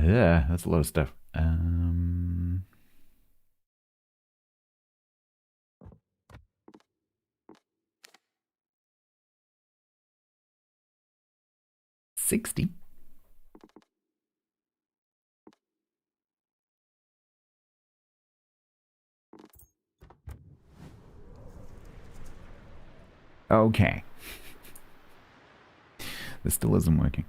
Yeah, that's a lot of stuff. 60. Okay. This still isn't working.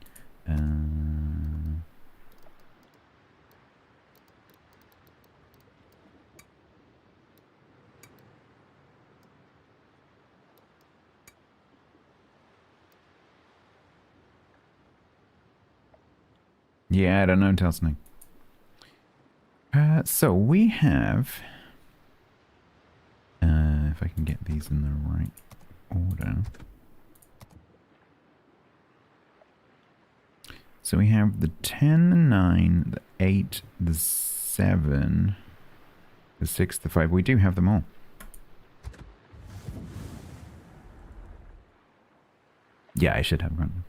Yeah, I don't know, Telsnake. So we have... if I can get these in the right order. So we have the 10, the 9, the 8, the 7, the 6, the 5. We do have them all. Yeah, I should have run.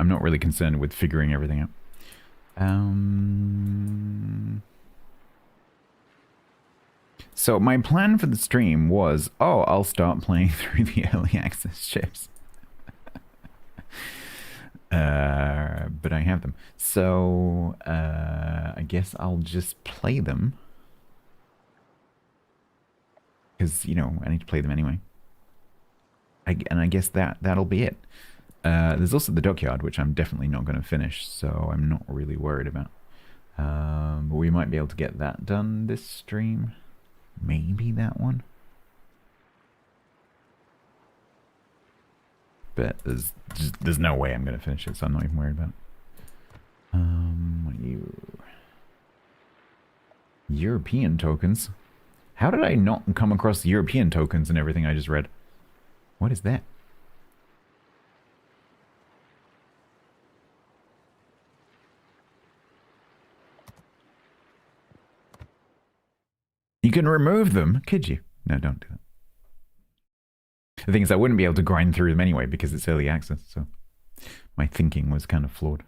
I'm not really concerned with figuring everything out. So my plan for the stream was, I'll start playing through the early access ships. But I have them. So, I guess I'll just play them. Because, you know, I need to play them anyway. And I guess that'll be it. There's also the dockyard, which I'm definitely not going to finish, so I'm not really worried about. But we might be able to get that done this stream. Maybe that one. But there's no way I'm going to finish it, so I'm not even worried about it. European tokens? How did I not come across European tokens in everything I just read? What is that? You can remove them, could you? No, don't do that. The thing is, I wouldn't be able to grind through them anyway because it's early access, so my thinking was kind of flawed.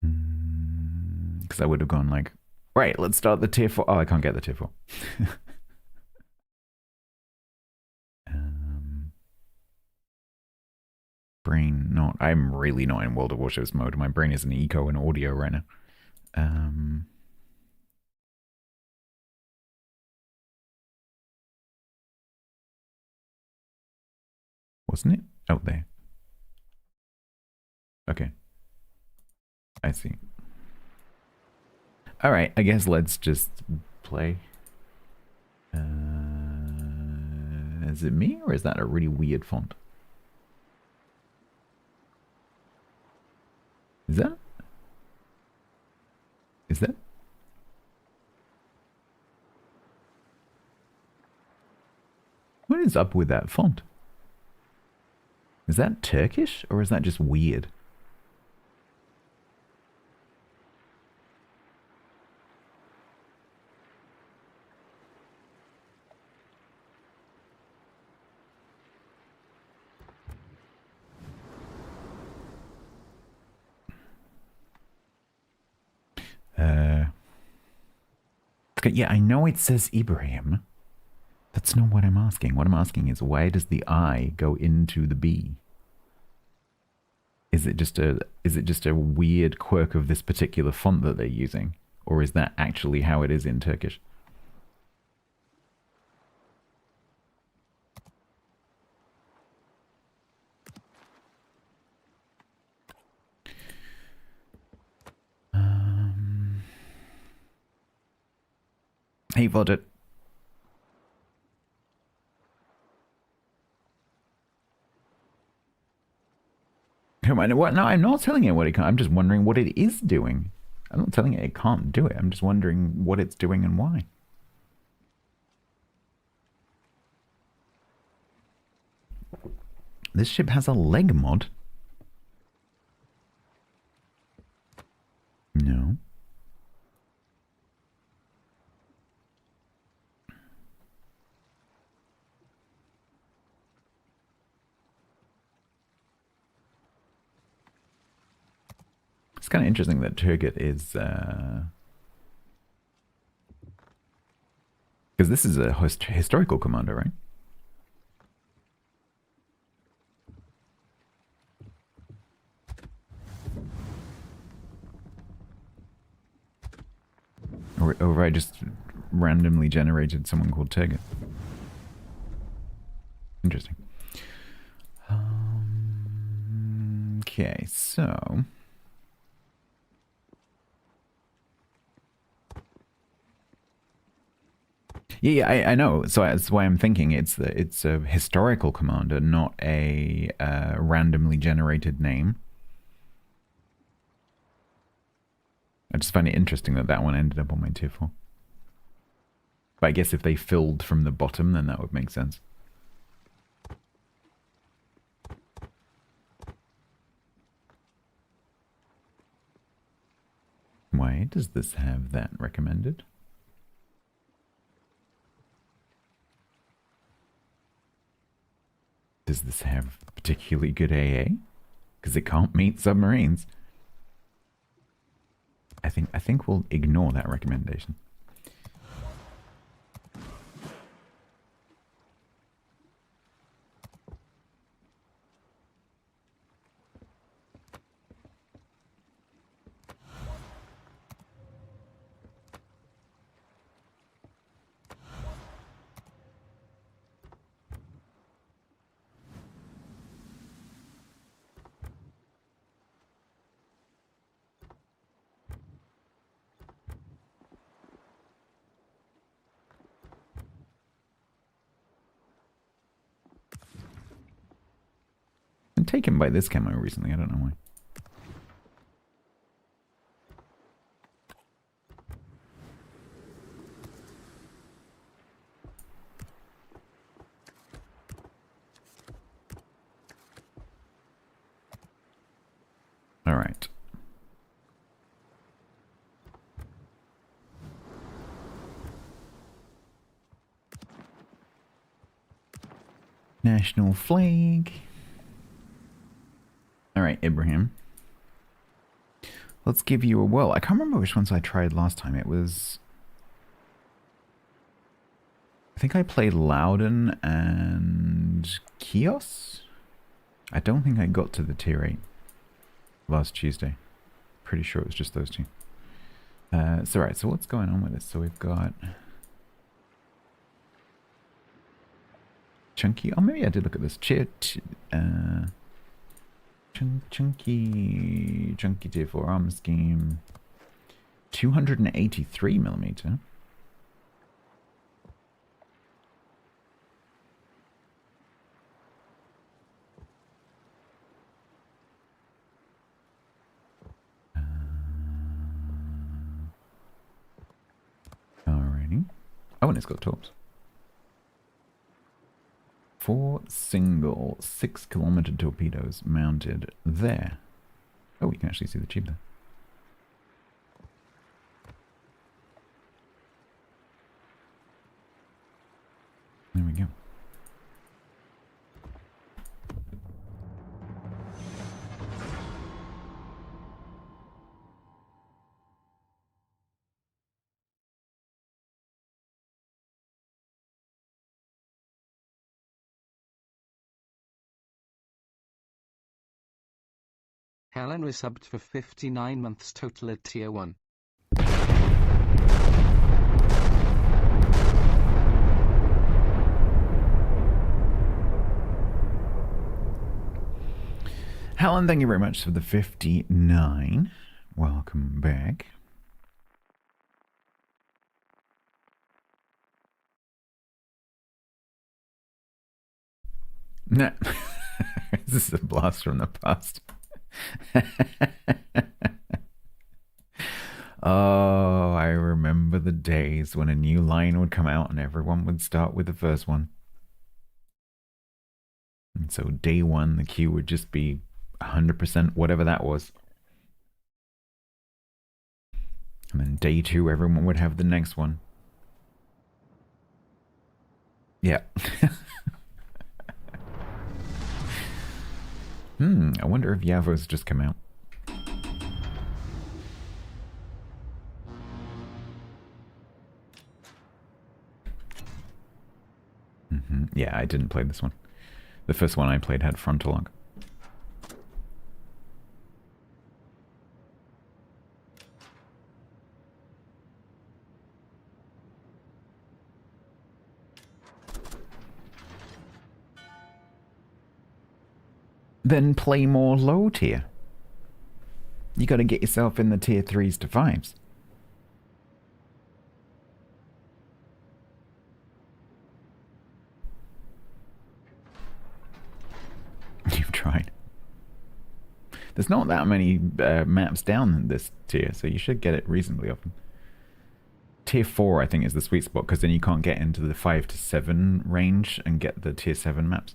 Because I would have gone like, right, let's start the tier 4. Oh, I can't get the tier 4. Brain not. I'm really not in World of Warships mode. My brain is in eco and audio right now. Wasn't it out there? Okay. I see. All right, I guess let's just play. Is it me or is that a really weird font? Is that? Is that? What is up with that font? Is that Turkish or is that just weird? Yeah, I know it says Ibrahim. That's not what I'm asking. What I'm asking is why does the I go into the B? Is it just a weird quirk of this particular font that they're using, or is that actually how it is in Turkish? Hey, Vodit. What? No, I'm not telling it what it can't. I'm just wondering what it is doing. I'm not telling it can't do it. I'm just wondering what it's doing and why. This ship has a leg mod? No. It's kind of interesting that Turgot is... because this is a historical commander, right? Or I just randomly generated someone called Turgot. Interesting. Okay, so... Yeah, I know. So that's why I'm thinking it's a historical commander, not a randomly generated name. I just find it interesting that that one ended up on my tier 4. But I guess if they filled from the bottom, then that would make sense. Why does this have that recommended? Does this have particularly good AA? Because it can't meet submarines. I think we'll ignore that recommendation. Been taken by this camo recently, I don't know why. All right. National flag. All right, Ibrahim. Let's give you a whirl. I can't remember which ones I tried last time. It was... I think I played Loudon and Kios? I don't think I got to the tier 8 last Tuesday. Pretty sure it was just those two. So right, so what's going on with this? So we've got... Chunky... Oh, maybe I did look at this. Chunky tier 4 armor scheme. 283mm. Alrighty. Oh, and it's got torps. 4 single 6-kilometer torpedoes mounted there. Oh, you can actually see the tube there. There we go. Helen was subbed for 59 months total at tier 1. Helen, thank you very much for the 59. Welcome back. No. This is a blast from the past. Oh, I remember the days when a new line would come out and everyone would start with the first one. And so day 1, the queue would just be 100% whatever that was. And then day 2, everyone would have the next one. Yeah. I wonder if Yavo's just come out. Yeah, I didn't play this one. The first one I played had frontal lock. Then play more low tier. You got to get yourself in the tier 3s to 5s. You've tried. There's not that many maps down in this tier, so you should get it reasonably often. Tier 4, I think, is the sweet spot, because then you can't get into the 5 to 7 range and get the tier 7 maps.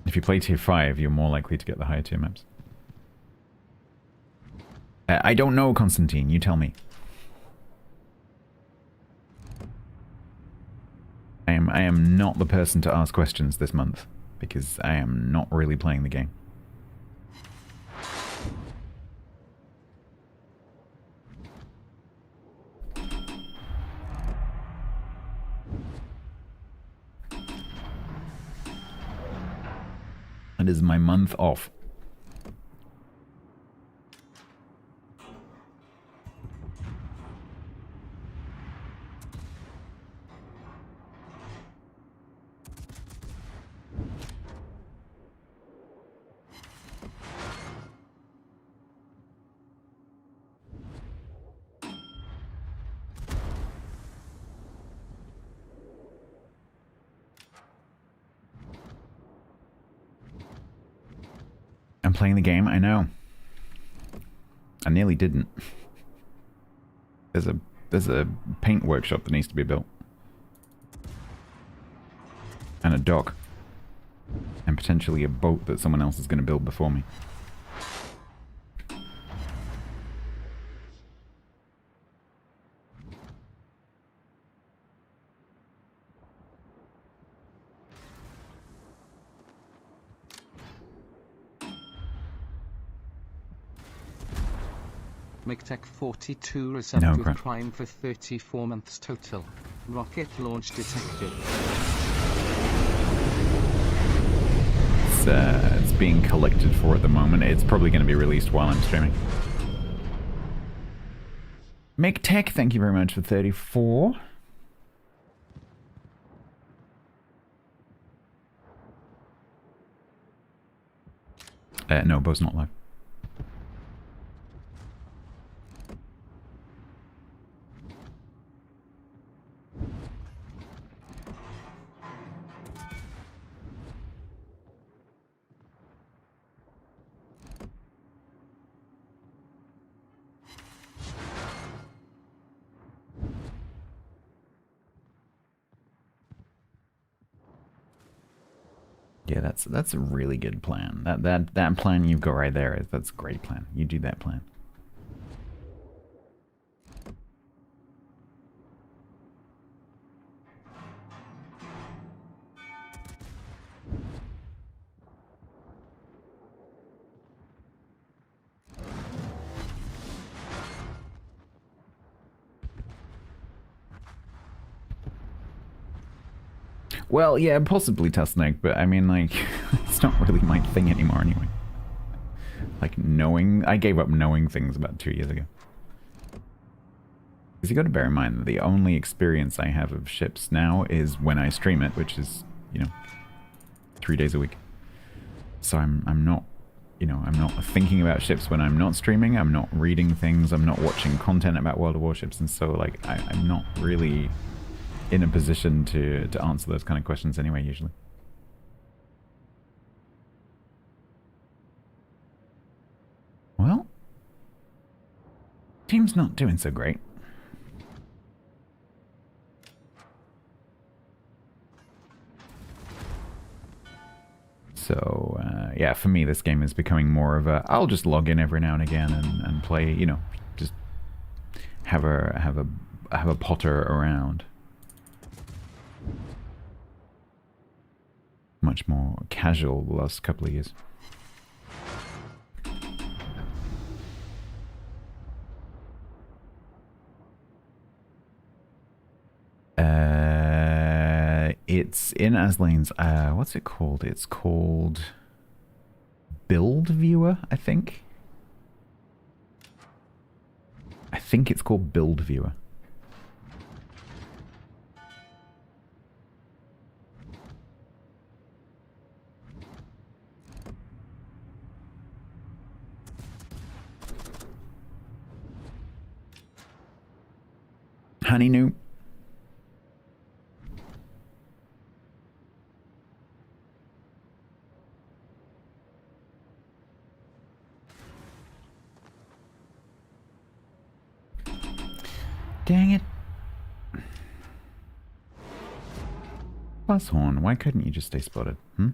If you play tier 5, you're more likely to get the higher tier maps. I don't know, Constantine. You tell me. I am not the person to ask questions this month, because I am not really playing the game. It is my month off. I'm playing the game, I know. I nearly didn't. There's a paint workshop that needs to be built. And a dock. And potentially a boat that someone else is going to build before me. McTech 42 resubbed with Prime for 34 months total. Rocket launch detected. It's being collected for at the moment. It's probably going to be released while I'm streaming. McTech, thank you very much for 34. No, Bo's not live. Yeah, that's a really good plan. That plan you've got right there, that's a great plan. You do that plan. Well, yeah, possibly Tussnake, but I mean, like, it's not really my thing anymore anyway. Like, knowing... I gave up knowing things about 2 years ago. Because you got to bear in mind that the only experience I have of ships now is when I stream it, which is, you know, 3 days a week. So I'm not, you know, I'm not thinking about ships when I'm not streaming, I'm not reading things, I'm not watching content about World of Warships, and so, like, I'm not really in a position to answer those kind of questions anyway, usually. Well, team's not doing so great. So, yeah, for me, this game is becoming more of a... I'll just log in every now and again and play, you know, just have a potter around. Much more casual the last couple of years. It's in Aslane's, what's it called? It's called Build Viewer, I think. I think it's called Build Viewer. Honey New. Dang it. Buzghorn, why couldn't you just stay spotted? Hmm?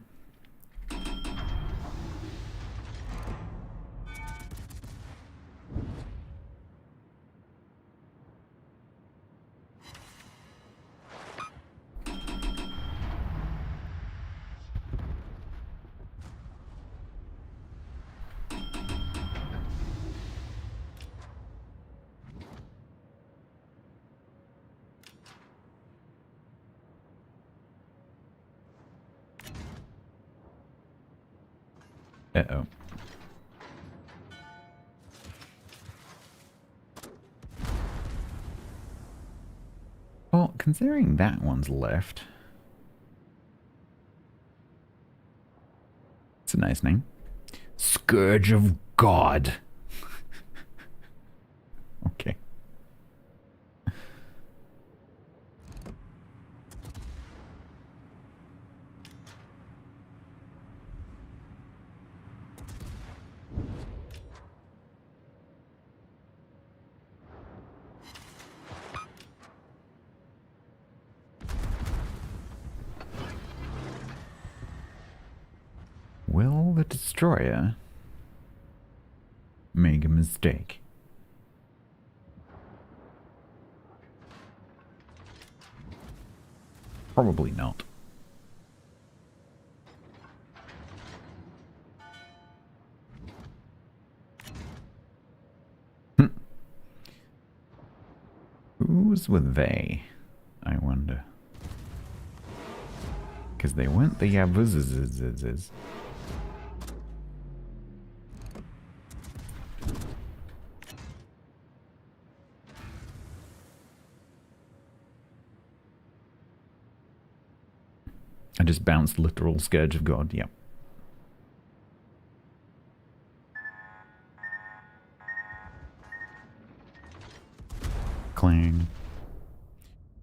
Uh-oh. Well, considering that one's left. It's a nice name. Scourge of God. Okay. Will the destroyer make a mistake? Probably not. Who's with they? I wonder. Because they weren't the Yavuzes. I just bounced literal Scourge of God, yep. Clang.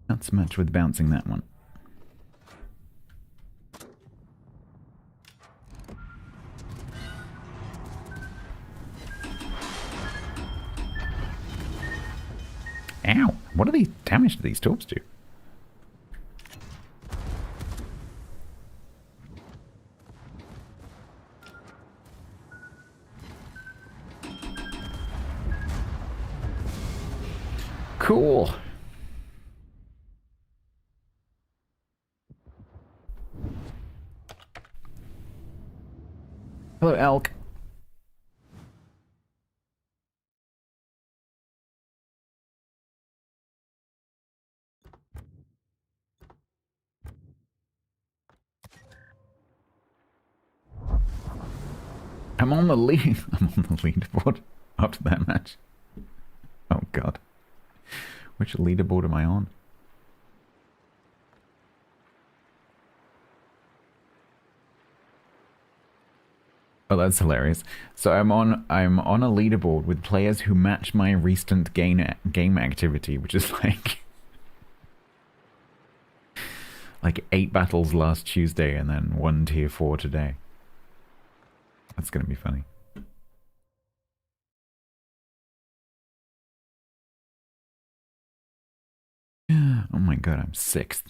Not so much with bouncing that one. Ow! What are the damage do these torps do? Cool. Hello, Elk. I'm on the lead. I'm on the leaderboard after that match. Oh god. Which leaderboard am I on? Oh, that's hilarious. So I'm on a leaderboard with players who match my recent game activity, which is like 8 battles last Tuesday and then 1 tier 4 today. That's gonna be funny. Oh my god, I'm 6th.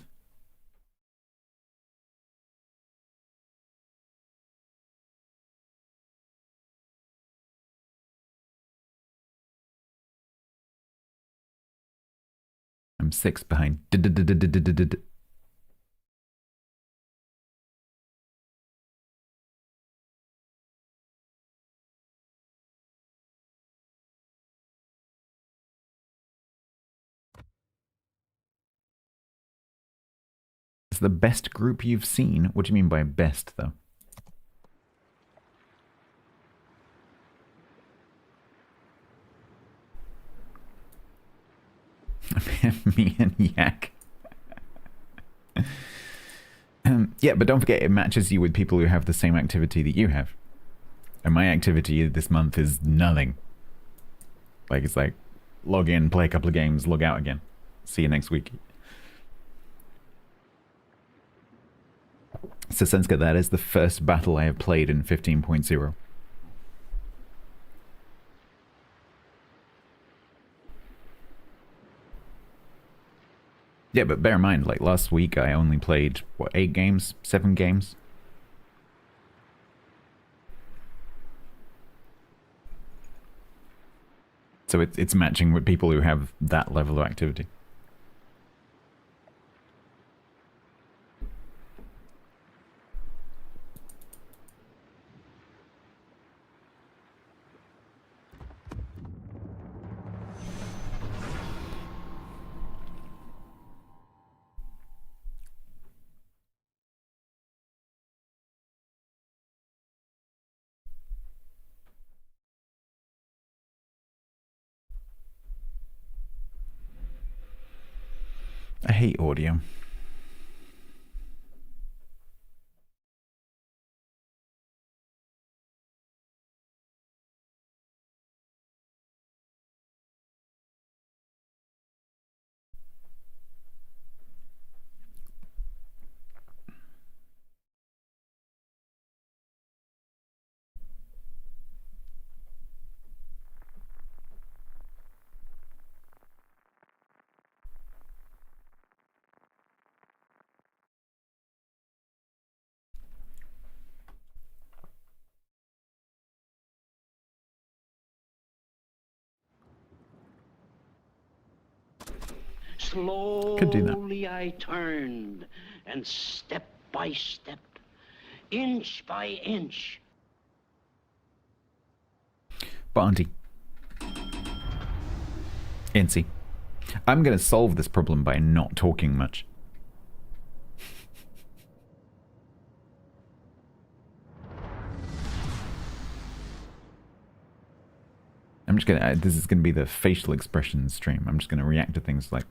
I'm 6th behind. It's the best group you've seen. What do you mean by best, though? Me and Yak. Yeah, but don't forget, it matches you with people who have the same activity that you have. And my activity this month is nothing. Like, it's like, log in, play a couple of games, log out again. See you next week. So, Senska, that is the first battle I have played in 15.0. Yeah, but bear in mind, like, last week I only played, what, 8 games? 7 games? So it's matching with people who have that level of activity. I hate audio. Slowly I turned, and step by step, inch by inch. Barnty. Incy. I'm going to solve this problem by not talking much. I'm just going to... this is going to be the facial expressions stream. I'm just going to react to things like...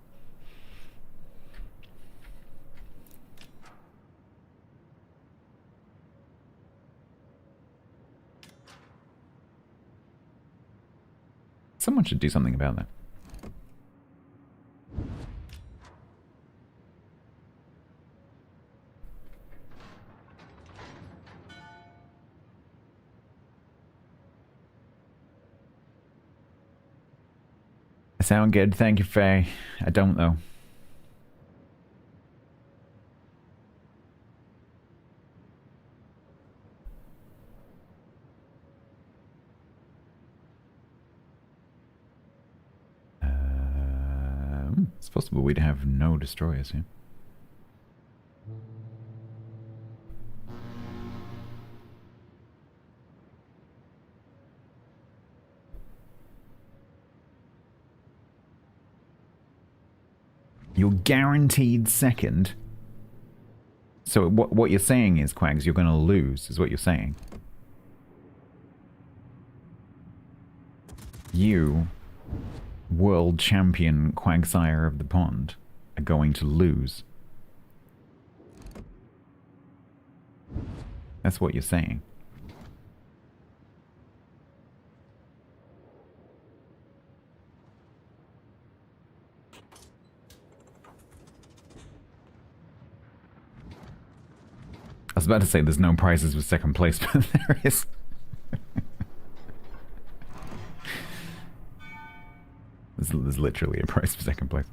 Someone should do something about that. Sound good? Thank you, Faye. I don't, though. It's possible we'd have no destroyers here. You're guaranteed second. So what you're saying is, Quags, you're going to lose, is what you're saying. You, world champion Quagsire of the Pond, are going to lose. That's what you're saying. I was about to say there's no prizes for second place, but there is. There's literally a prize for second place.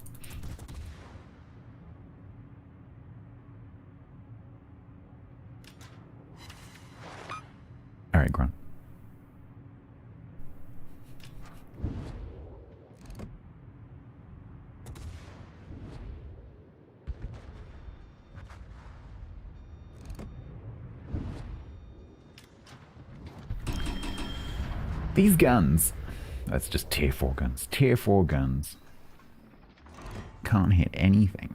Alright, Gron. These guns, that's just tier 4 guns. Tier 4 guns can't hit anything.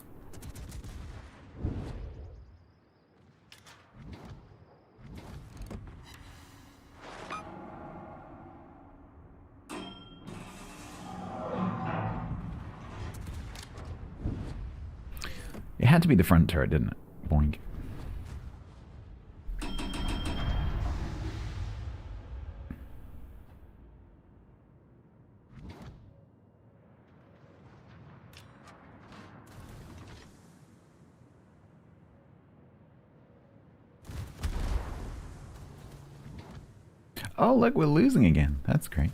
had to be the front turret, didn't it? Boink. Oh, look, we're losing again. That's great.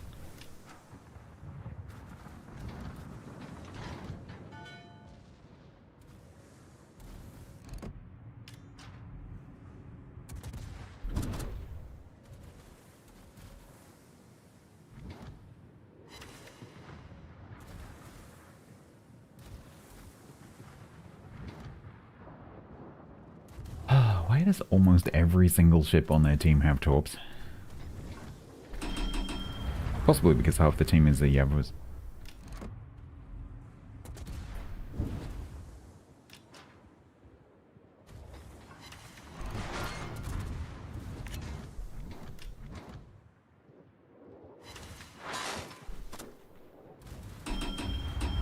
Why does almost every single ship on their team have torps? Possibly because half the team is the Yavros.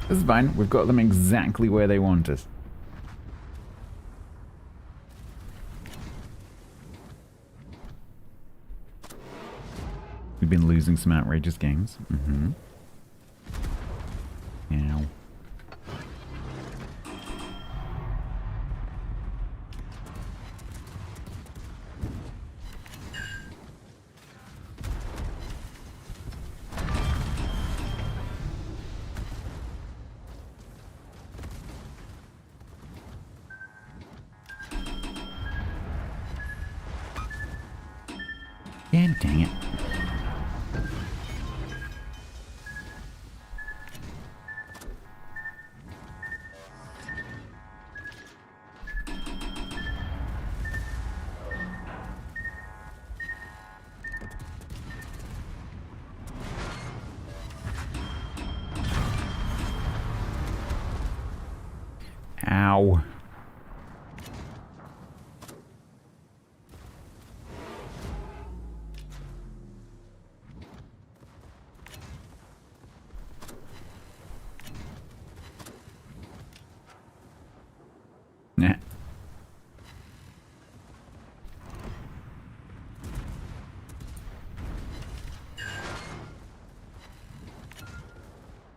This is fine. We've got them exactly where they want us. We've been losing some outrageous games. Mm-hmm. Ow. Yeah, dang it. Ow. Nah.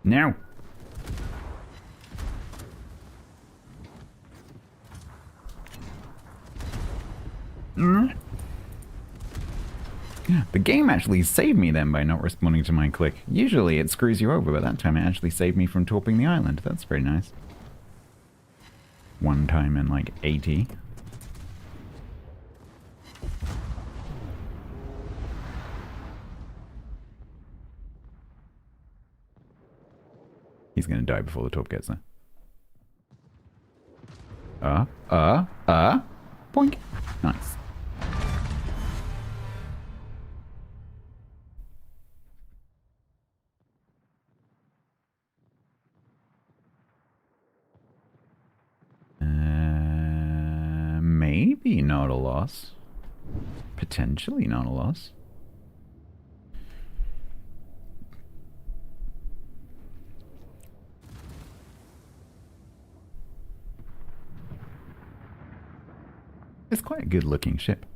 No. The game actually saved me then by not responding to my click. Usually it screws you over, but that time it actually saved me from torping the island. That's very nice. One time in like 80. He's gonna die before the torp gets there. Boink. Nice. Maybe not a loss. Potentially not a loss. It's quite a good looking ship.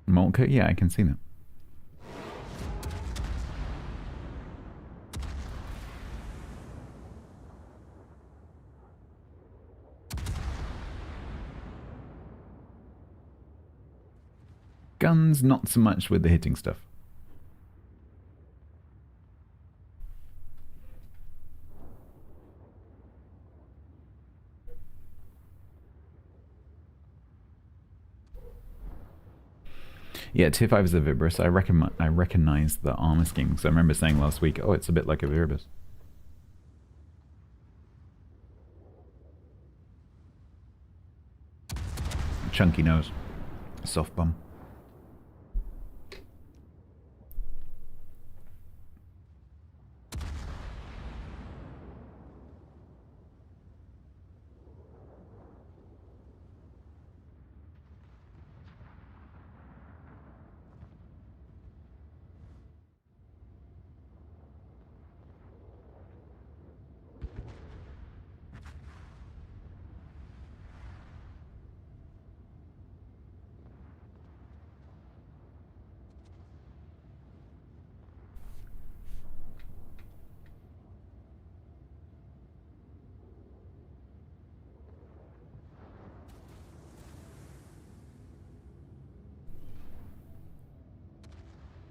Molka? Yeah, I can see that. Guns, not so much with the hitting stuff. Yeah, Tier 5 is a Vibrus. I recognize the armor scheme. So I remember saying last week, oh, it's a bit like a Vibrus. chunky nose. Soft bum.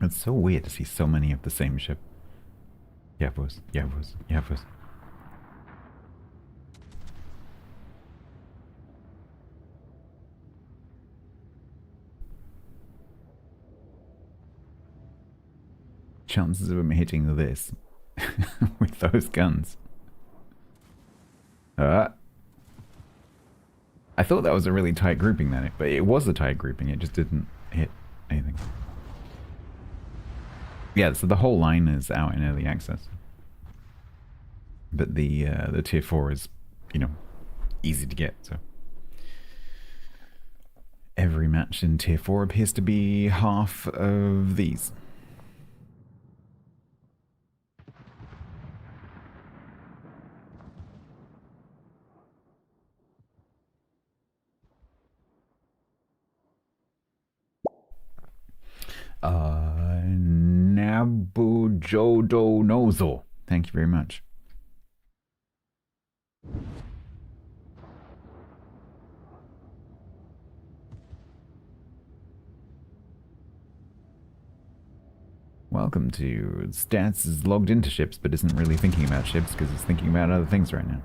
It's so weird to see so many of the same ship. Yavuz, Yavuz, Yavuz. Chances of him hitting this with those guns. I thought that was a really tight grouping then, but it was a tight grouping, it just didn't hit anything. Yeah, so the whole line is out in early access. But the tier 4 is, you know, easy to get, so. Every match in tier 4 appears to be half of these. Nabujodonozo. Thank you very much. Welcome to Stats is logged into ships but isn't really thinking about ships because it's thinking about other things right now.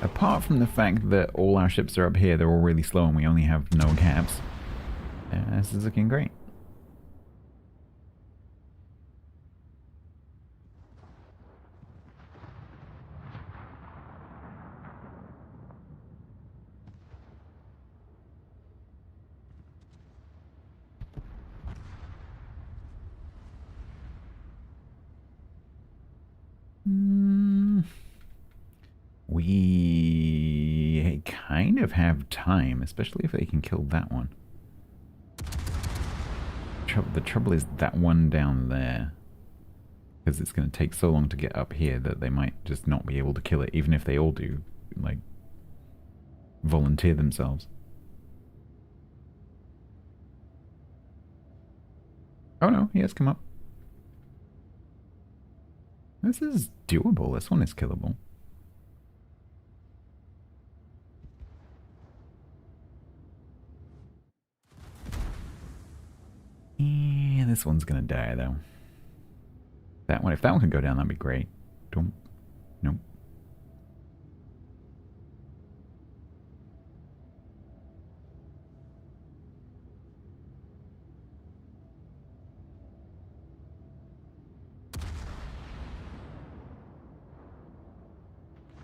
Apart from the fact that all our ships are up here, they're all really slow and we only have no caps. This is looking great. We kind of have time, especially if they can kill that one. The trouble is that one down there. Because it's going to take so long to get up here that they might just not be able to kill it, even if they all do, like, volunteer themselves. Oh no, he has come up. This is doable. This one is killable. Yeah, this one's gonna die though. That one, if that one could go down, that'd be great. Don't. Nope.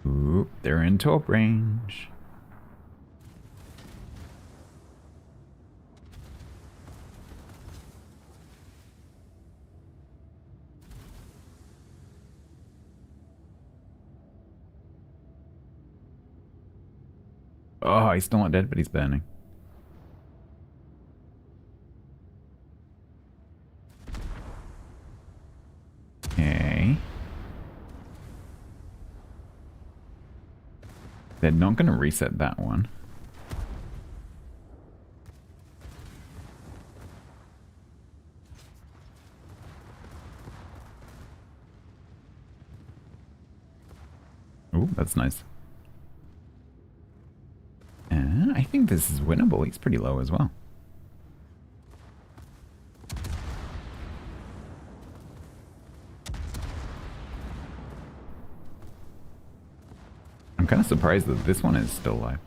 Oop, they're in top range. Oh, he's still not dead, but he's burning. Okay. They're not going to reset that one. Ooh, that's nice. I think this is winnable. He's pretty low as well. kind of surprised that this one is still alive.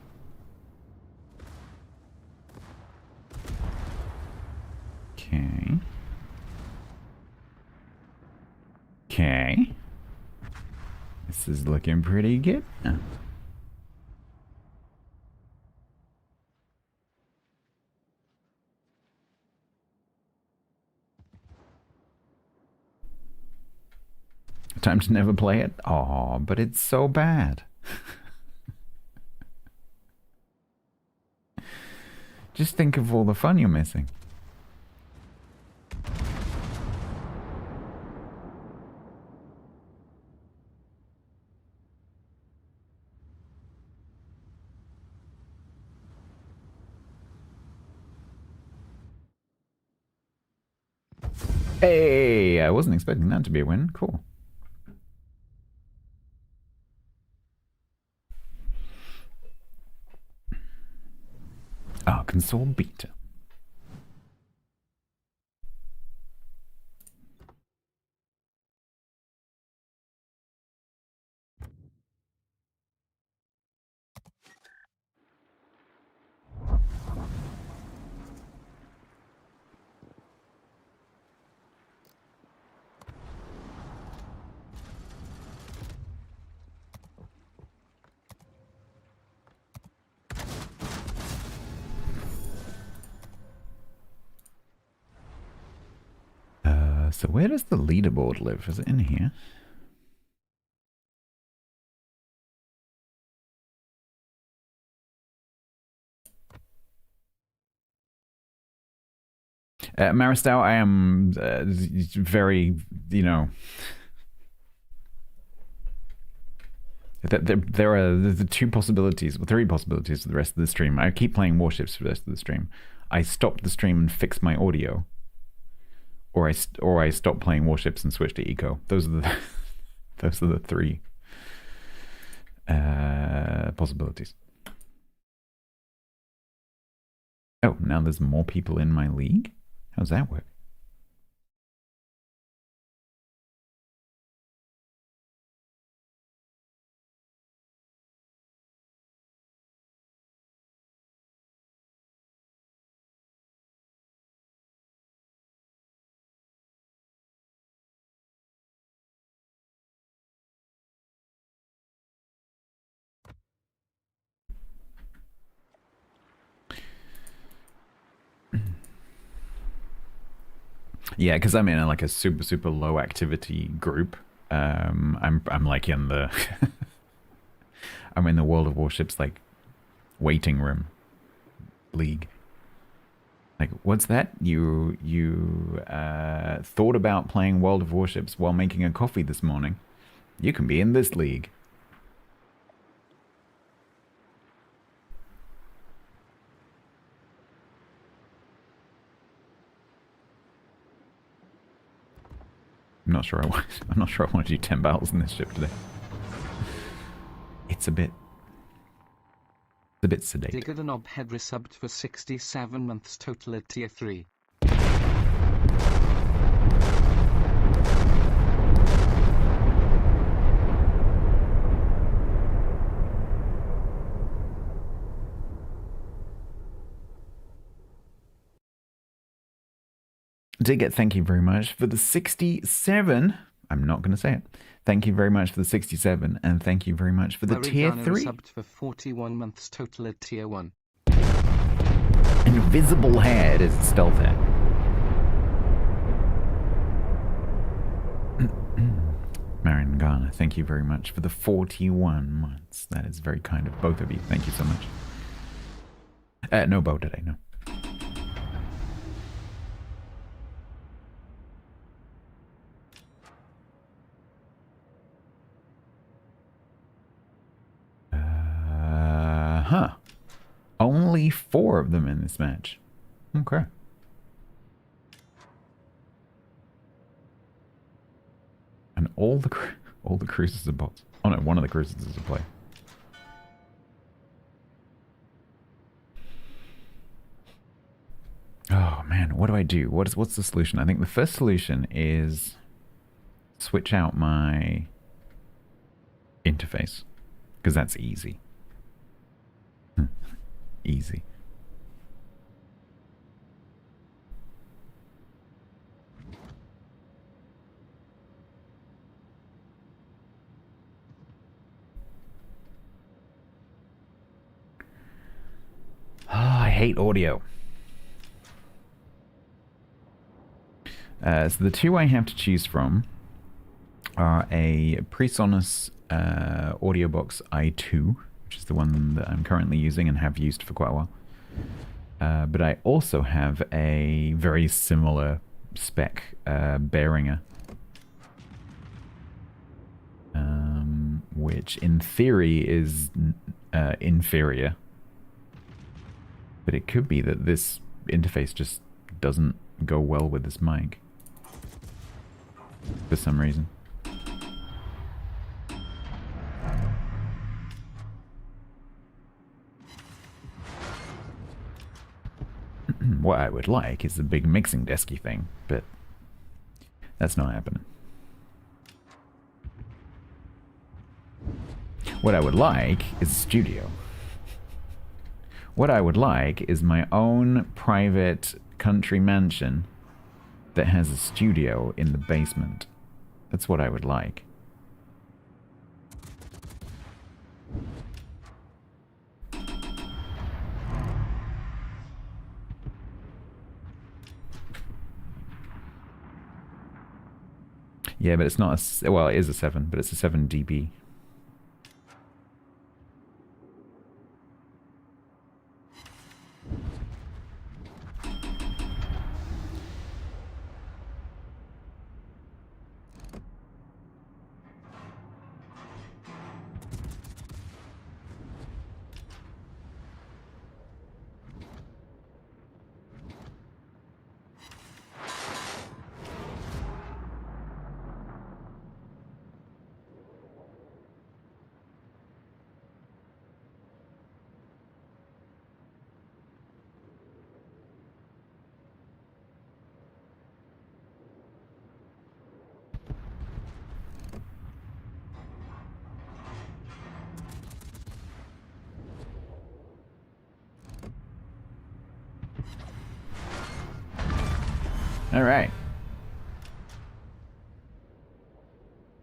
Okay. Okay. This is looking pretty good. Time to never play it? Oh, but it's so bad. Just think of all the fun you're missing. Hey, I wasn't expecting that to be a win. Cool. Ah, console beta. So where does the leaderboard live? Is it in here? Maristow, I am very, you know... There are the two possibilities, well, three possibilities for the rest of the stream. I keep playing Warships for the rest of the stream. I stop the stream and fix my audio. Or I stop playing Warships and switch to Eco. Those are the those are the three possibilities. Oh, now there's more people in my league? How's that work? Yeah, because I'm in like a super low activity group. I'm like in the I'm in the World of Warships like waiting room league. Like, what's that? You thought about playing World of Warships while making a coffee this morning? You can be in this league. I'm not sure I want to do 10 battles in this ship today. It's a bit sedate. Digger the Knobhead resubbed for 67 months total at tier 3. Digger, thank you very much for the 67. I'm not going to say it. Thank you very much for the 67, and thank you very much for the tier 3. Subbed for 41 months total at tier 1. Invisible head is stealth head. Marion Garner, thank you very much for the 41 months. That is very kind of both of you. Thank you so much. No bow today, no. Huh. Only 4 of them in this match. Okay. And all the cruisers are bots. Oh no, one of the cruisers is a play. Oh man, what do I do? What's the solution? I think the first solution is switch out my interface. Because that's easy. Easy. Oh, I hate audio. So the two I have to choose from are a PreSonus Audiobox i2, which is the one that I'm currently using and have used for quite a while. But I also have a very similar spec Behringer, which in theory is inferior. But it could be that this interface just doesn't go well with this mic for some reason. What I would like is a big mixing desky thing, but that's not happening. What I would like is a studio. What I would like is my own private country mansion that has a studio in the basement. That's what I would like. Yeah, but it's not a... Well, it is a 7, but it's a 7 dB. All right.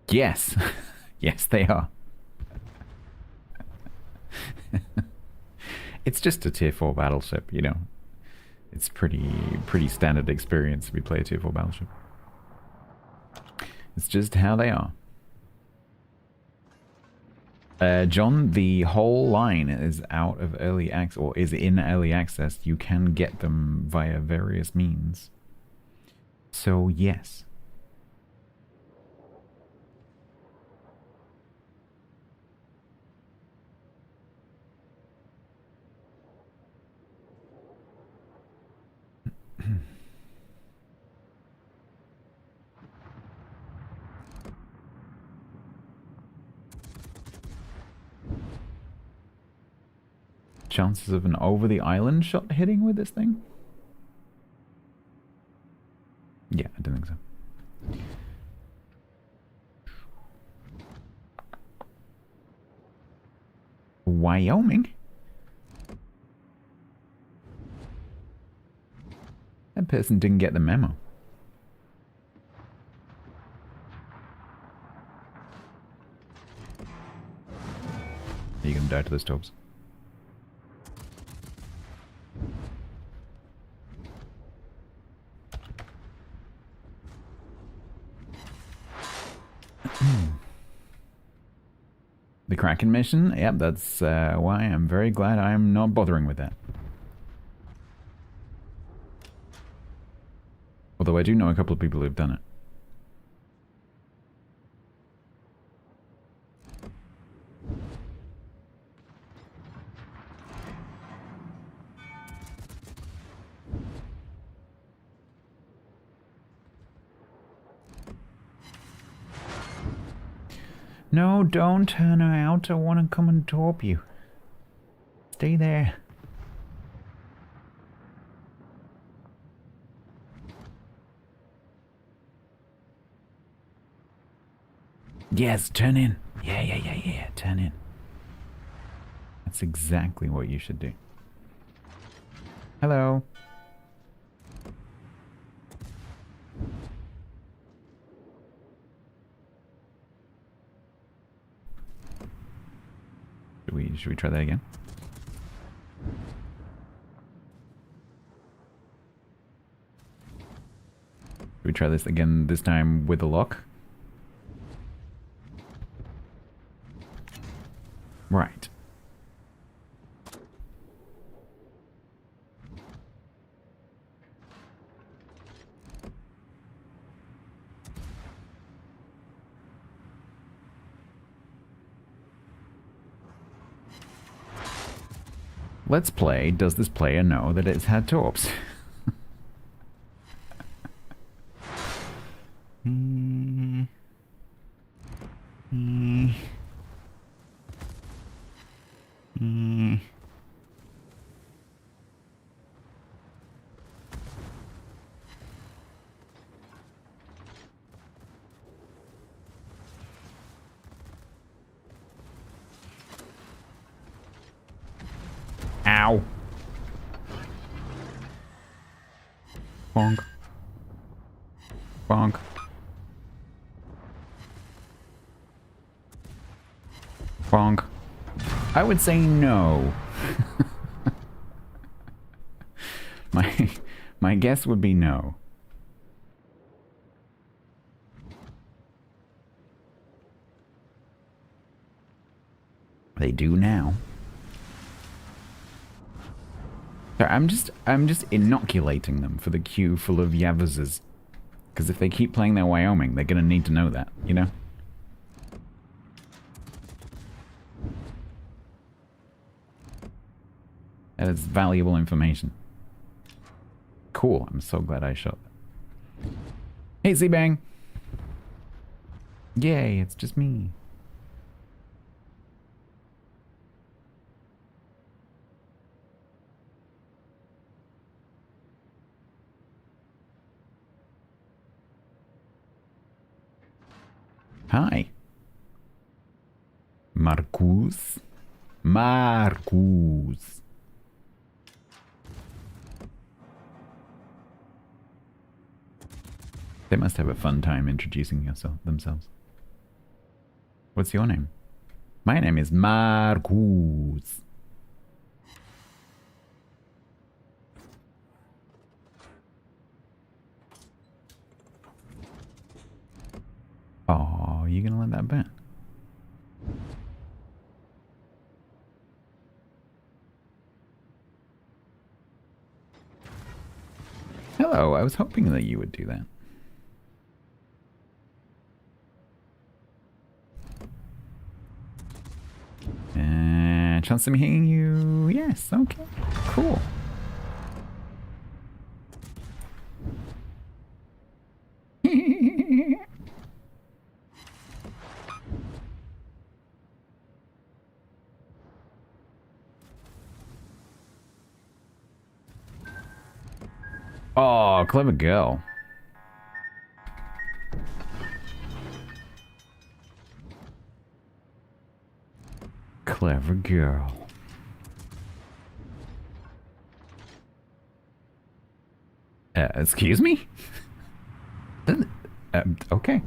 Yes. Yes, they are. It's just a tier 4 battleship, you know. It's pretty standard experience if we play a tier 4 battleship. It's just how they are. John, the whole line is out of early access, or is in early access. You can get them via various means. So, yes. Chances of an over-the-island shot hitting with this thing? Yeah, I don't think so. Wyoming? That person didn't get the memo. Are you gonna die to those tubs? The Kraken mission? Yep, that's why I'm very glad I'm not bothering with that. Although I do know a couple of people who've done it. No, don't turn her out. I want to come and torp you. Stay there. Yes, turn in. Yeah. Turn in. That's exactly what you should do. Hello. Should we try that again? Should we try this again, this time with a lock? Right. Let's play. Does this player know that it's had torps? Ow. Bonk. Bonk. Bonk. I would say no. My guess would be no. They do now. So I'm just inoculating them for the queue full of Yavuzes. Because if they keep playing their Wyoming, they're gonna need to know that, you know? That is valuable information. Cool, I'm so glad I shot that. Hey, Z-Bang! Yay, it's just me. Hi. Marcus. Marcus. They must have a fun time introducing themselves. What's your name? My name is Marcus. Oh, you gonna let that bet? Hello, I was hoping that you would do that. Chance of me hitting you? Yes, okay, cool. Oh, clever girl. Clever girl. Excuse me? Okay.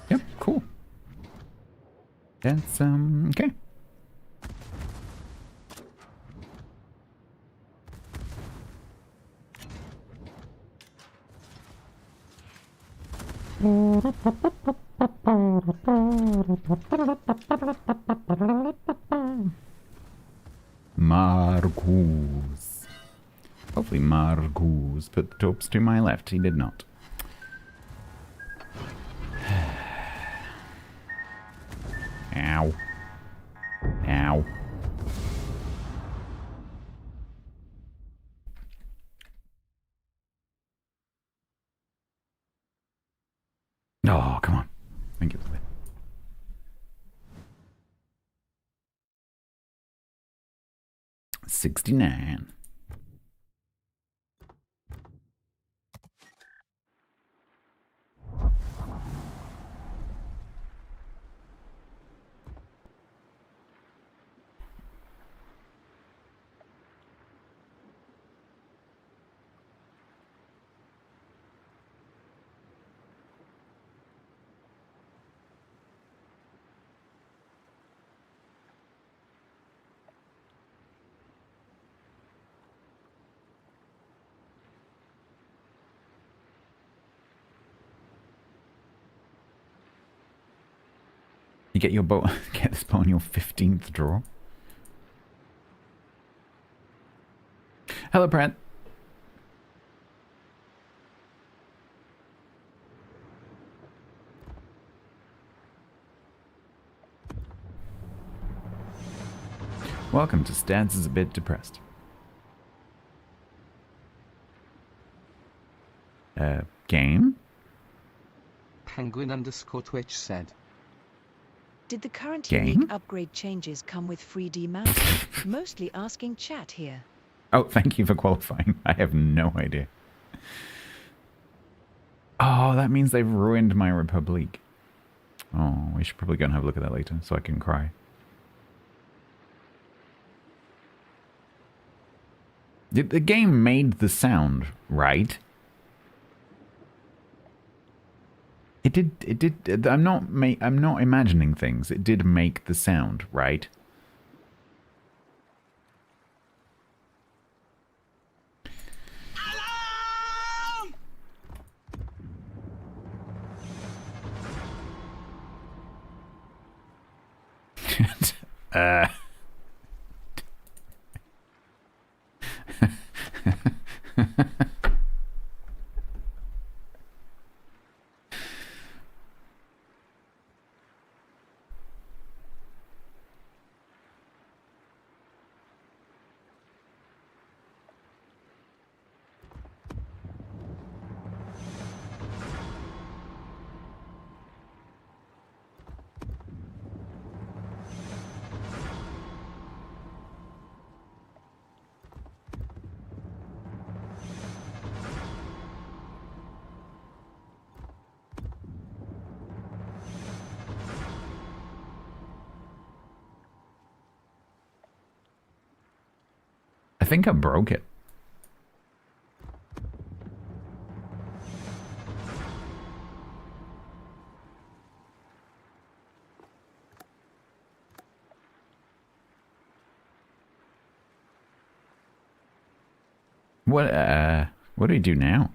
Yep, cool. That's, okay. Marcus. Hopefully Marcus put the torps to my left. He did not. Ow. Ow. Oh, come on. Thank you. 69. You get your bow, get this bow on your 15th draw. Hello, Brent. Welcome to Stats is a bit depressed. Game? Penguin_Twitch said. Did the current Game? unique upgrade changes come with 3D mounting? Mostly asking chat here. Oh, thank you for qualifying. I have no idea. Oh, that means they've ruined my Republic. Oh, we should probably go and have a look at that later so I can cry. The game made the sound, right? It did. I'm not imagining things. It did make the sound, right? uh I think I broke it. What do we do now?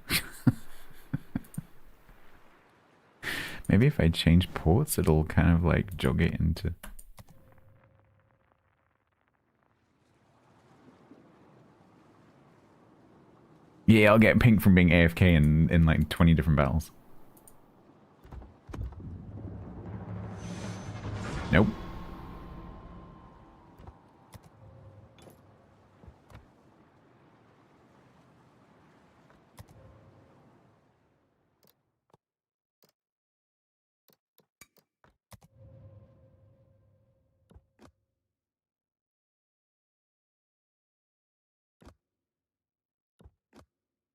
Maybe if I change ports, it'll kind of like jog it into... Yeah, I'll get pink from being AFK in like 20 different battles. Nope.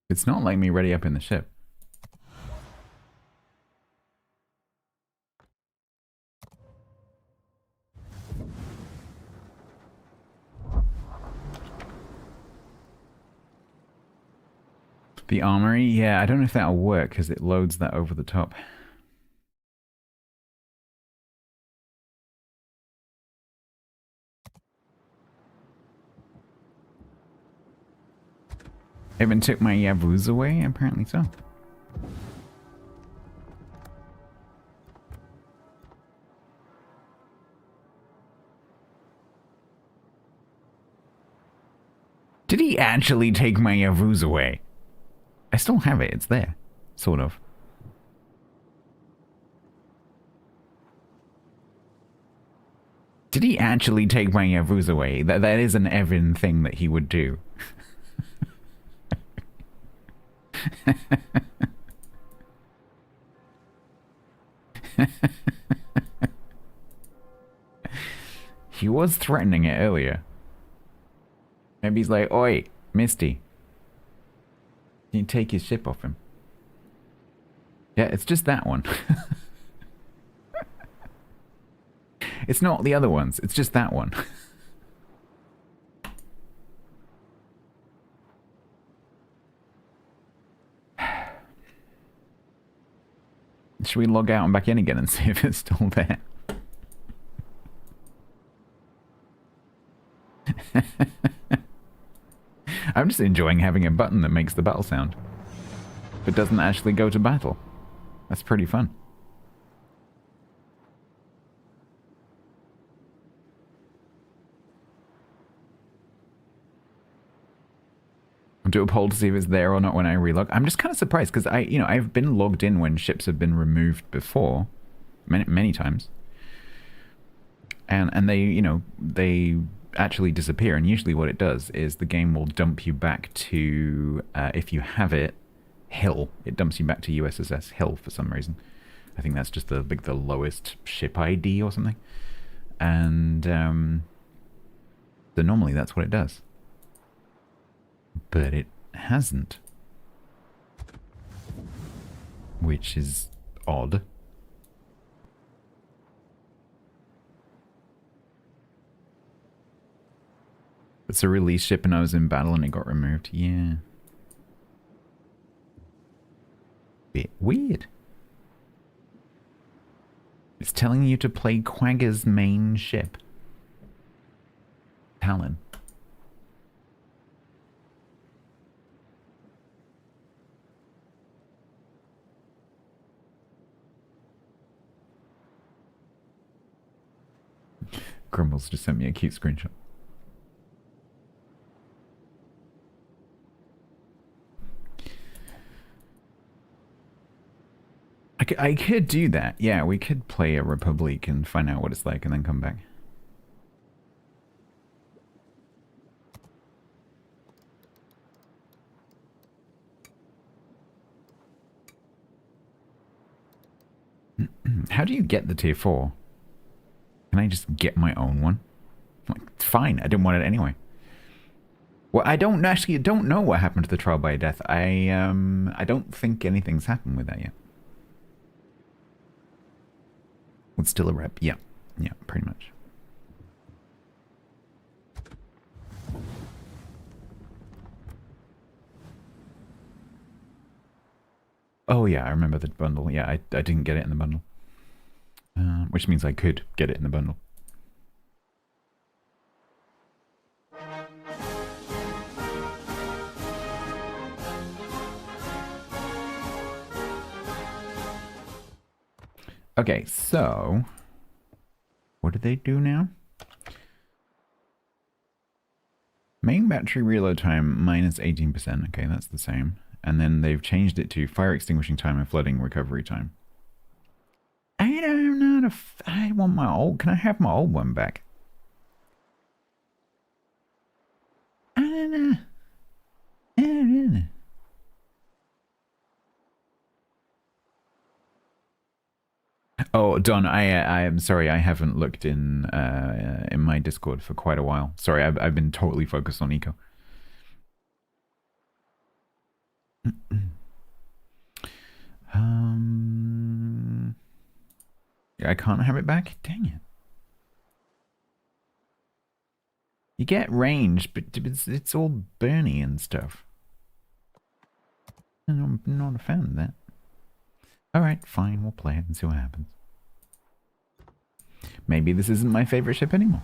It's not like me ready up in the ship. The armory? Yeah, I don't know if that'll work because it loads that over the top. Even took my Yavuz away? Apparently so. Did he actually take my Yavuz away? I still have it, it's there. Sort of. Did he actually take my Yavuz away? That is an Evan thing that he would do. He was threatening it earlier. Maybe he's like, oi, Misty. Can you take his ship off him? Yeah, it's just that one. It's not the other ones, it's just that one. Should we log out and back in again and see if it's still there? I'm just enjoying having a button that makes the battle sound, but doesn't actually go to battle. That's pretty fun. do a poll to see if it's there or not when I relog. I'm just kind of surprised because I've been logged in when ships have been removed before, many times, and they actually disappear. And usually what it does is the game will dump you back to if you have it, Hill. It dumps you back to USSS Hill for some reason. I think that's just the lowest ship ID or something. And so normally that's what it does. But it hasn't. Which is odd. It's a release ship and I was in battle and it got removed. Yeah. Bit weird. It's telling you to play Quagga's main ship. Talon. Grumbles just sent me a cute screenshot. I could do that. Yeah, we could play a Republic and find out what it's like and then come back. How do you get the tier 4? Can I just get my own one? Like, fine, I didn't want it anyway. Well, I don't know what happened to the trial by death. I don't think anything's happened with that yet. It's still a rep. Yeah, pretty much. Oh yeah, I remember the bundle. Yeah, I didn't get it in the bundle. Which means I could get it in the bundle. Okay, so what do they do now? Main battery reload time minus 18%. Okay, that's the same. And then they've changed it to fire extinguishing time and flooding recovery time. I want my old. Can I have my old one back? I don't know. Oh, Don, I am sorry. I haven't looked in my Discord for quite a while. Sorry, I've been totally focused on eco. I can't have it back? Dang it. You get range, but it's all burny and stuff. And I'm not a fan of that. Alright, fine, we'll play it and see what happens. Maybe this isn't my favorite ship anymore.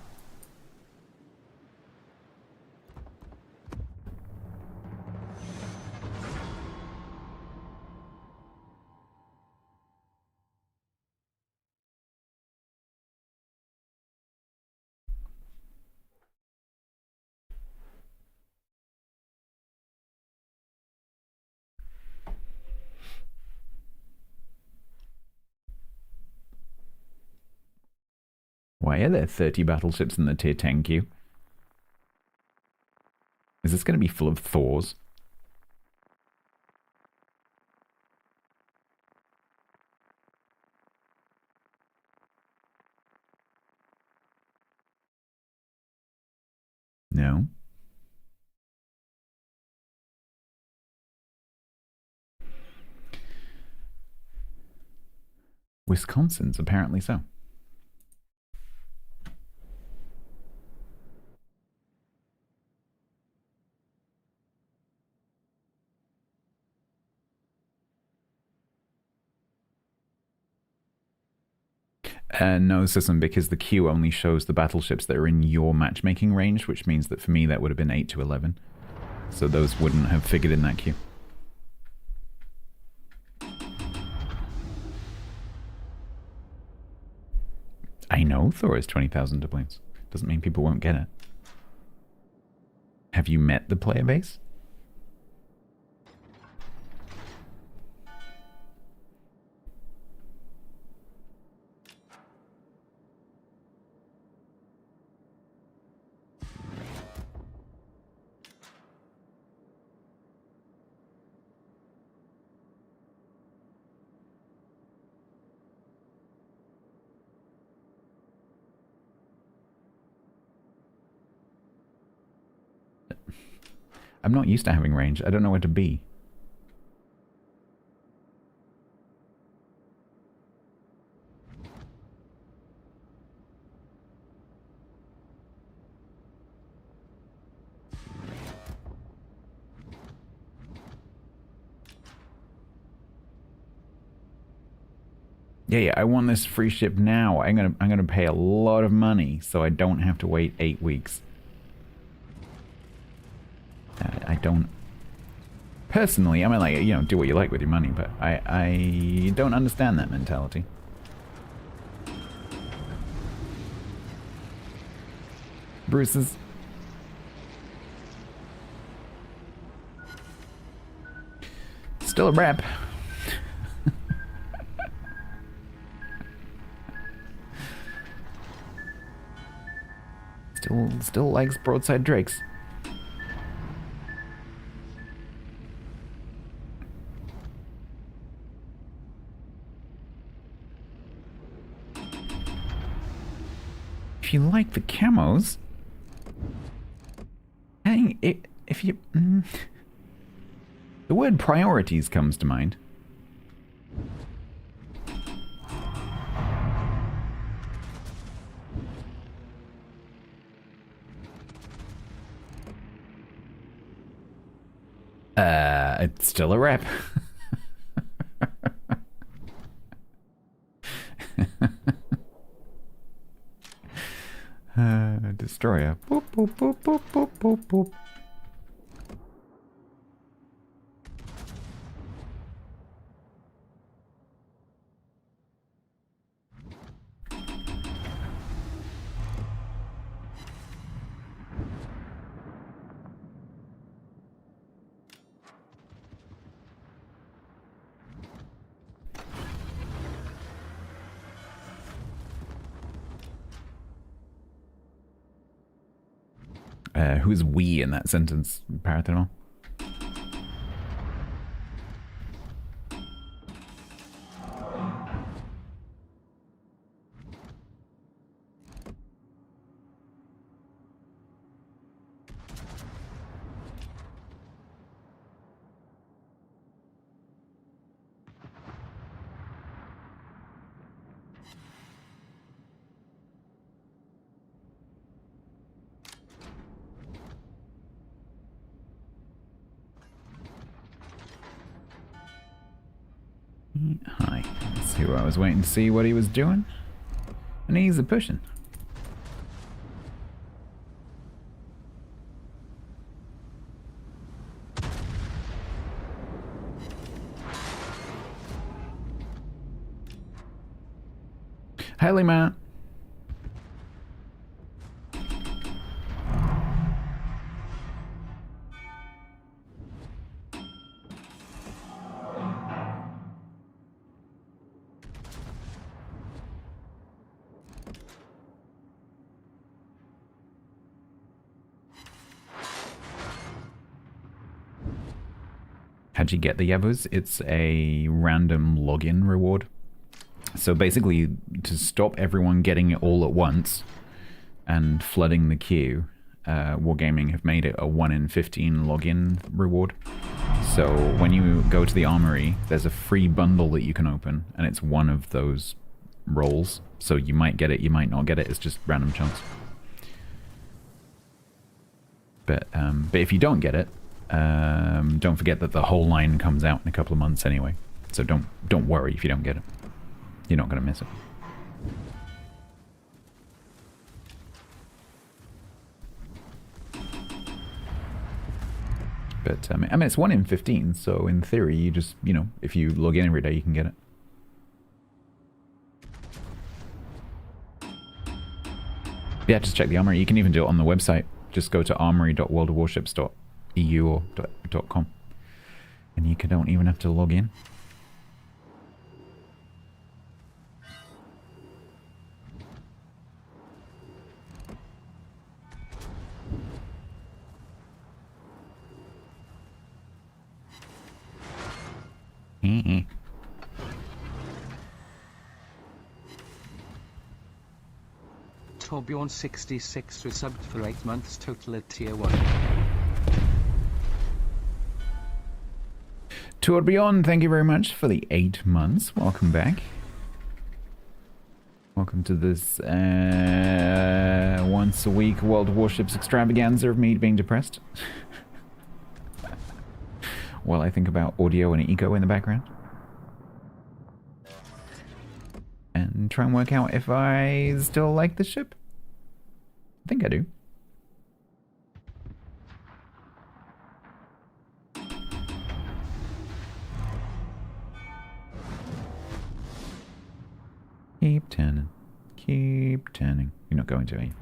Why are there 30 battleships in the tier 10 queue? Is this going to be full of Thors? No. Wisconsin's apparently so. No, Sisson, because the queue only shows the battleships that are in your matchmaking range, which means that for me that would have been 8 to 11. So those wouldn't have figured in that queue. I know Thor is 20,000 doubloons. Doesn't mean people won't get it. Have you met the player base? I'm not used to having range. I don't know where to be. Yeah, I want this free ship now. I'm gonna pay a lot of money so I don't have to wait 8 weeks. I don't personally. I mean, like, you know, do what you like with your money, but I don't understand that mentality. Bruce's. Still a rep. Still likes broadside drakes. If you like the camos, hang it. If you, the word priorities comes to mind. It's still a rep. Destroyer. Boop, boop, boop, boop, boop, boop, boop. Who's we in that sentence, Parathermal? Hi. That's who I was waiting to see what he was doing. And he's a pushing. Hi, Lima. How'd you get the Yabus? It's a random login reward. So basically, to stop everyone getting it all at once and flooding the queue, Wargaming have made it a 1 in 15 login reward. So when you go to the armory, there's a free bundle that you can open, and it's one of those rolls. So you might get it, you might not get it, it's just random chunks. But if you don't get it, don't forget that the whole line comes out in a couple of months anyway. So don't worry if you don't get it. You're not going to miss it. But I mean, it's 1 in 15, so in theory, you just, you know, if you log in every day, you can get it. Yeah, just check the armory. You can even do it on the website. Just go to armory.worldofwarships.eu or .com, and you don't even have to log in. Torbjorn66 resubbed for 8 months total at tier 1. Tour Beyond, thank you very much for the 8 months. Welcome back. Welcome to this once a week World Warships extravaganza of me being depressed. While I think about audio and eco in the background. And try and work out if I still like the ship. I think I do. Keep turning. Keep turning. You're not going to, are you?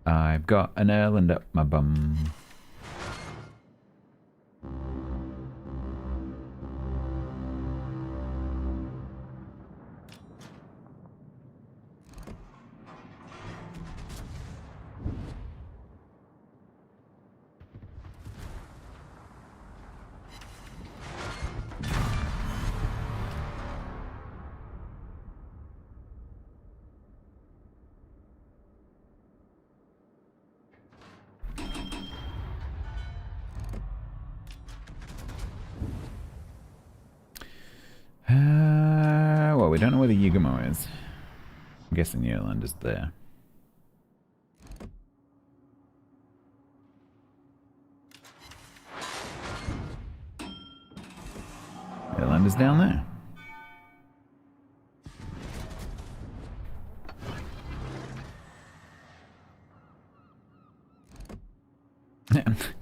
I've got an Erland up my bum. Well, we don't know where the Yugamo is. I'm guessing the Erland is there. Erland is down there.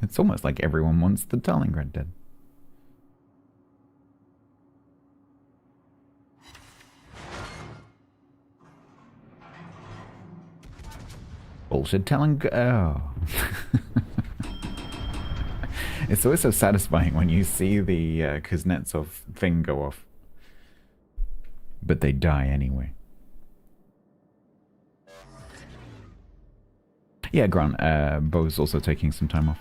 It's almost like everyone wants the Stalingrad dead. Bullshit telling. Oh. It's always so satisfying when you see the Kuznetsov thing go off. But they die anyway. Yeah, Grant, Bo's also taking some time off.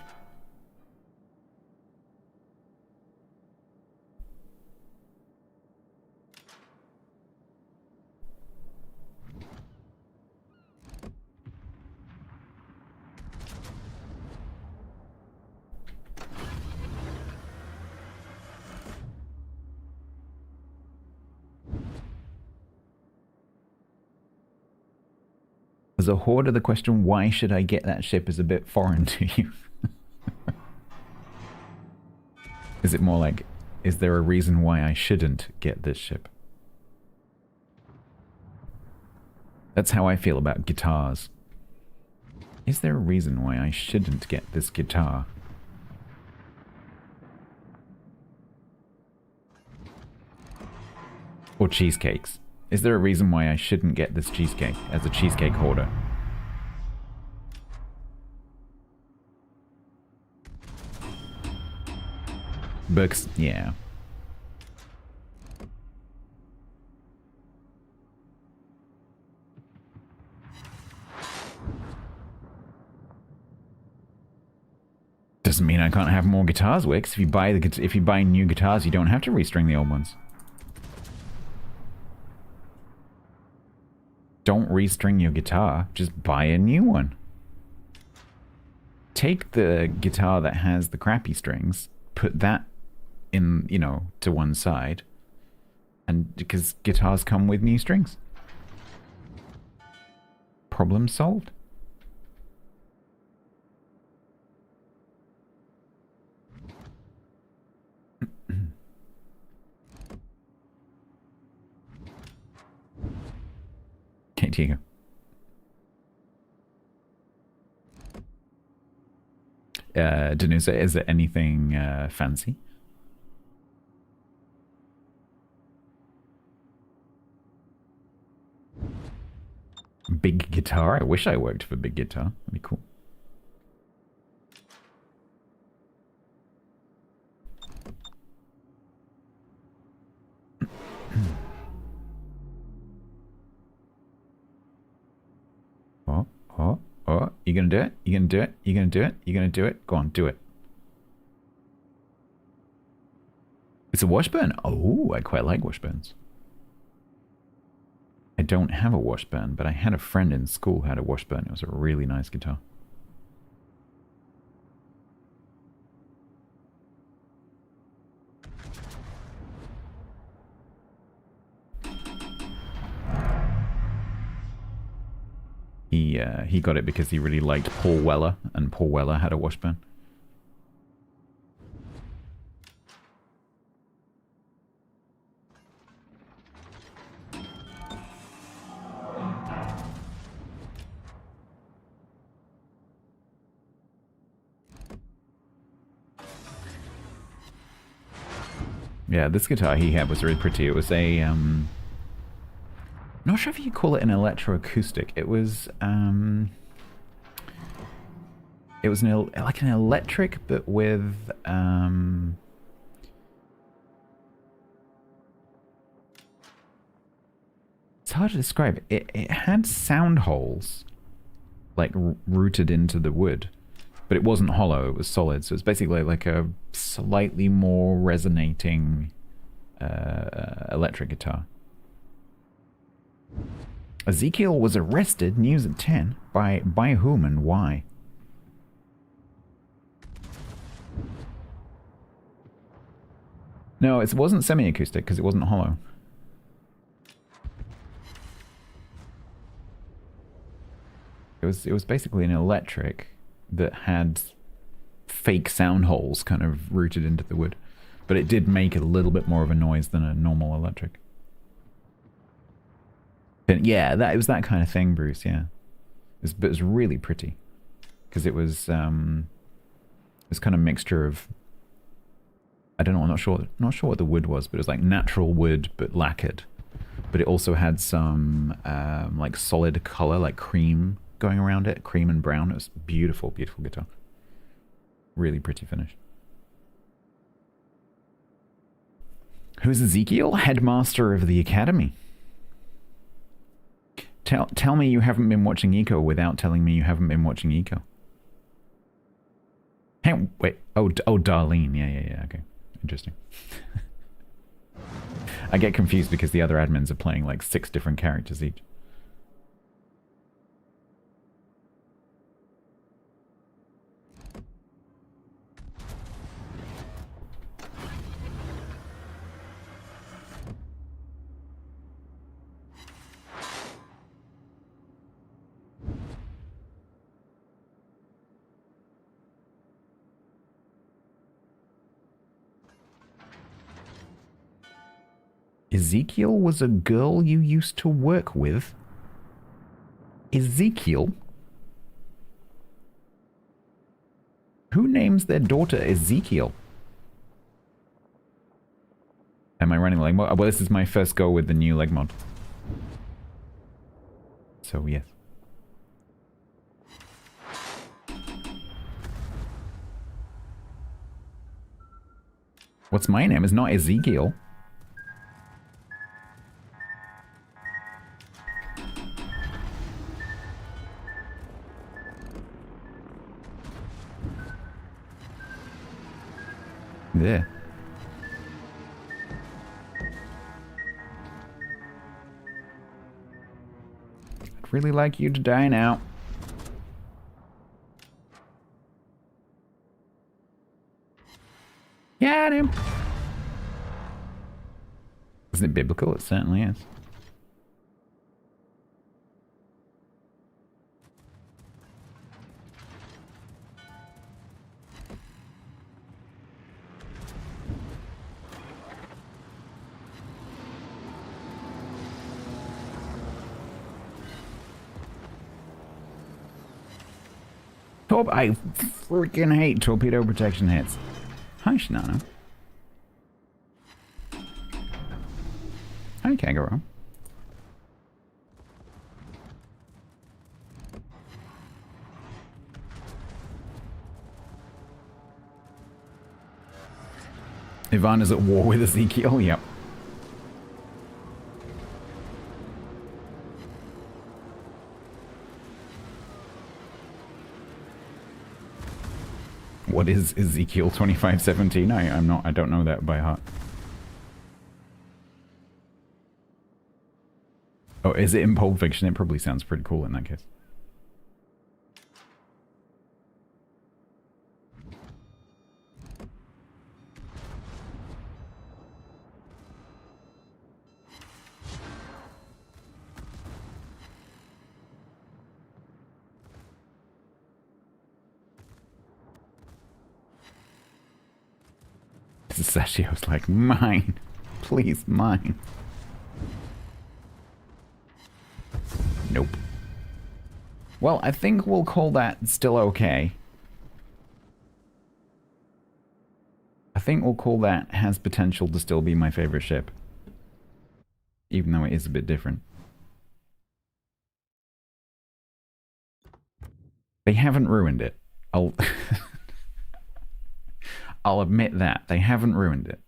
As a hoarder, the question, why should I get that ship, is a bit foreign to you. Is it more like, is there a reason why I shouldn't get this ship? That's how I feel about guitars. Is there a reason why I shouldn't get this guitar? Or cheesecakes. Is there a reason why I shouldn't get this cheesecake as a cheesecake hoarder? Books, yeah. Doesn't mean I can't have more guitars, Wix. If you buy new guitars, you don't have to restring the old ones. Don't restring your guitar, just buy a new one. Take the guitar that has the crappy strings, put that in, you know, to one side, and because guitars come with new strings. Problem solved. Okay, Diego. Danusa, is there anything fancy? Big guitar? I wish I worked for Big Guitar. That'd be cool. Oh, you gonna do it? You gonna do it? You gonna do it? You gonna do it? Go on, do it. It's a Washburn? Oh, I quite like Washburns. I don't have a Washburn, but I had a friend in school who had a Washburn. It was a really nice guitar. He got it because he really liked Paul Weller, and Paul Weller had a Washburn. Yeah, this guitar he had was really pretty. It was a, not sure if you call it an electroacoustic. It was like an electric, but with, it's hard to describe. It had sound holes, like, rooted into the wood. But it wasn't hollow, it was solid. So it's basically like a slightly more resonating electric guitar. Ezekiel was arrested, news at 10. By whom and why? No, it wasn't semi-acoustic because it wasn't hollow. It was basically an electric that had fake sound holes kind of rooted into the wood. But it did make a little bit more of a noise than a normal electric. And yeah, it was that kind of thing, Bruce, yeah. But it was really pretty. Because it was kind of mixture of, I don't know, I'm not sure what the wood was, but it was like natural wood but lacquered. But it also had some like solid color, like cream going around it, cream and brown. It was beautiful, beautiful guitar. Really pretty finish. Who's Ezekiel? Headmaster of the Academy. Tell me you haven't been watching Eco without telling me you haven't been watching Eco. Hey, wait. Oh, Darlene. Yeah. Okay. Interesting. I get confused because the other admins are playing like 6 different characters each. Ezekiel was a girl you used to work with? Ezekiel? Who names their daughter Ezekiel? Am I running leg mod? Well, this is my first go with the new leg mod. So, yes. What's my name? It's not Ezekiel. Yeah. I'd really like you to die now. Got him. Isn't it biblical? It certainly is. I freaking hate torpedo protection hits. Hi, Shinano. Hi, Kagero. Ivan is at war with Ezekiel, yep. What is Ezekiel 2517? I don't know that by heart. Oh, is it in Pulp Fiction? It probably sounds pretty cool in that case. Sashio's like, mine. Please, mine. Nope. Well, I think we'll call that still okay. I think we'll call that has potential to still be my favorite ship. Even though it is a bit different. They haven't ruined it. I'll I'll admit that. They haven't ruined it.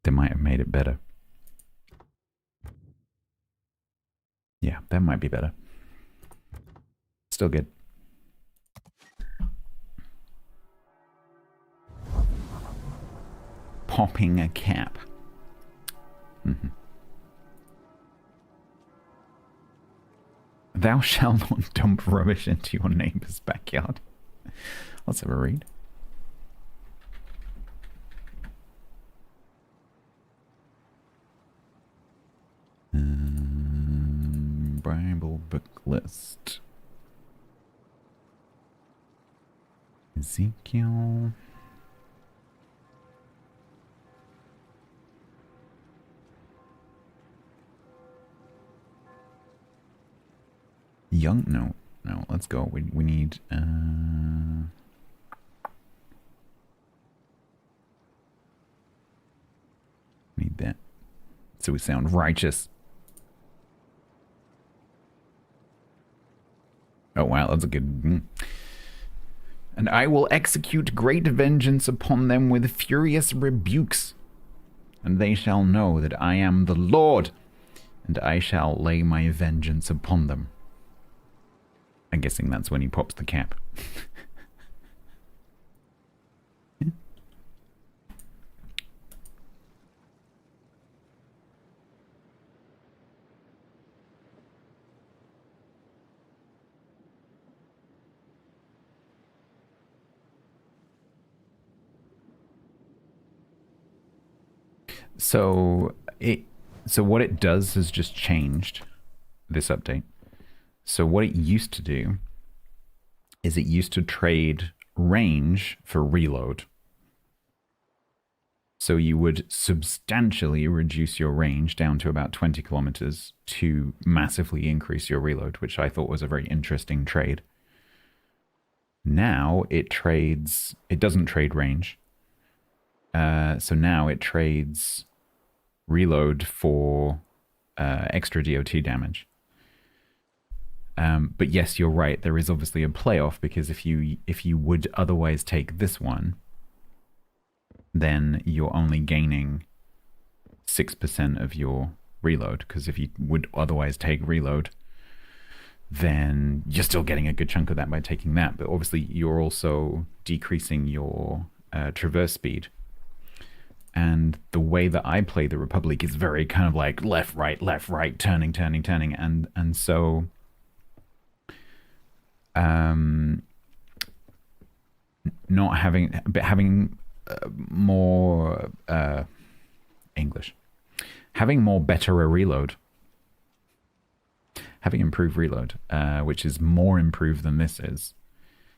They might have made it better. Yeah, that might be better. Still good. Popping a cap. Thou shalt not dump rubbish into your neighbour's backyard. Let's have a read. Bible book list. Ezekiel. Young, no, let's go. We need, need that. So we sound righteous. Oh wow, that's a good... And I will execute great vengeance upon them with furious rebukes. And they shall know that I am the Lord, and I shall lay my vengeance upon them. I'm guessing that's when he pops the cap. Yeah. So what it does has just changed this update. So what it used to do is it used to trade range for reload. So you would substantially reduce your range down to about 20 kilometers to massively increase your reload, which I thought was a very interesting trade. Now it doesn't trade range. So now it trades reload for extra DOT damage. But yes, you're right. There is obviously a playoff, because if you would otherwise take this one, then you're only gaining 6% of your reload. Because if you would otherwise take reload, then you're still getting a good chunk of that by taking that. But obviously, you're also decreasing your traverse speed. And the way that I play the Republic is very kind of like left, right, turning. And so... not having, but having more English, having more better a reload, having improved reload, which is more improved than this is,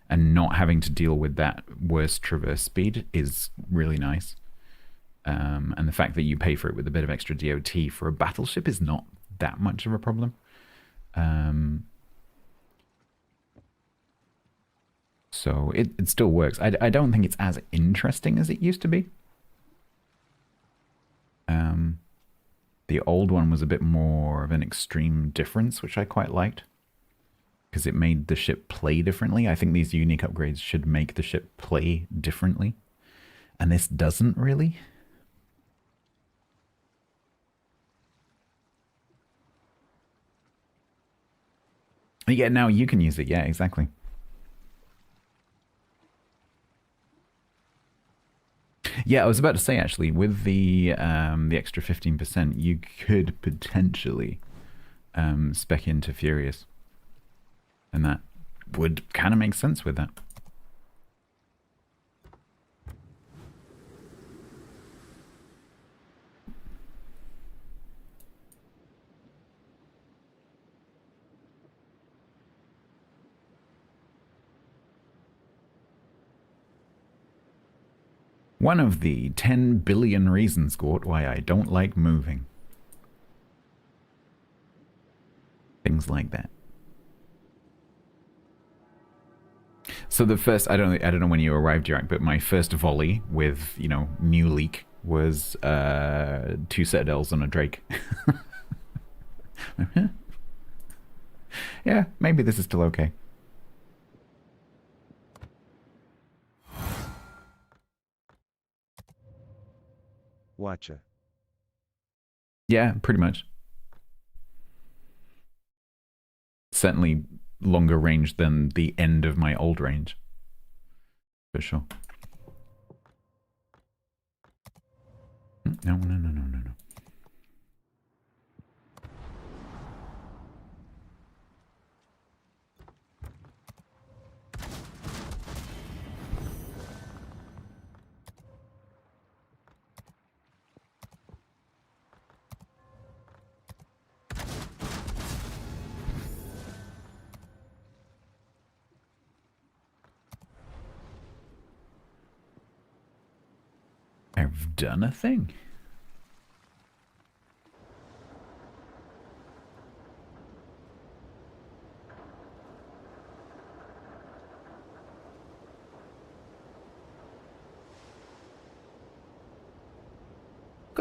and not having to deal with that worse traverse speed is really nice. And the fact that you pay for it with a bit of extra DOT for a battleship is not that much of a problem. So it still works. I don't think it's as interesting as it used to be. The old one was a bit more of an extreme difference, which I quite liked, because it made the ship play differently. I think these unique upgrades should make the ship play differently, and this doesn't really. Yeah, now you can use it. Yeah, exactly. Yeah, I was about to say, actually, with the extra 15%, you could potentially spec into Furious, and that would kind of make sense with that. One of the 10 billion reasons, Gort, why I don't like moving. Things like that. So the first, I don't know when you arrived, Jack, but my first volley with, you know, new leak was 2 citadels and a drake. Yeah, maybe this is still okay. Watcha. Yeah, pretty much. Certainly longer range than the end of my old range. For sure. No, no, no, no, no, no. I've done a thing.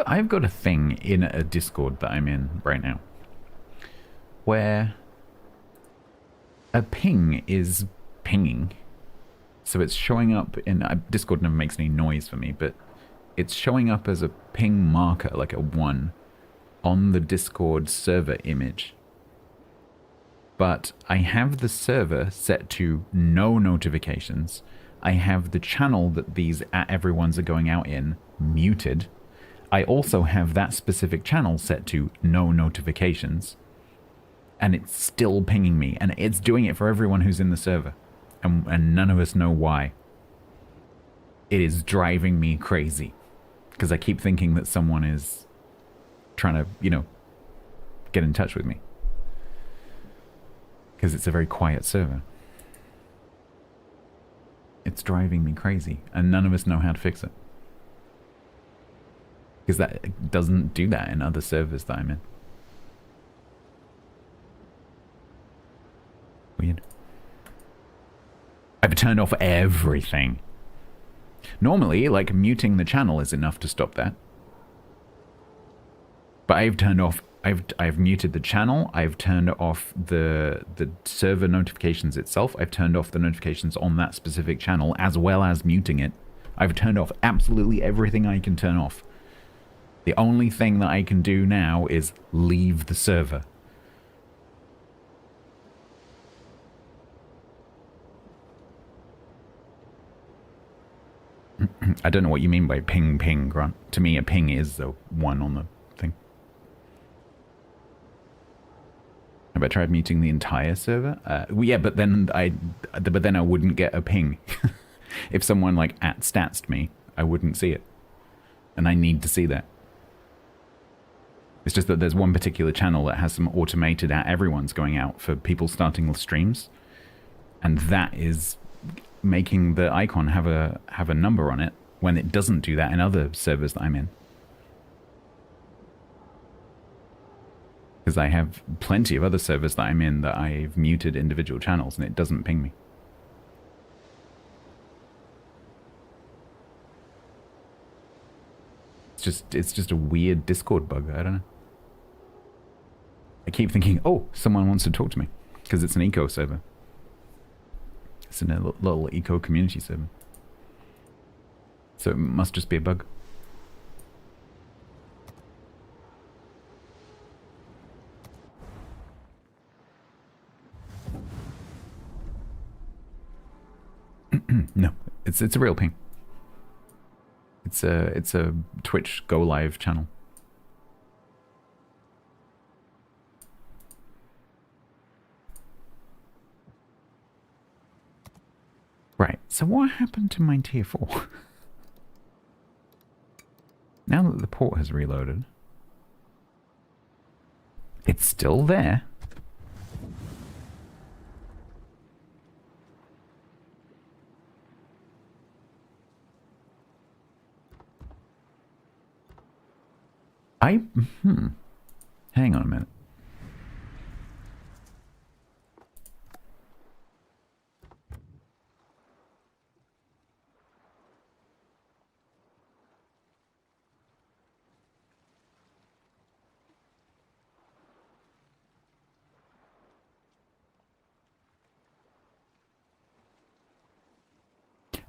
I've got a thing in a Discord that I'm in right now where a ping is pinging. So it's showing up in... Discord never makes any noise for me, but it's showing up as a ping marker, like a 1, on the Discord server image. But I have the server set to no notifications. I have the channel that these @everyone's are going out in muted. I also have that specific channel set to no notifications. And it's still pinging me. And it's doing it for everyone who's in the server. And none of us know why. It is driving me crazy. Because I keep thinking that someone is trying to, you know, get in touch with me. Because it's a very quiet server. It's driving me crazy. And none of us know how to fix it. Because that doesn't do that in other servers that I'm in. Weird. I've turned off everything. Normally, like, muting the channel is enough to stop that. But I've turned off... I've muted the channel. I've turned off the server notifications itself. I've turned off the notifications on that specific channel, as well as muting it. I've turned off absolutely everything I can turn off. The only thing that I can do now is leave the server. I don't know what you mean by ping ping, Grant. To me, a ping is the 1 on the thing. Have I tried muting the entire server? Well, yeah, but then I wouldn't get a ping. If someone like @statsed me, I wouldn't see it, and I need to see that. It's just that there's one particular channel that has some automated @everyone's going out for people starting streams, and that is making the icon have a number on it when it doesn't do that in other servers that I'm in. Because I have plenty of other servers that I'm in that I've muted individual channels and it doesn't ping me. It's just a weird Discord bug, I don't know. I keep thinking, oh, someone wants to talk to me. Because it's an eco server. It's a little eco community server. So it must just be a bug. No, it's a real ping. It's a Twitch Go Live channel. Right, so what happened to my tier 4? Now that the port has reloaded, it's still there. I... Hmm. Hang on a minute.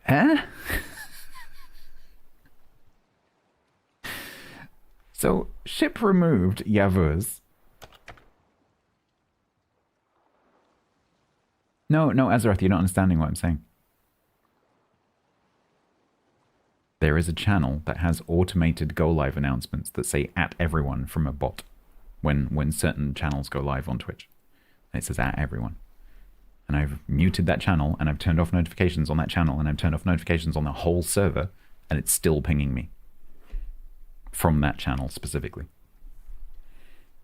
Eh? So, ship removed, Yavuz. No, Azeroth, you're not understanding what I'm saying. There is a channel that has automated go-live announcements that say at everyone from a bot when certain channels go live on Twitch. And it says at everyone. And I've muted that channel, and I've turned off notifications on that channel, and I've turned off notifications on the whole server, and it's still pinging me. From that channel specifically.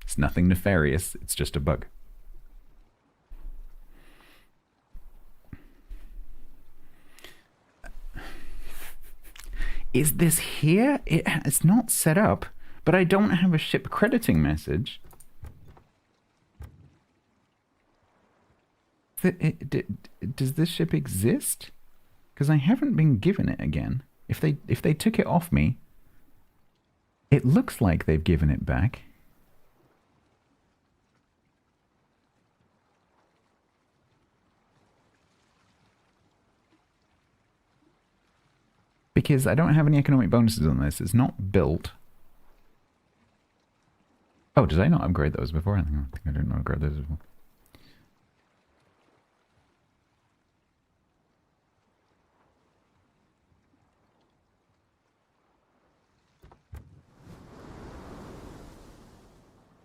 It's nothing nefarious, it's just a bug. Is this here? It's not set up, but I don't have a ship crediting message. Does this ship exist? Because I haven't been given it again. If they took it off me, it looks like they've given it back. Because I don't have any economic bonuses on this. It's not built. Oh, did I not upgrade those before? I think I didn't upgrade those before.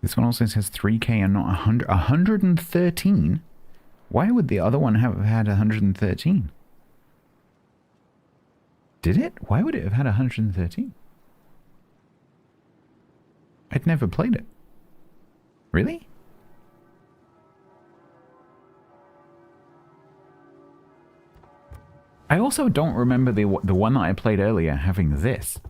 This one also says 3k and not 100. 113? Why would the other one have had 113? Did it? Why would it have had 113? I'd never played it. Really? I also don't remember the one that I played earlier having this.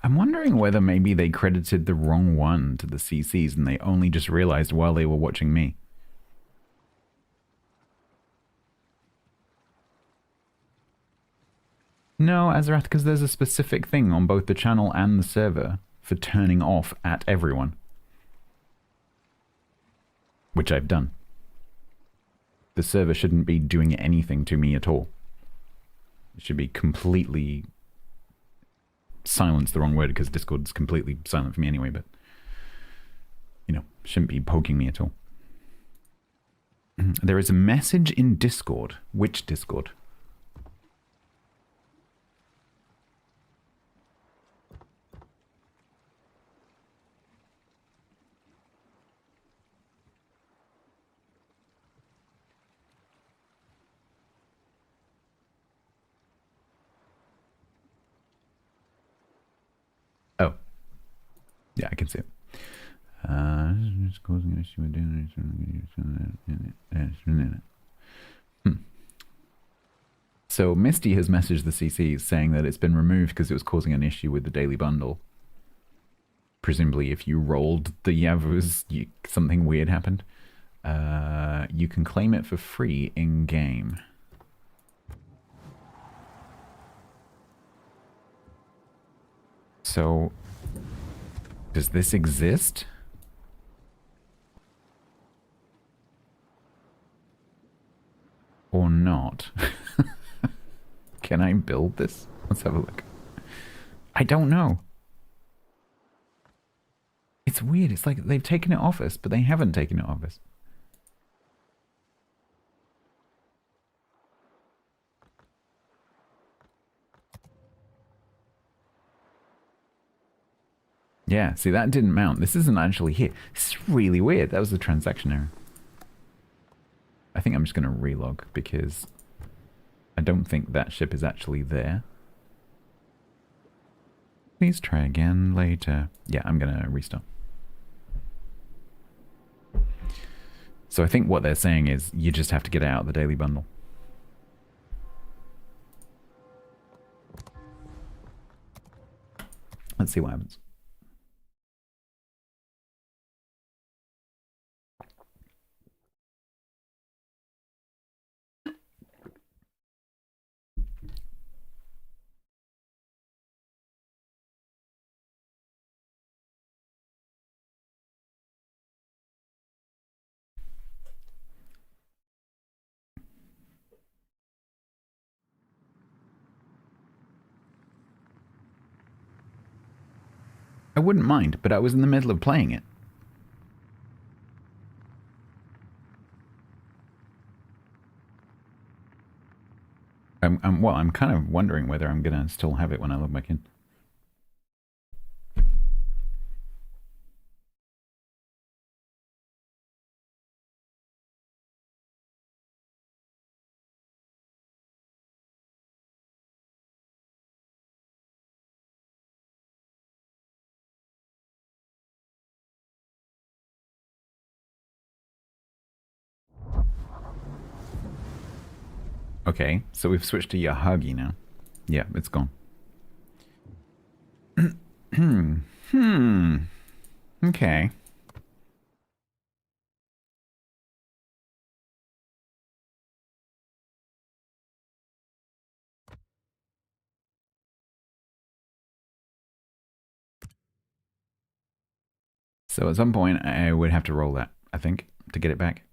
I'm wondering whether maybe they credited the wrong one to the CCs and they only just realized while they were watching me. No, Azarath, because there's a specific thing on both the channel and the server for turning off at everyone. Which I've done. The server shouldn't be doing anything to me at all. It should be completely... silence the wrong word because Discord's completely silent for me anyway, but you know, shouldn't be poking me at all. There is a message in Discord. Which Discord? Oh. Yeah, I can see it. It's causing an issue with doing it. So Misty has messaged the CCs saying that it's been removed because it was causing an issue with the daily bundle. Presumably if you rolled the Yavuz, something weird happened. You can claim it for free in-game. So, does this exist? Or not? Can I build this? Let's have a look. I don't know. It's weird. It's like they've taken it off us, but they haven't taken it off us. Yeah, see, that didn't mount. This isn't actually here. This is really weird. That was a transaction error. I think I'm just going to relog because I don't think that ship is actually there. Please try again later. Yeah, I'm going to restart. So I think what they're saying is you just have to get out of the daily bundle. Let's see what happens. I wouldn't mind, but I was in the middle of playing it. I'm kind of wondering whether I'm going to still have it when I log back in. Okay, so we've switched to Yahagi now. Yeah, it's gone. Okay. So at some point, I would have to roll that, I think, to get it back.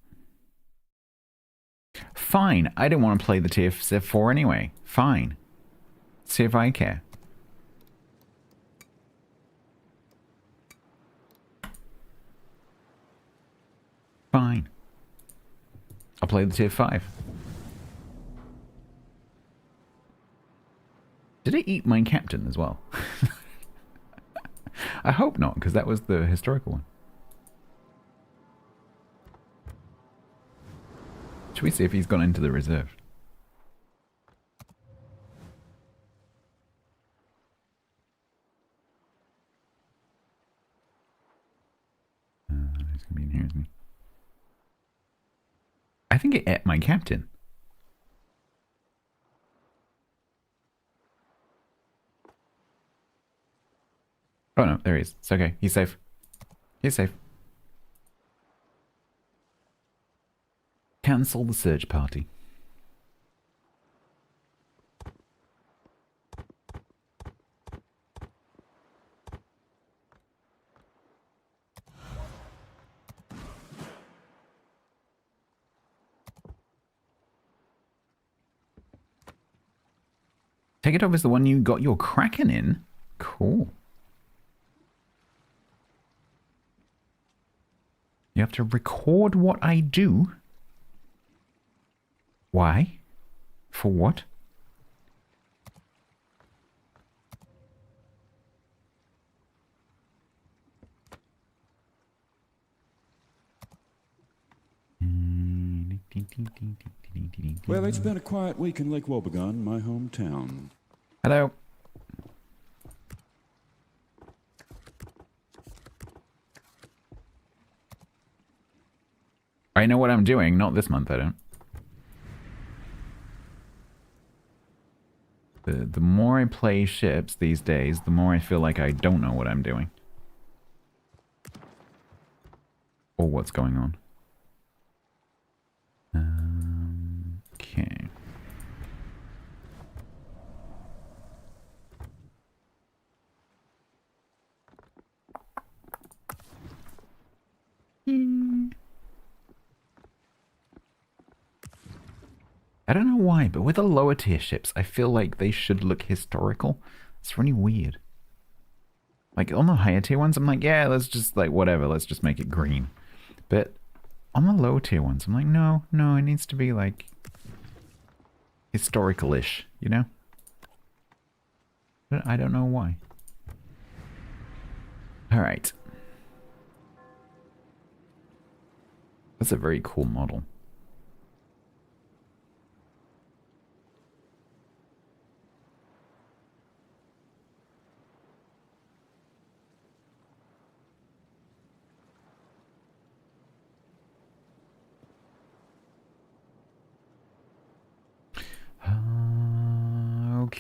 Fine, I don't want to play the TF4 anyway. Fine. See if I care. Fine. I'll play the TF5. Did it eat my captain as well? I hope not, because that was the historical one. Should we see if he's gone into the reserve? He's going to be in here, isn't he? I think it ate my captain. Oh no, there he is. It's okay. He's safe. He's safe. Cancel the search party. Take it off as the one you got your Kraken in. Cool. You have to record what I do. Why? For what? Well, it's been a quiet week in Lake Wobegon, my hometown. Hello. I know what I'm doing, not this month I don't. The more I play ships these days, the more I feel like I don't know what I'm doing. Or what's going on. Okay. I don't know why, but with the lower tier ships, I feel like they should look historical. It's really weird. Like, on the higher tier ones, I'm like, yeah, let's just, like, whatever, let's just make it green. But on the low tier ones, I'm like, no, it needs to be, like, historical-ish, you know? But I don't know why. Alright. That's a very cool model.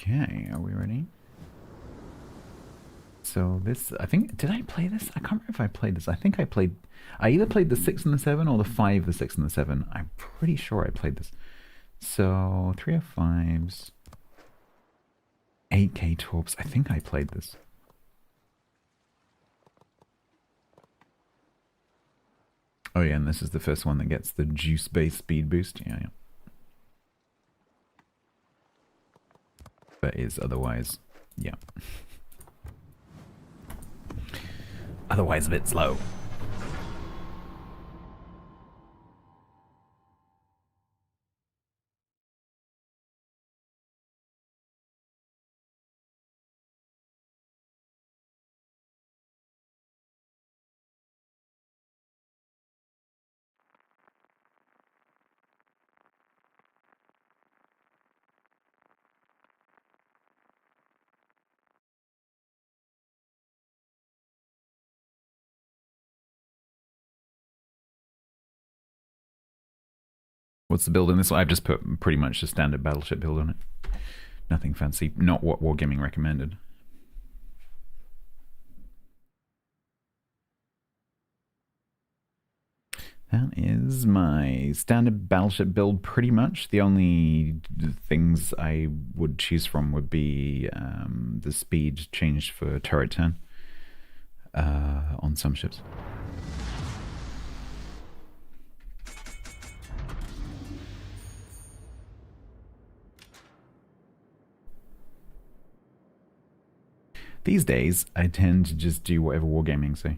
Okay, are we ready? So this, I think, did I play this? I can't remember if I played this. I think I either played the 6 and the 7 or the 5, the 6 and the 7. I'm pretty sure I played this. So 305s, 8K torps. I think I played this. Oh yeah, and this is the first one that gets the juice-based speed boost. Yeah, yeah. But is otherwise, yeah. Otherwise a bit slow. What's the build in this one? I've just put pretty much a standard battleship build on it. Nothing fancy. Not what Wargaming recommended. That is my standard battleship build pretty much. The only things I would choose from would be the speed changed for turret turn on some ships. These days, I tend to just do whatever Wargaming say.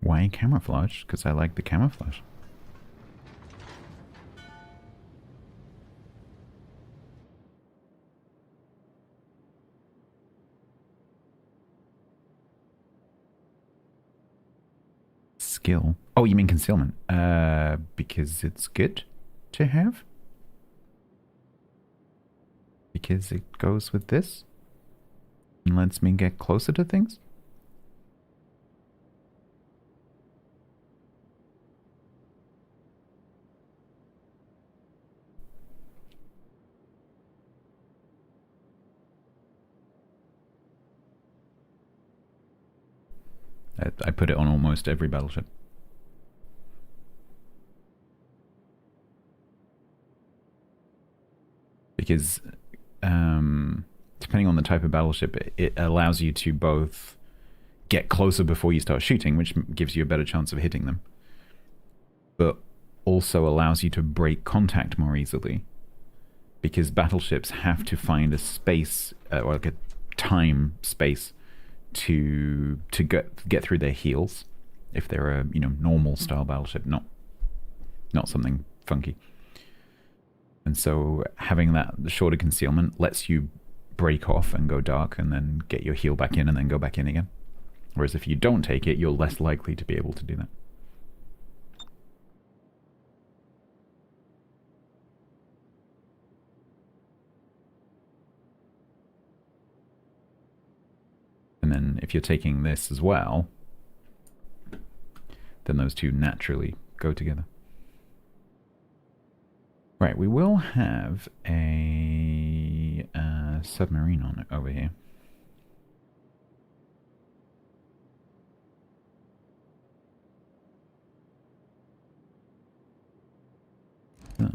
Why camouflage? Because I like the camouflage. Skill. Oh, you mean concealment? Because it's good to have? Because it goes with this? And lets me get closer to things? I put it on almost every battleship. Because depending on the type of battleship, it allows you to both get closer before you start shooting, which gives you a better chance of hitting them, but also allows you to break contact more easily, because battleships have to find a space, or like a time space, to get through their heels if they're a normal style battleship, not something funky. And so having that shorter concealment lets you break off and go dark and then get your heel back in and then go back in again. Whereas if you don't take it, you're less likely to be able to do that. And then if you're taking this as well, then those two naturally go together. Right, we will have a submarine on it over here. So,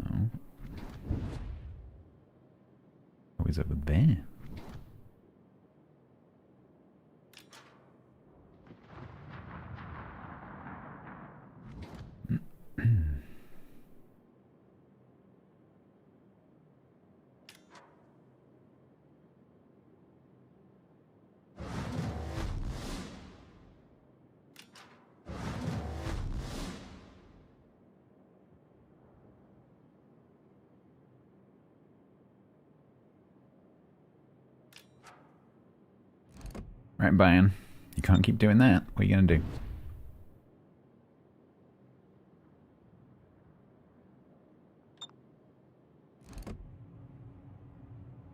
oh, he's over there. Right, Bayern. You can't keep doing that. What are you going to do?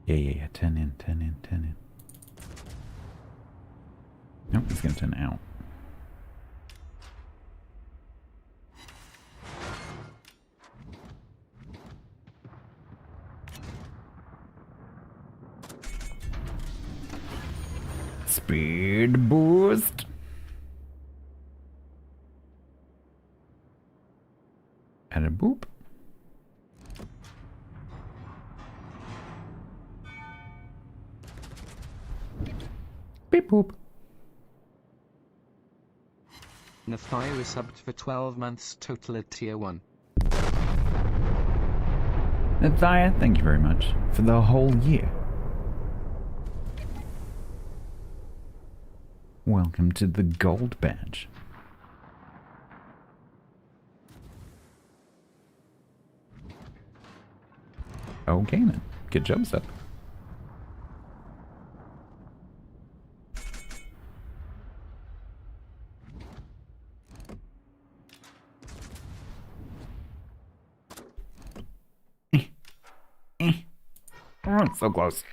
Yeah. 10 in, 10 in, 10 in. Nope, it's going to turn out. Speed boost. And a boop. Beep boop. Nathia is subbed for 12 months total at tier 1. Nathia, thank you very much for the whole year. Welcome to the gold badge. Okay then, good job, sir. Oh, so close.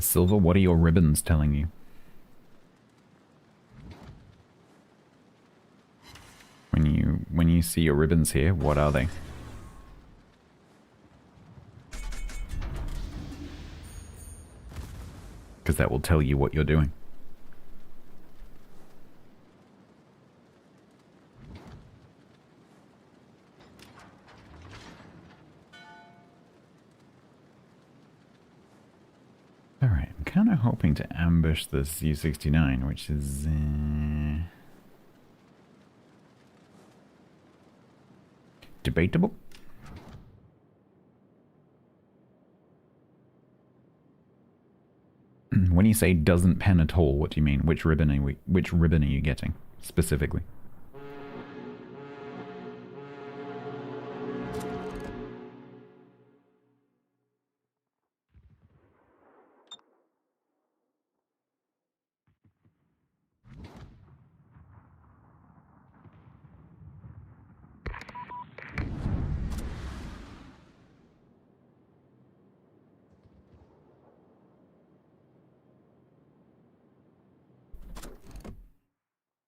Silver, what are your ribbons telling you? When you see your ribbons here, what are they? Because that will tell you what you're doing. Alright, I'm kind of hoping to ambush this U-69, which is... debatable. When you say doesn't pen at all, what do you mean? Which ribbon are you getting specifically?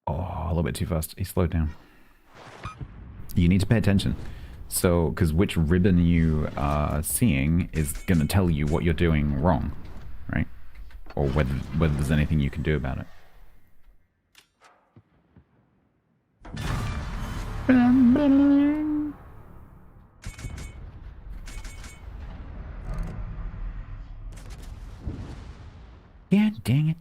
A little bit too fast. He slowed down. You need to pay attention. So, because which ribbon you are seeing is going to tell you what you're doing wrong, right? Or whether there's anything you can do about it. Yeah, dang it.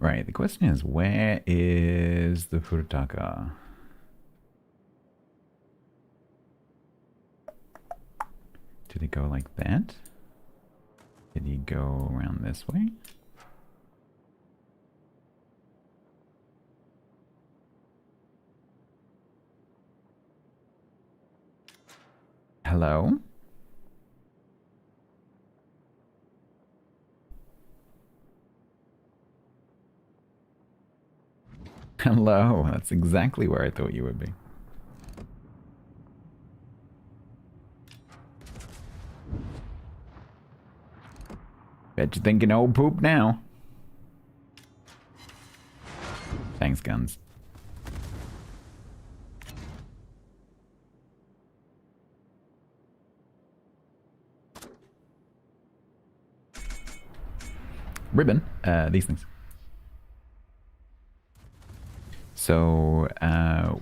Right, the question is, where is the Furutaka? Did it go like that? Did he go around this way? Hello? Hello, that's exactly where I thought you would be. Bet you're thinking old poop now. Thanks, guns. Ribbon, these things. So,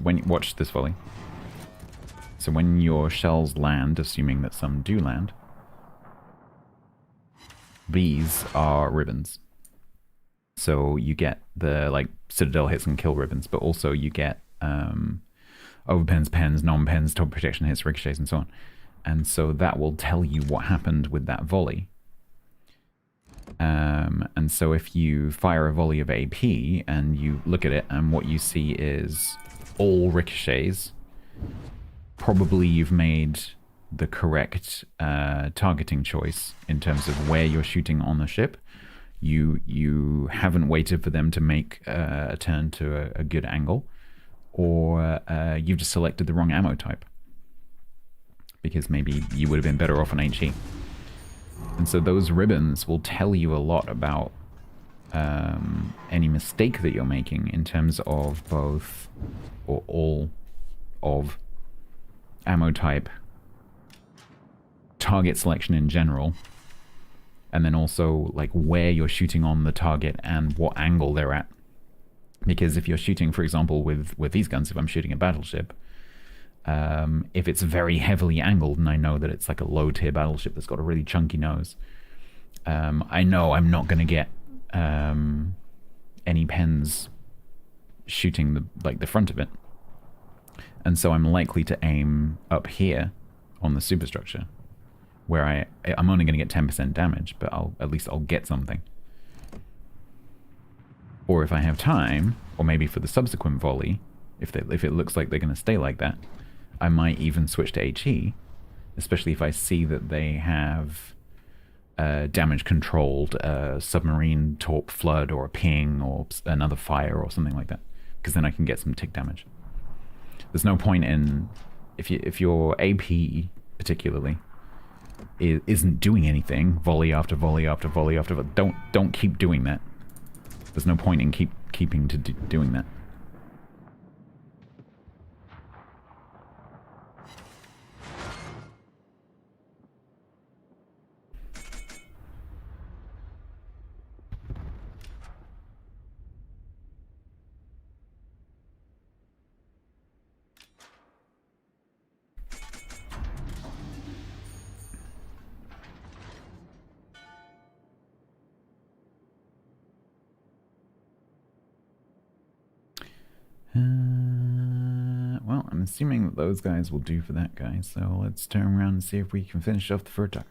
when you watch this volley. So when your shells land, assuming that some do land, these are ribbons. So you get the like Citadel hits and kill ribbons, but also you get overpens, pens, non-pens, top protection hits, ricochets, and so on. And so that will tell you what happened with that volley. And so if you fire a volley of AP and you look at it and what you see is all ricochets, probably you've made the correct targeting choice in terms of where you're shooting on the ship. You haven't waited for them to make a turn to a good angle, or you've just selected the wrong ammo type, because maybe you would have been better off on HE. And so those ribbons will tell you a lot about any mistake that you're making in terms of both or all of ammo type, target selection in general, and then also like where you're shooting on the target and what angle they're at. Because if you're shooting, for example, with these guns, if I'm shooting a battleship, if it's very heavily angled and I know that it's like a low tier battleship that's got a really chunky nose, I know I'm not going to get any pens shooting the front of it, and so I'm likely to aim up here on the superstructure, where I'm only going to get 10% damage, but at least I'll get something. Or if I have time, or maybe for the subsequent volley, if it looks like they're going to stay like that, I might even switch to HE, especially if I see that they have damage controlled submarine torp flood or a ping or another fire or something like that, because then I can get some tick damage. There's no point in, if your AP particularly isn't doing anything, volley after volley after volley after volley, don't keep doing that. There's no point in keeping to doing that. Well, I'm assuming that those guys will do for that guy, so let's turn around and see if we can finish off the fur tucker.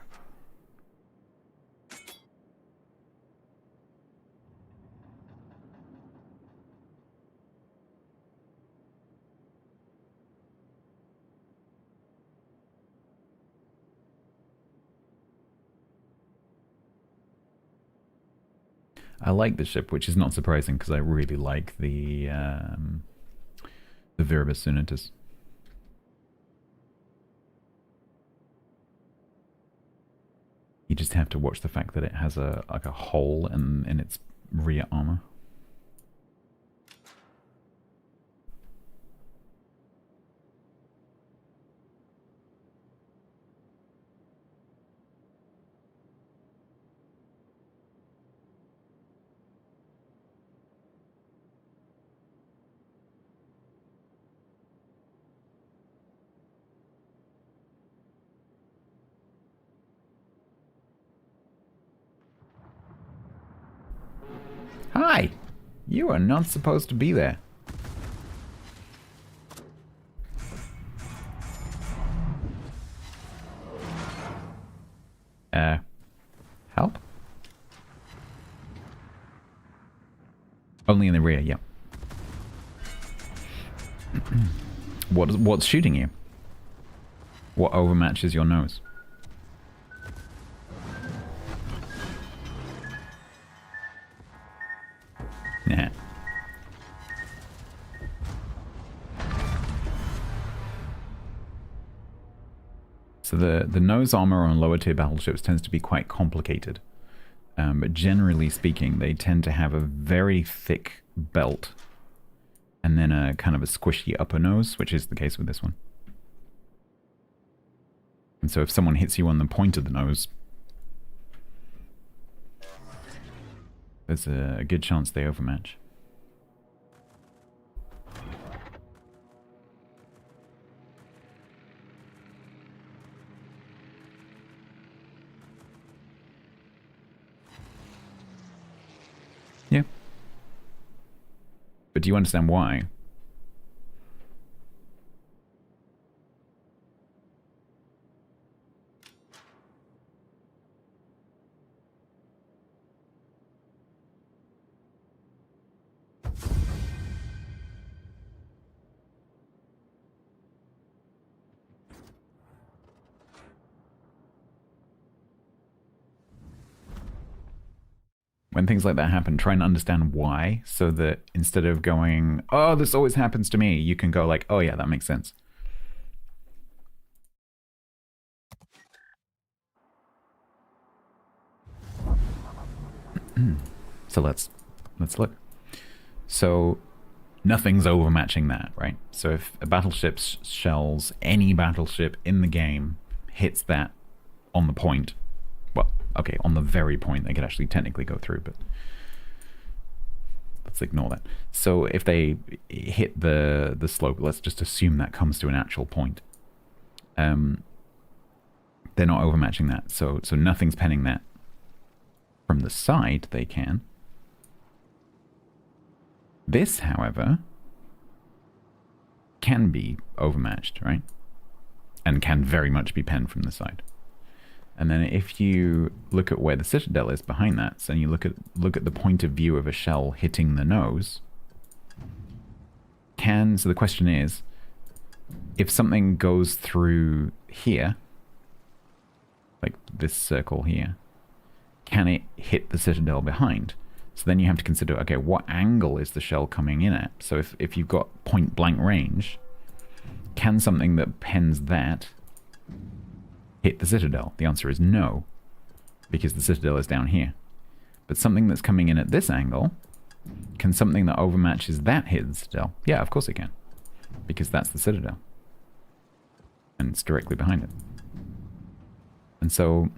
I like the ship, which is not surprising because I really like the Viribus Unitas. You just have to watch the fact that it has a hole in its rear armor. Hi! You are not supposed to be there. Help? Only in the rear, yeah. What's shooting you? What overmatches your nose? Yeah. So the nose armor on lower tier battleships tends to be quite complicated. But generally speaking, they tend to have a very thick belt and then a kind of a squishy upper nose, which is the case with this one. And so if someone hits you on the point of the nose, there's a good chance they overmatch. Yeah, But do you understand why? When things like that happen, try and understand why, so that instead of going, oh, this always happens to me, you can go like, oh yeah, that makes sense. So let's look. So nothing's overmatching that, right? So if a battleship shells, any battleship in the game hits that on the point, well, okay, on the very point they could actually technically go through, but let's ignore that. So if they hit the slope, let's just assume that comes to an actual point. They're not overmatching that, so nothing's penning that. From the side, they can. This, however, can be overmatched, right? And can very much be penned from the side. And then if you look at where the citadel is behind that, so you look at the point of view of a shell hitting the nose, so the question is, if something goes through here, like this circle here, can it hit the citadel behind? So then you have to consider, okay, what angle is the shell coming in at? So if you've got point blank range, can something that pens that hit the citadel? The answer is no, because the citadel is down here. But something that's coming in at this angle, can something that overmatches that hit the citadel? Yeah, of course it can, because that's the citadel. And it's directly behind it. And so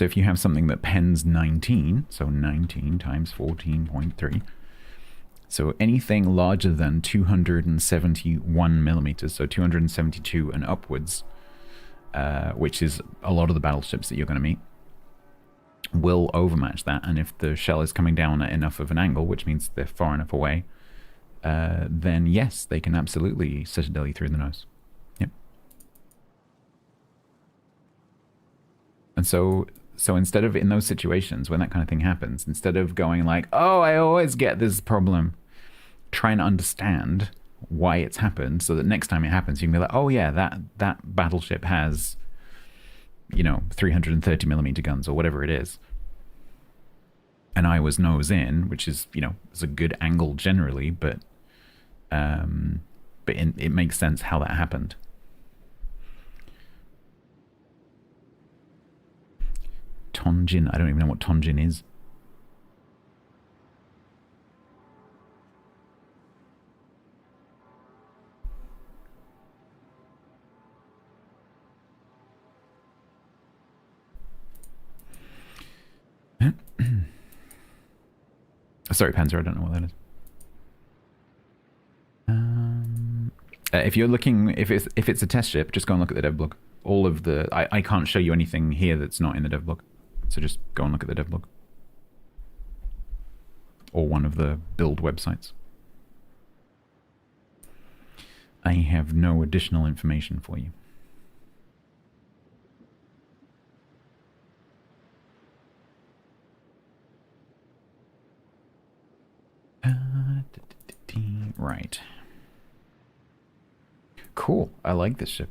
if you have something that pens 19, so 19 times 14.3, so anything larger than 271 millimeters, so 272 and upwards, which is a lot of the battleships that you're going to meet, will overmatch that. And if the shell is coming down at enough of an angle, which means they're far enough away, then yes, they can absolutely citadel you through the nose. Yep. And so instead of, in those situations, when that kind of thing happens, instead of going like, oh, I always get this problem, try and understand why it's happened, so that next time it happens, you can be like, oh yeah, that battleship has, 330 millimeter guns or whatever it is. And I was nose in, which is, it's a good angle generally, but it makes sense how that happened. Tonjin, I don't even know what Tonjin is. Sorry, Panzer, I don't know what that is. If you're looking, if it's a test ship, just go and look at the dev blog. All of the, I can't show you anything here that's not in the dev blog. So just go and look at the dev blog. Or one of the build websites. I have no additional information for you. Right. Cool. I like this ship.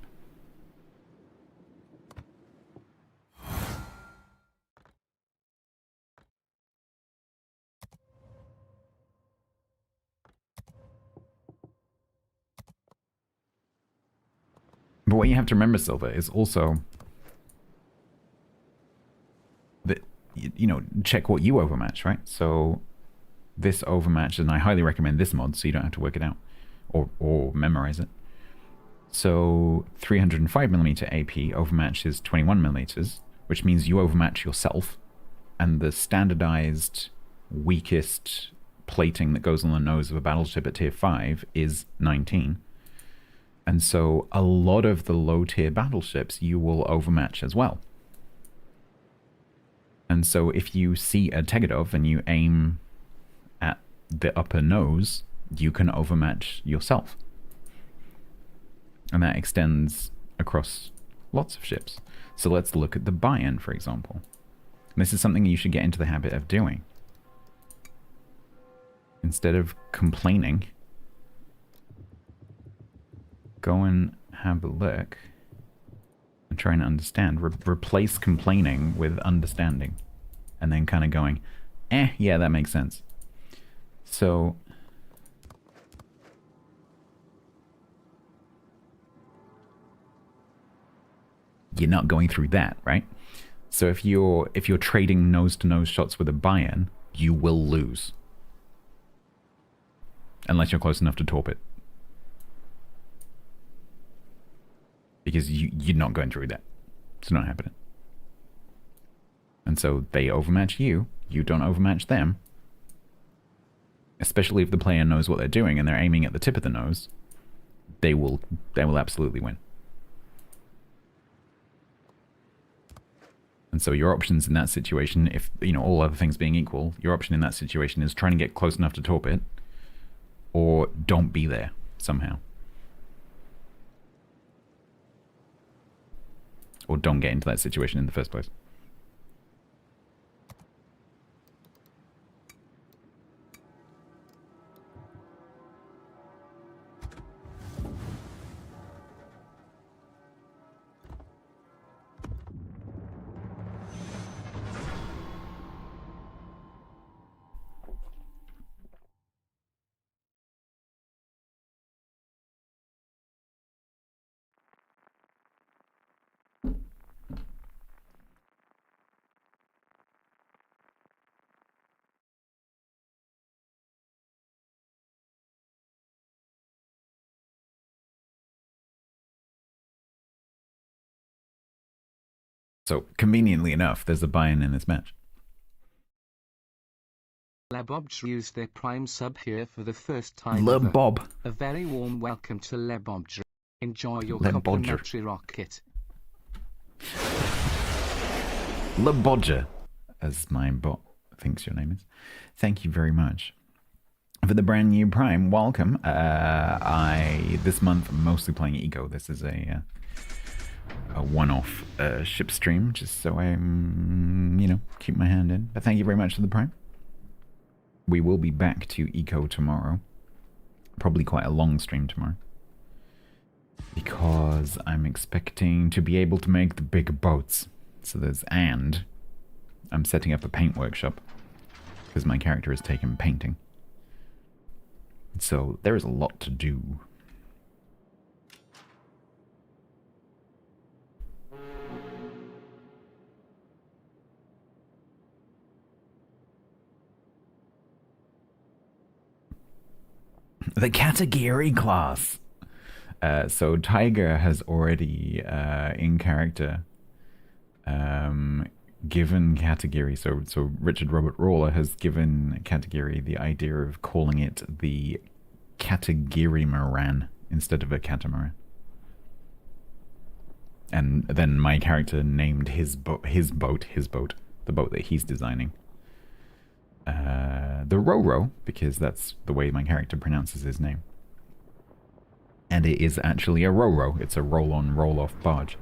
But what you have to remember, Silver, is also that, check what you overmatch, right? So this overmatch, and I highly recommend this mod so you don't have to work it out or memorize it. So 305mm AP overmatches 21mm, which means you overmatch yourself, and the standardized weakest plating that goes on the nose of a battleship at tier 5 is 19. And so a lot of the low tier battleships you will overmatch as well. And so if you see a Tegadov and you aim at the upper nose, you can overmatch yourself. And that extends across lots of ships. So let's look at the buy-in, for example. This is something you should get into the habit of doing. Instead of complaining, go and have a look and try and understand. Replace complaining with understanding. And then kind of going, yeah, that makes sense. So you're not going through that, right? So if you're trading nose-to-nose shots with a buy-in, you will lose. Unless you're close enough to torp it. Because you're not going through that. It's not happening. And so they overmatch you, you don't overmatch them. Especially if the player knows what they're doing and they're aiming at the tip of the nose, they will absolutely win. And so your options in that situation, if, you know, all other things being equal, your option in that situation is trying to get close enough to torp it, or don't be there somehow. Or don't get into that situation in the first place. So, conveniently enough, there's a buy-in in this match. Lebobj used their prime sub here for the first time ever. Lebob. A very warm welcome to Lebobj. Enjoy your Lebodger. complimentary rocket. Lebodger, as my bot thinks your name is. Thank you very much. For the brand new Prime, welcome. This month, I'm mostly playing Eco. This is a one-off ship stream, just so I, keep my hand in. But thank you very much for the Prime. We will be back to Eco tomorrow. Probably quite a long stream tomorrow. Because I'm expecting to be able to make the bigger boats. So I'm setting up a paint workshop. Because my character has taken painting. So there is a lot to do. The category class. So Tiger has already, in character, given category. So Richard Robert Roller has given category the idea of calling it the category Moran instead of a catamaran. And then my character named his boat, the boat that he's designing. The Roro, because that's the way my character pronounces his name. And it is actually a Roro. It's a roll-on, roll-off barge.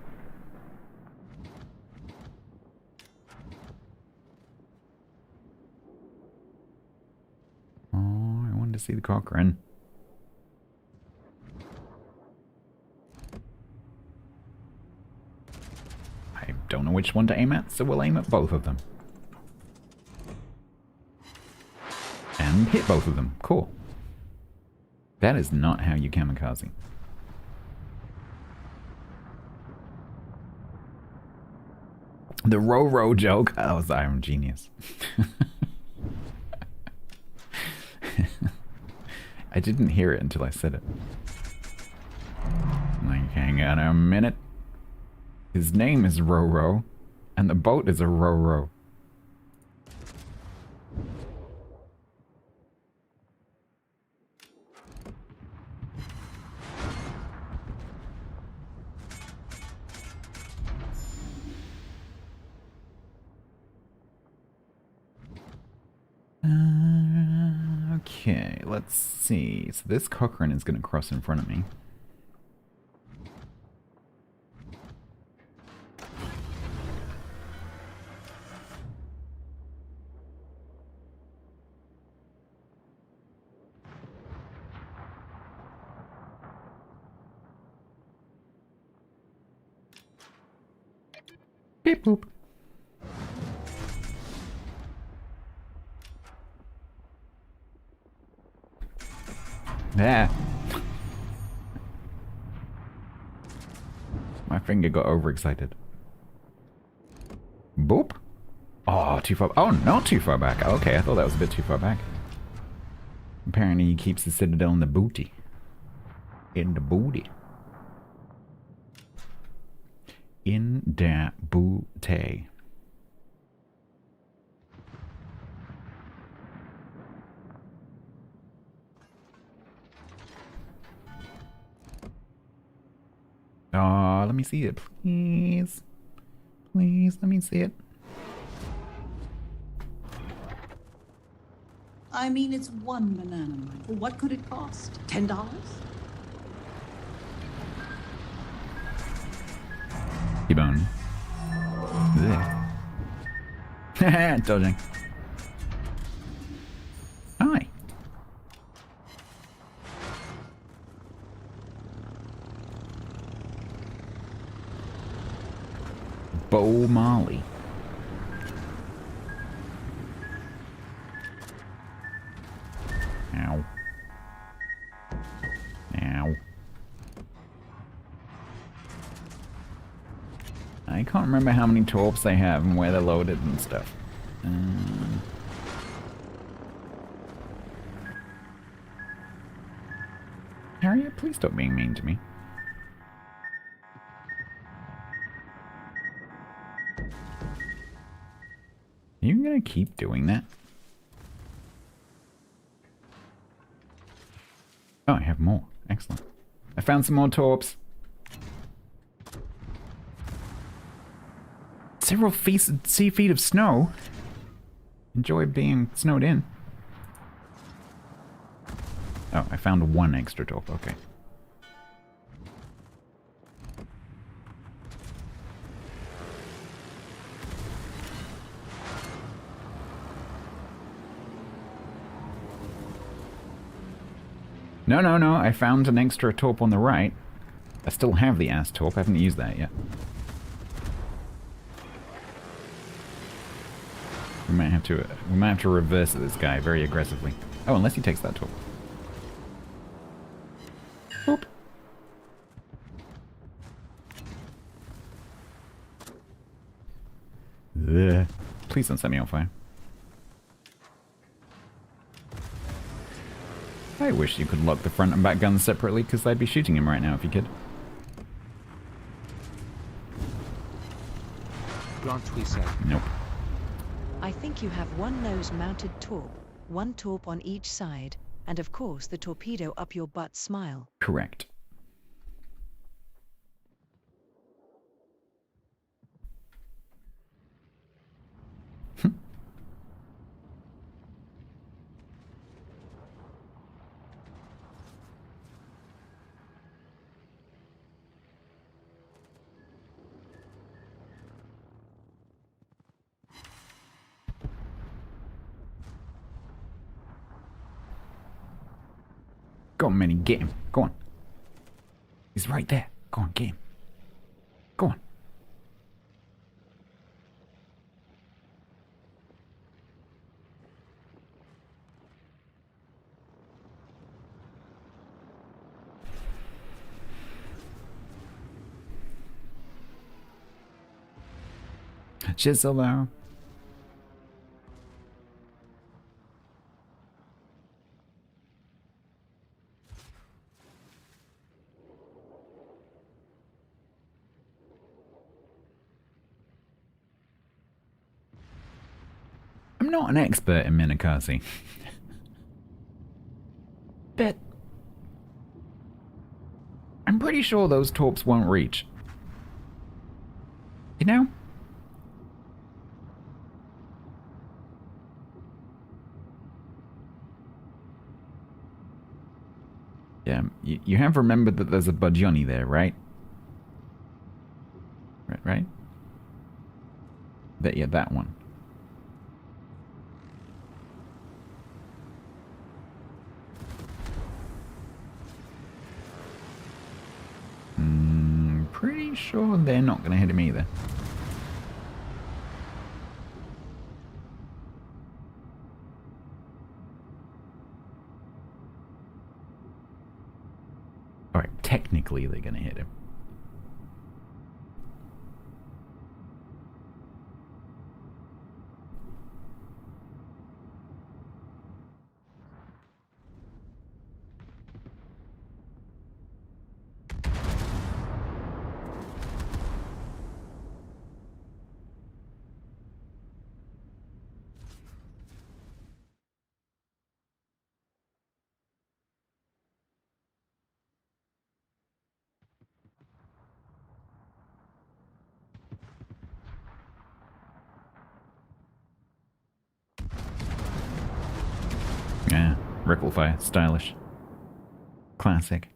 Oh, I wanted to see the Cochrane. I don't know which one to aim at, so we'll aim at both of them. And hit both of them. Cool. That is not how you kamikaze. The Roro joke. Oh, I'm genius. I didn't hear it until I said it. Like, hang on a minute. His name is Roro, and the boat is a Roro. Okay, let's see. So this Cochrane is going to cross in front of me. Beep boop. There. My finger got overexcited. Boop. Oh, too far. Oh, not too far back. Okay, I thought that was a bit too far back. Apparently he keeps the Citadel in the booty. In the booty. In the booty. Oh, let me see it, please. Please, let me see it. I mean, it's one banana, Michael. What could it cost? $10? T-bone. Dodging. Hi. Bo Molly. Ow. Ow. I can't remember how many torps they have and where they're loaded and stuff. Harriet, please stop being mean to me. Are you gonna keep doing that? Oh, I have more. Excellent. I found some more torps. Several feet of snow. Enjoy being snowed in. Oh, I found one extra torp. Okay. No, no, no. I found an extra torp on the right. I still have the ass torp. I haven't used that yet. We might have to reverse this guy very aggressively. Oh, unless he takes that torp. Boop. Ugh. Please don't set me on fire. I wish you could lock the front and back guns separately, because I'd be shooting him right now if you could. Grant, we said. Nope. I think you have one nose-mounted torp, one torp on each side, and of course the torpedo up your butt smile. Correct. Go on, Minnie, get him. Go on. He's right there. Go on, get him. Go on. Chisel though. I'm not an expert in Minakasi. But I'm pretty sure those torps won't reach. You know? Yeah, you have remembered that there's a Budgioni there, right? Right? Yeah, that one. Pretty sure they're not going to hit him either. Alright, technically they're going to hit him. Yeah, ripple fire, stylish. Classic.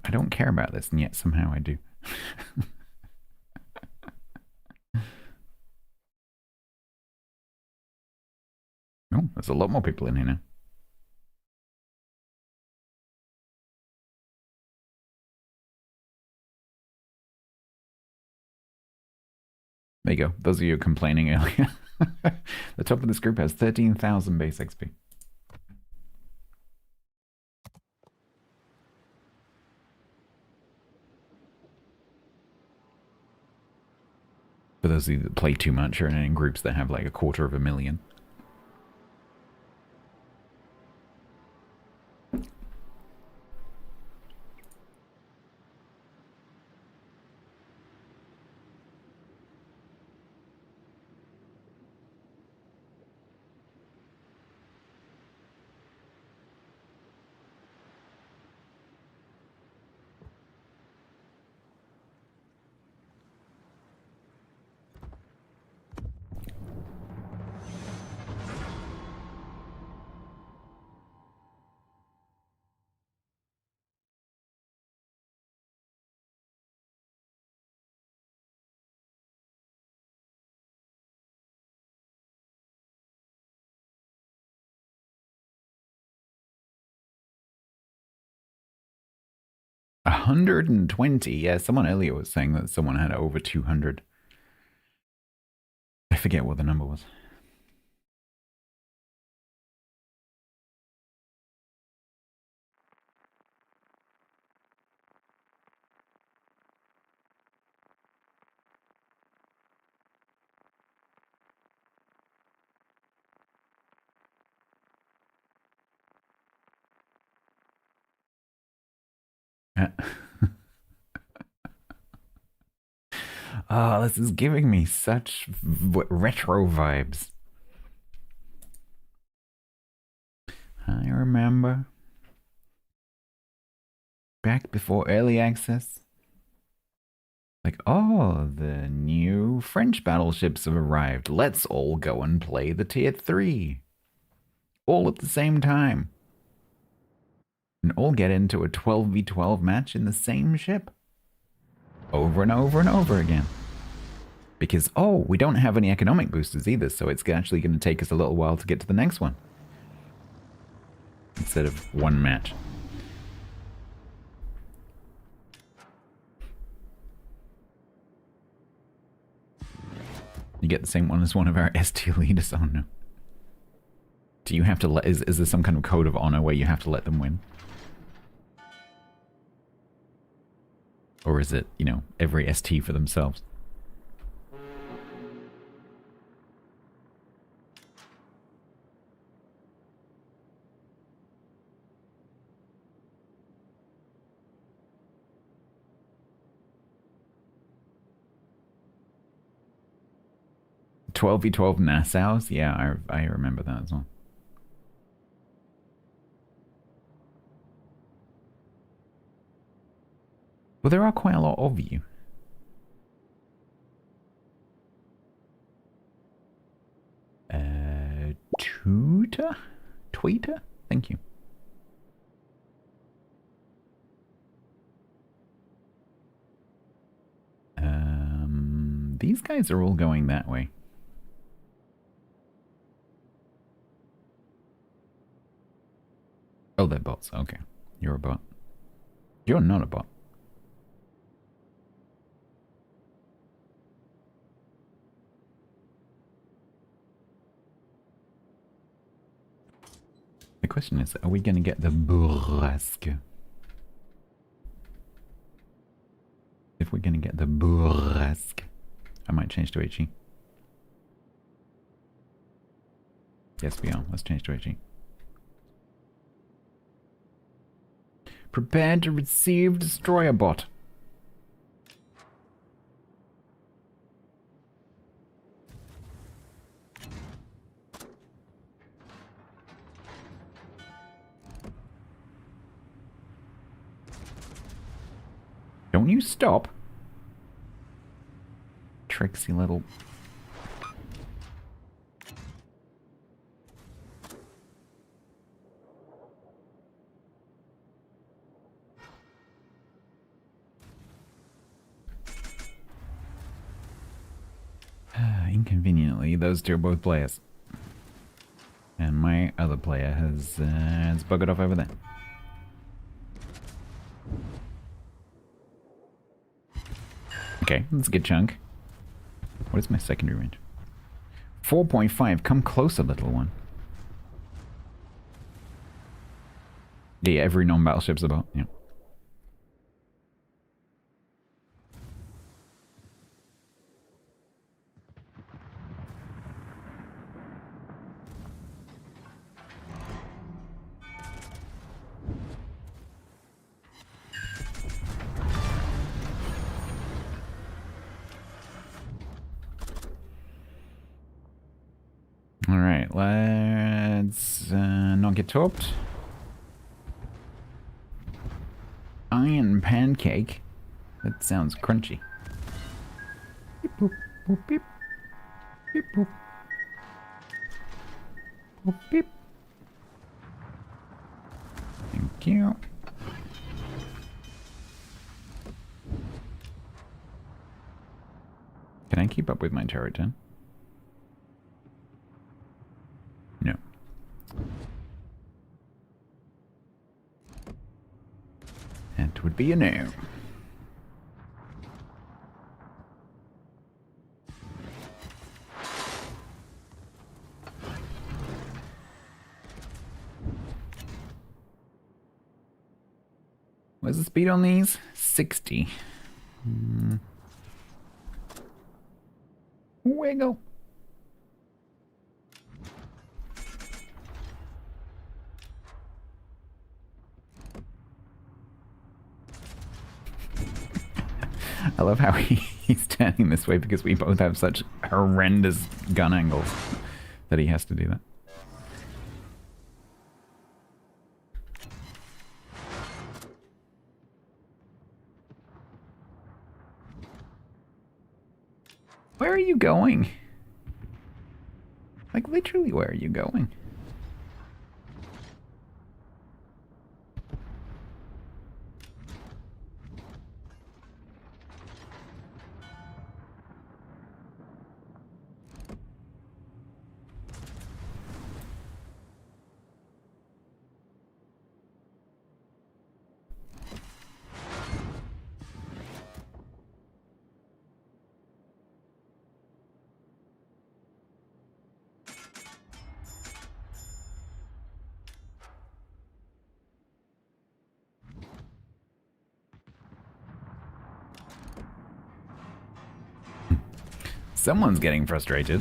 I don't care about this, and yet somehow I do. Oh, there's a lot more people in here now. There you go. Those of you complaining earlier. The top of this group has 13,000 base XP. For those of you that play too much or in groups that have like 250,000. $120. Yeah, someone earlier was saying that someone had over 200. I forget what the number was. Oh, this is giving me such retro vibes. I remember back before early access. Like, oh, the new French battleships have arrived. Let's all go and play the Tier 3. All at the same time. And all get into a 12v12 match in the same ship. Over and over and over again. Because, oh, we don't have any economic boosters either, so it's actually going to take us a little while to get to the next one. Instead of one match. You get the same one as one of our ST leaders. Oh no. Do you have to let... Is there some kind of code of honor where you have to let them win? Or is it, you know, every ST for themselves? $12v12 Nassau's? Yeah, I remember that as well. Well, there are quite a lot of you. Tweeter? Thank you. These guys are all going that way. Oh, they're bots. Okay. You're a bot. You're not a bot. The question is, are we going to get the burlesque? If we're going to get the burlesque, I might change to HE. Yes, we are. Let's change to HE. Prepare to receive destroyer bot. Don't you stop. Tricksy little... Inconveniently, those two are both players. And my other player has buggered off over there. Okay, that's a good chunk. What is my secondary range? 4.5. Come closer, little one. Yeah, every non-battleship's about. Yeah. Alright, let's not get torped. Iron pancake. That sounds crunchy. Beep boop boop beep. Beep boop. Boop beep. Thank you. Can I keep up with my turret 10? No. That would be a no. What's the speed on these? 60. Wiggle. I love how he's standing this way because we both have such horrendous gun angles that he has to do that. Where are you going? Like, literally, where are you going? Someone's getting frustrated.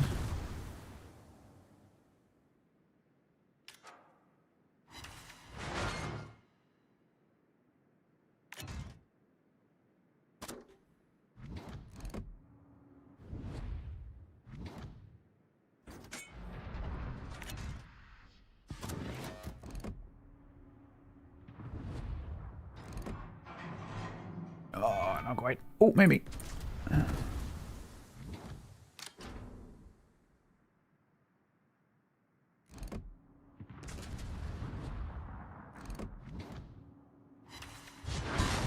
Oh, not quite. Oh, maybe.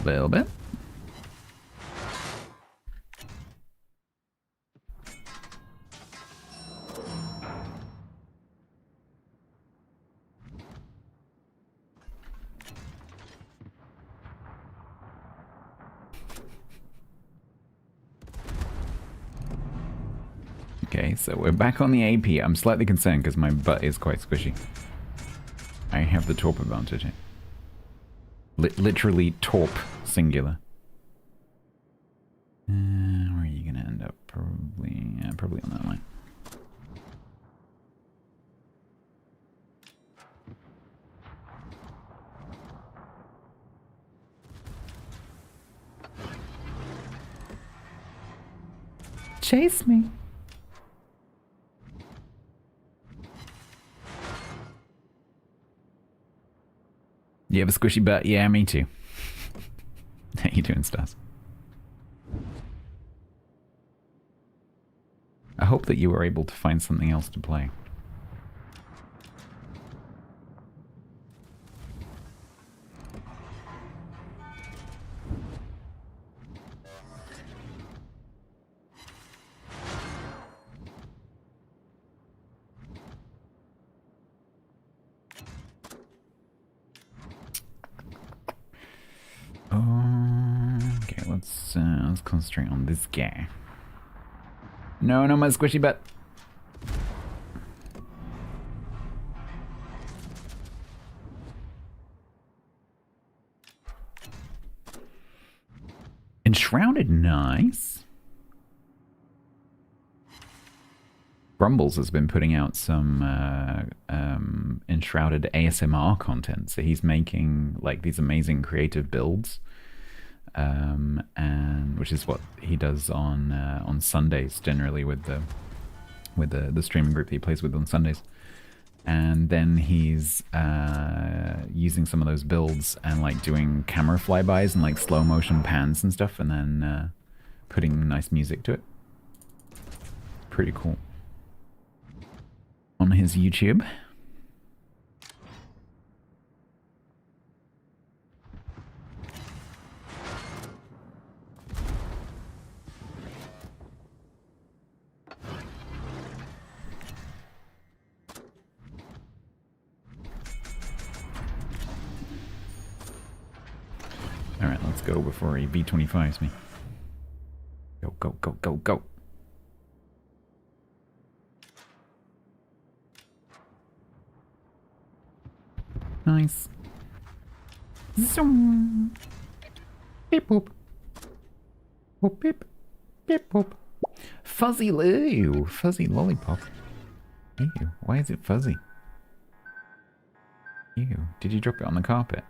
Little bit. Okay, so we're back on the AP. I'm slightly concerned because my butt is quite squishy. I have the torp advantage here. Literally torp, singular. Where are you going to end up? Probably, probably on that line. Chase me. You have a squishy butt? Yeah, me too. How you doing, Stas? I hope that you were able to find something else to play. Okay, let's concentrate on this guy. No, no, my squishy butt. Enshrouded, nice. Grumbles has been putting out some Enshrouded ASMR content, so he's making like these amazing creative builds, and which is what he does on Sundays generally with the streaming group that he plays with on Sundays. And then he's using some of those builds and like doing camera flybys and like slow motion pans and stuff, and then putting nice music to it. Pretty cool. On his YouTube. Alright, let's go before he V25s me. Go, go, go, go, go. Nice. Zoom. Beep boop. Boop beep. Beep boop. Fuzzy ew. Fuzzy lollipop. Ew. Why is it fuzzy? Ew. Did you drop it on the carpet?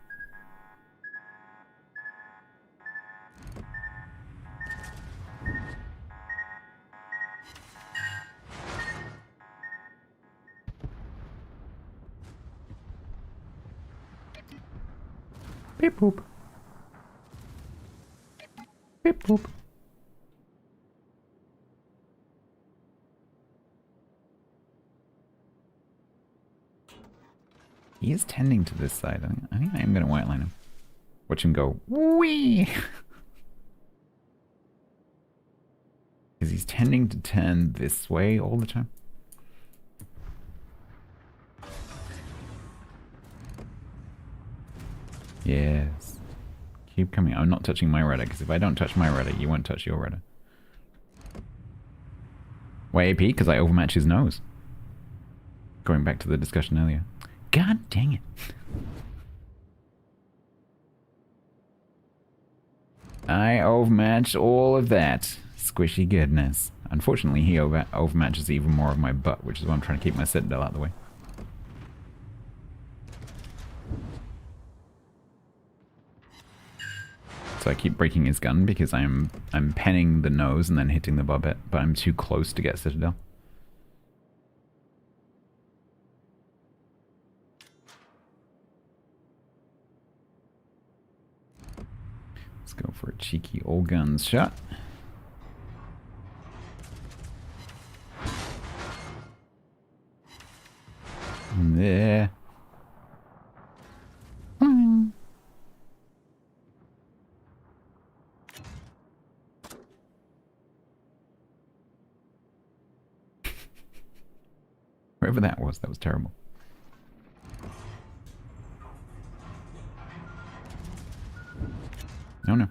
Beep boop. Beep boop. He is tending to this side. I think I am going to white line him. Watch him go, wee! Because he's tending to turn this way all the time. Yes. Keep coming. I'm not touching my rudder, because if I don't touch my rudder, you won't touch your rudder. Why AP? Because I overmatch his nose. Going back to the discussion earlier. God dang it. I overmatched all of that squishy goodness. Unfortunately, he overmatches even more of my butt, which is why I'm trying to keep my citadel out of the way. So I keep breaking his gun because I'm penning the nose and then hitting the barbette, but I'm too close to get citadel. Let's go for a cheeky all guns shot. There. Wherever that was terrible. Oh no.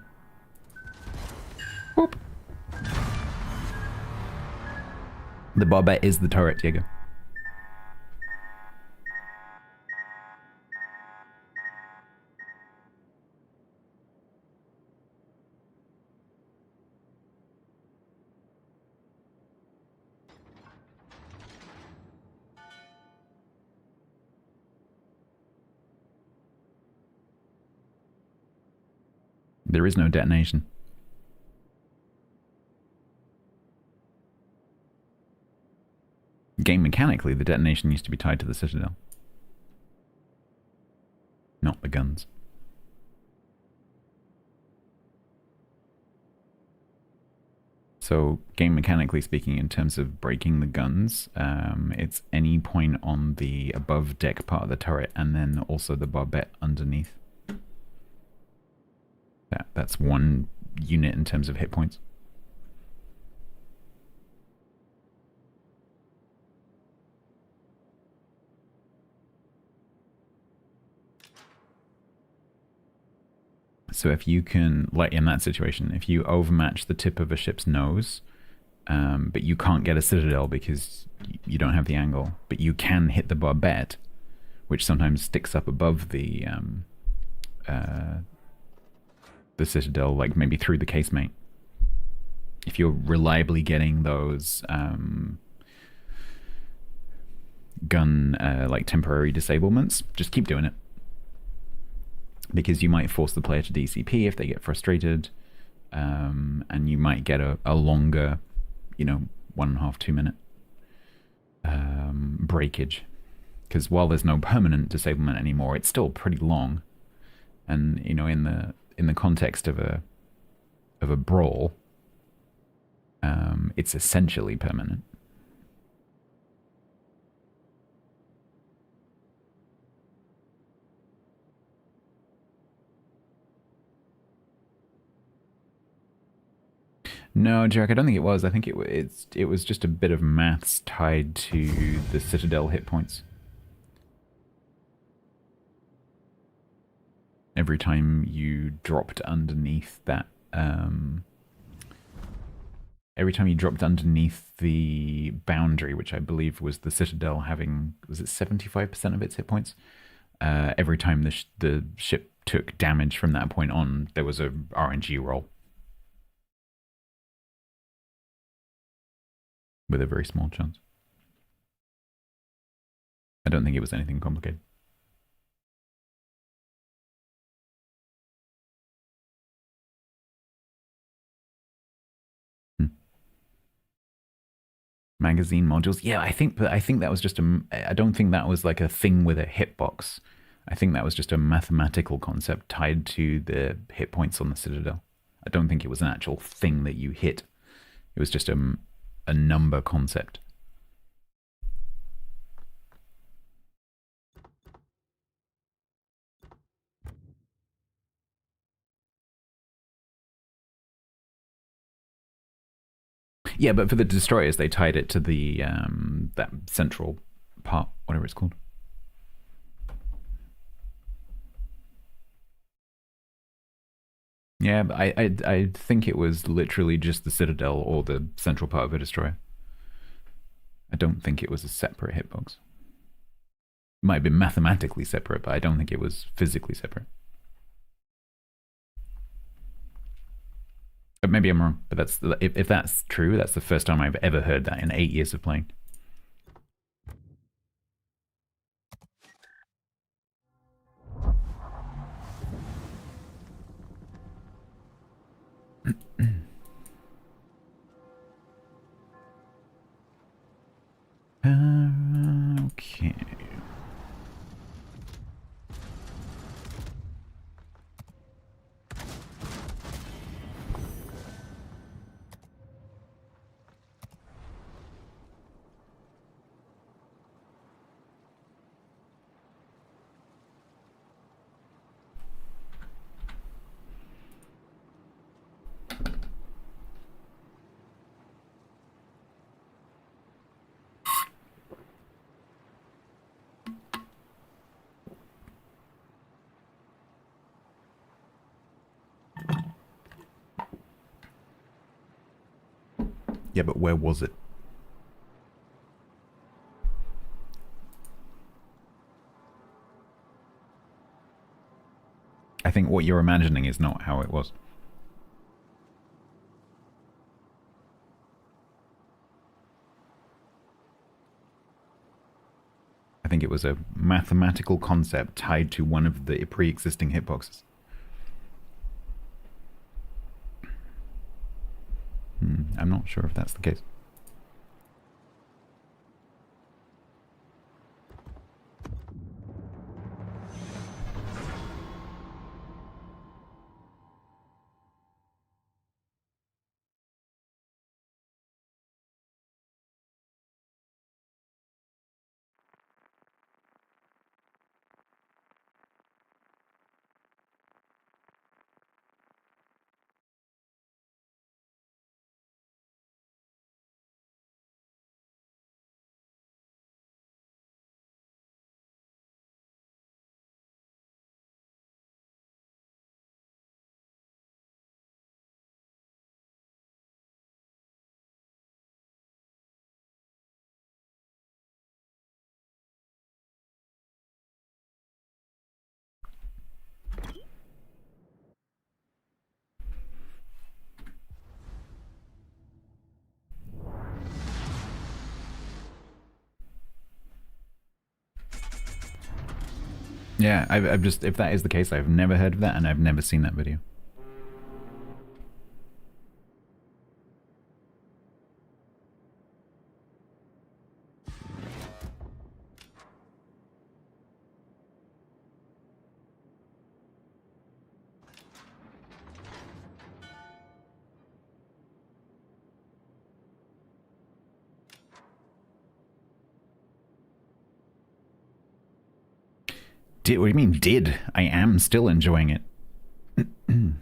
Whoop. The barbette is the turret, Diego. There is no detonation. Game mechanically, the detonation used to be tied to the citadel. Not the guns. So, game mechanically speaking, in terms of breaking the guns, it's any point on the above deck part of the turret and then also the barbette underneath. That's one unit in terms of hit points. So if you can, like in that situation, if you overmatch the tip of a ship's nose, but you can't get a citadel because you don't have the angle, but you can hit the barbette, which sometimes sticks up above the citadel, like maybe through the casemate. If you're reliably getting those gun like temporary disablements, just keep doing it. Because you might force the player to DCP if they get frustrated, and you might get a longer, 1.5, 2 minute breakage. Because while there's no permanent disablement anymore, it's still pretty long. And in the context of a brawl, it's essentially permanent. No, Jack, I don't think it was. I think it was just a bit of maths tied to the citadel hit points. Every time you dropped underneath that, every time you dropped underneath the boundary, which I believe was the citadel having, was it 75% of its hit points? Every time the ship took damage from that point on, there was a RNG roll. With a very small chance. I don't think it was anything complicated. Magazine modules. Yeah, I think that was just I don't think that was like a thing with a hitbox. I think that was just a mathematical concept tied to the hit points on the citadel. I don't think it was an actual thing that you hit. It was just a number concept. Yeah, but for the destroyers, they tied it to the that central part, whatever it's called. Yeah, but I think it was literally just the Citadel or the central part of a destroyer. I don't think it was a separate hitbox. It might have been mathematically separate, but I don't think it was physically separate. But maybe I'm wrong. But that's if that's true, that's the first time I've ever heard that in 8 years of playing. Okay. Yeah, but where was it? I think what you're imagining is not how it was. I think it was a mathematical concept tied to one of the pre-existing hitboxes. I'm not sure if that's the case. Yeah, I've just, if that is the case, I've never heard of that and I've never seen that video. Did, what do you mean, did? I am still enjoying it. And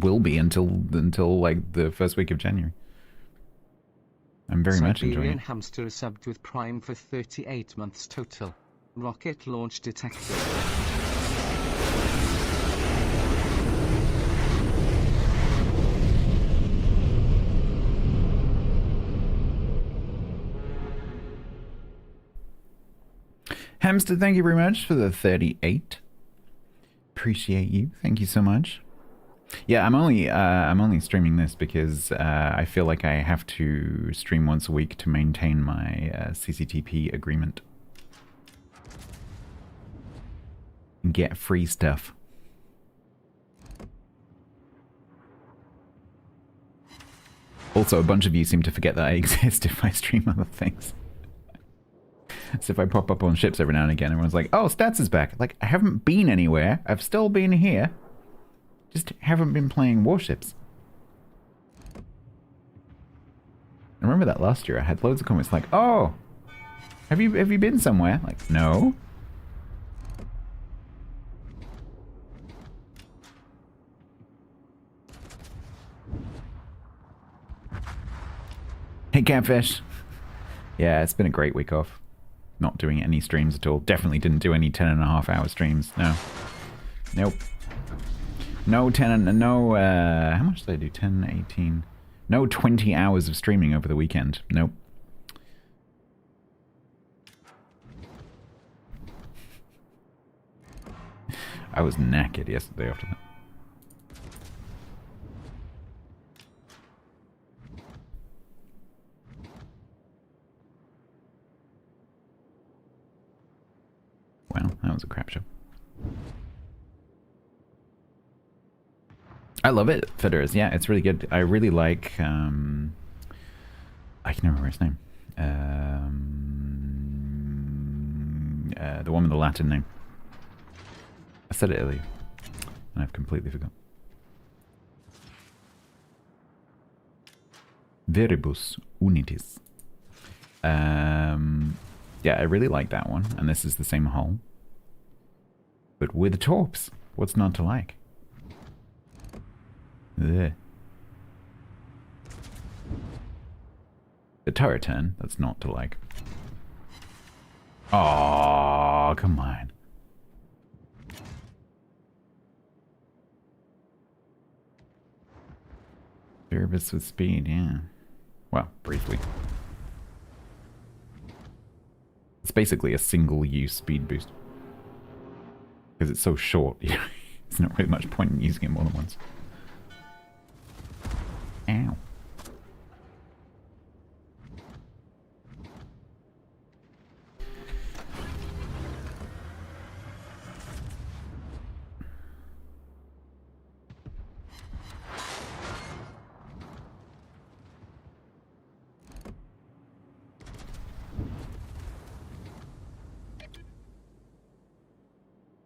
will be until like the first week of January. I'm very much enjoying Siberian it. Hamster is subbed with Prime for 38 months total. Rocket launch detected. Hamster, thank you very much for the 38. Appreciate you. Thank you so much. Yeah, I'm only streaming this because I feel like I have to stream once a week to maintain my CCTP agreement. Get free stuff. Also, a bunch of you seem to forget that I exist if I stream other things. So if I pop up on ships every now and again, everyone's like, oh, Stats is back. Like, I haven't been anywhere. I've still been here. Just haven't been playing Warships. I remember that last year. I had loads of comments like, oh, have you been somewhere? Like, no. Hey, Catfish. Yeah, it's been a great week off. Not doing any streams at all. Definitely didn't do any 10.5-hour streams. No. Nope. No 10 and no, how much did I do? 10, 18. No 20 hours of streaming over the weekend. Nope. I was knackered yesterday after that. Wow, that was a crap show. I love it, Federers. Yeah, it's really good. I really like, I can never remember his name. The one with the Latin name. I said it earlier, and I've completely forgotten. Veribus unitis. Yeah, I really like that one, and this is the same hull. But with torps, what's not to like? Ugh. The turret turn, that's not to like. Oh, come on. Service with speed, yeah. Well, briefly. It's basically a single-use speed boost. Because it's so short, you know, there's not really much point in using it more than once. Ow.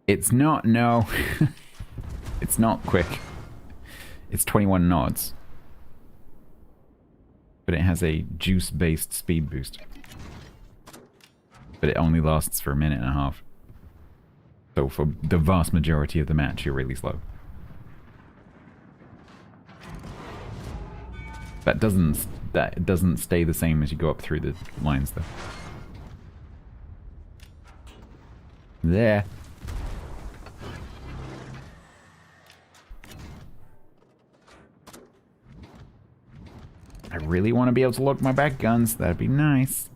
It's not, no. It's not quick. It's 21 knots. But it has a juice-based speed boost. But it only lasts for a minute and a half. So for the vast majority of the match, you're really slow. That doesn't stay the same as you go up through the lines, though. There. I really want to be able to load my back guns. That'd be nice.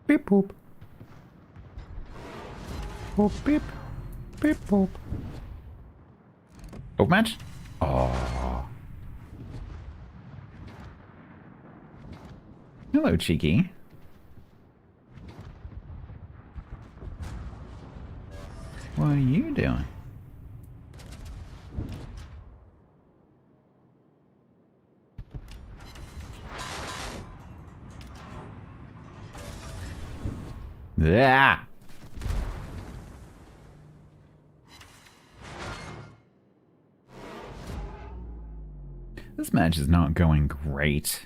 Beep boop. Boop beep. Beep boop. Overmatch? Oh. Hello, Cheeky. What are you doing? Yeah. This match is not going great.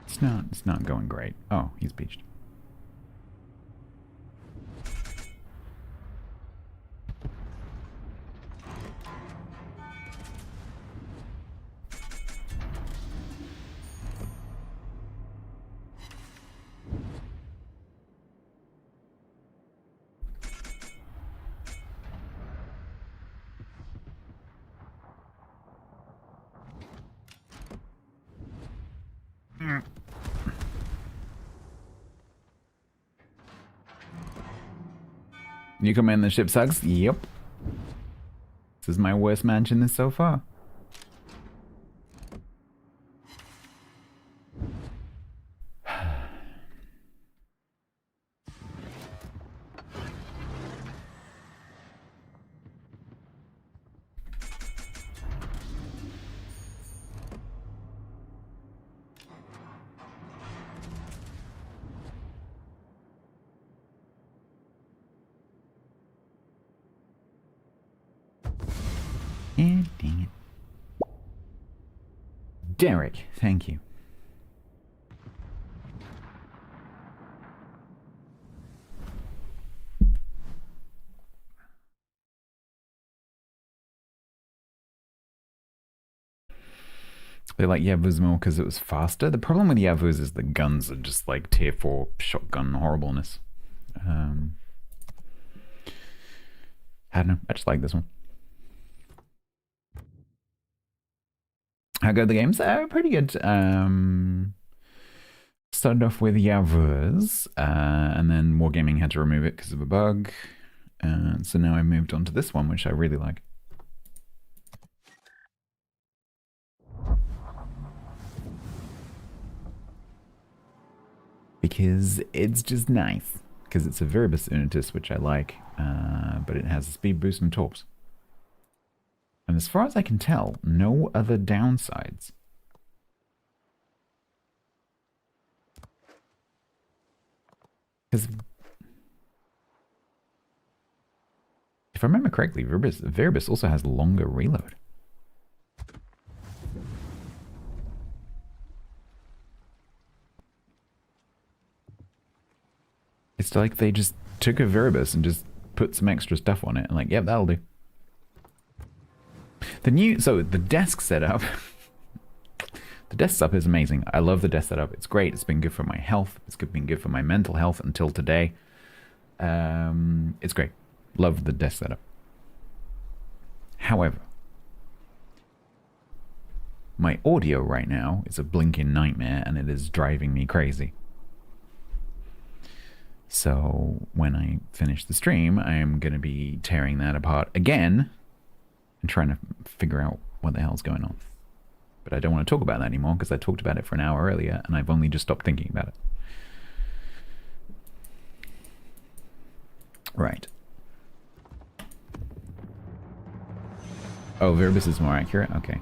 It's not going great. Oh, he's beached. You come in, the ship sucks? Yep. This is my worst match in this so far. Dang it. Derek, thank you. They like Yavuz more because it was faster. The problem with Yavuz is the guns are just like tier 4 shotgun horribleness. I don't know. I just like this one. How good the games? Pretty good. Started off with Yavuz, and then Wargaming had to remove it because of a bug. So now I moved on to this one, which I really like. Because it's just nice. Because it's a Viribus Unitus, which I like, but it has a speed boost and torps. And as far as I can tell, no other downsides. Because if I remember correctly, Viribus also has longer reload. It's like they just took a Viribus and just put some extra stuff on it and like, yep, that'll do. So the desk setup, the desk setup is amazing. I love the desk setup. It's great. It's been good for my health. It's been good for my mental health until today. It's great. Love the desk setup. However, my audio right now is a blinking nightmare and it is driving me crazy. So when I finish the stream, I am going to be tearing that apart again and trying to figure out what the hell's going on. But I don't want to talk about that anymore because I talked about it for an hour earlier and I've only just stopped thinking about it. Right. Oh, Viribus is more accurate? Okay.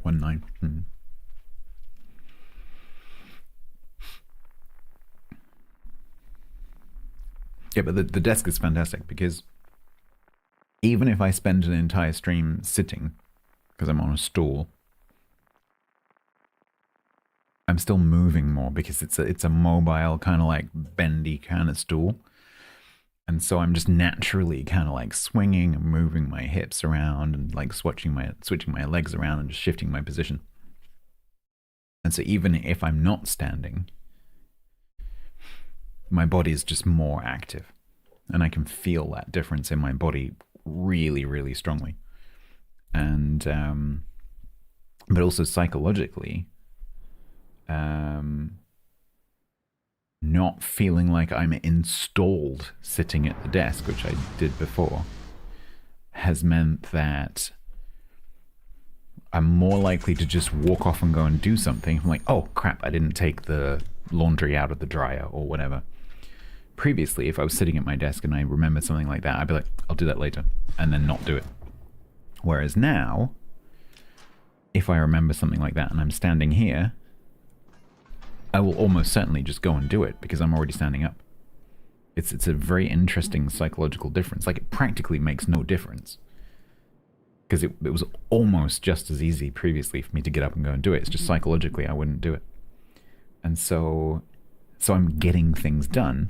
Nine. Yeah, but the desk is fantastic because even if I spend an entire stream sitting because I'm on a stool, I'm still moving more because it's a mobile kind of like bendy kind of stool. And so I'm just naturally kind of like swinging and moving my hips around and like switching my legs around and just shifting my position. And so even if I'm not standing, my body is just more active. And I can feel that difference in my body really, really strongly. And, but also psychologically, not feeling like I'm installed sitting at the desk, which I did before, has meant that I'm more likely to just walk off and go and do something. I'm like, oh crap, I didn't take the laundry out of the dryer or whatever. Previously, if I was sitting at my desk and I remembered something like that, I'd be like, I'll do that later, and then not do it. Whereas now, if I remember something like that and I'm standing here, I will almost certainly just go and do it because I'm already standing up. It's a very interesting psychological difference. Like, it practically makes no difference. Because it was almost just as easy previously for me to get up and go and do it. It's just psychologically I wouldn't do it. And so I'm getting things done.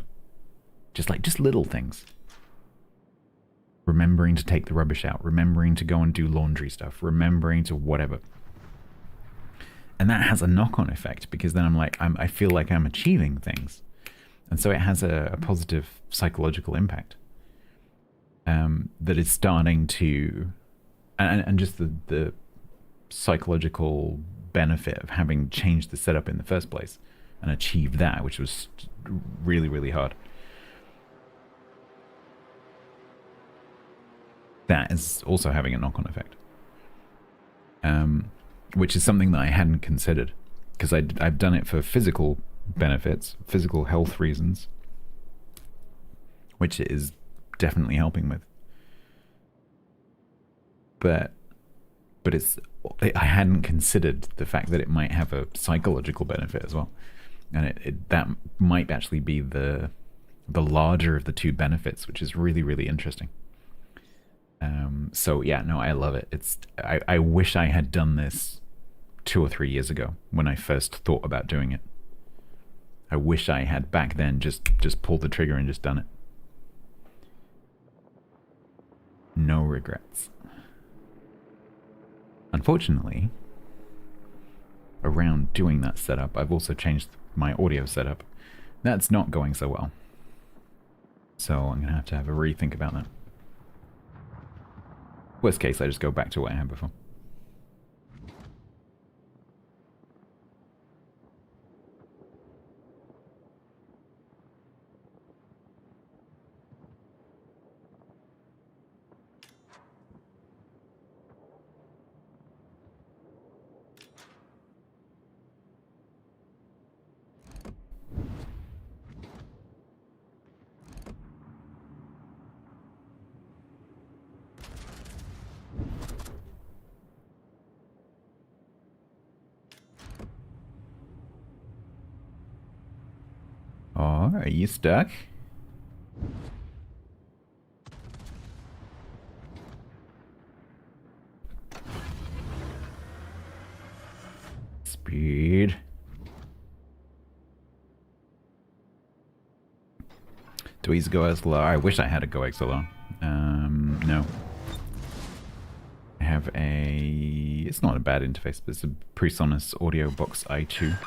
Just little things. Remembering to take the rubbish out. Remembering to go and do laundry stuff. Remembering to whatever. And that has a knock-on effect because then I feel like I'm achieving things. And so it has a positive psychological impact that is starting to... And just the psychological benefit of having changed the setup in the first place and achieved that, which was really, really hard. That is also having a knock-on effect. Which is something that I hadn't considered because I've done it for physical benefits, physical health reasons, which it is definitely helping with. But I hadn't considered the fact that it might have a psychological benefit as well, and that might actually be the the larger of the two benefits, which is really, really interesting. So yeah, no, I love it. I wish I had done this 2 or 3 years ago when I first thought about doing it. I wish I had back then just pulled the trigger and just done it. No regrets. Unfortunately, around doing that setup, I've also changed my audio setup. That's not going so well. So I'm going to have a rethink about that. Worst case, I just go back to what I had before. Oh, are you stuck? Speed. Do we go XLR? I wish I had a go XLR. No. I have a... It's not a bad interface, but it's a PreSonus Audio Box i2.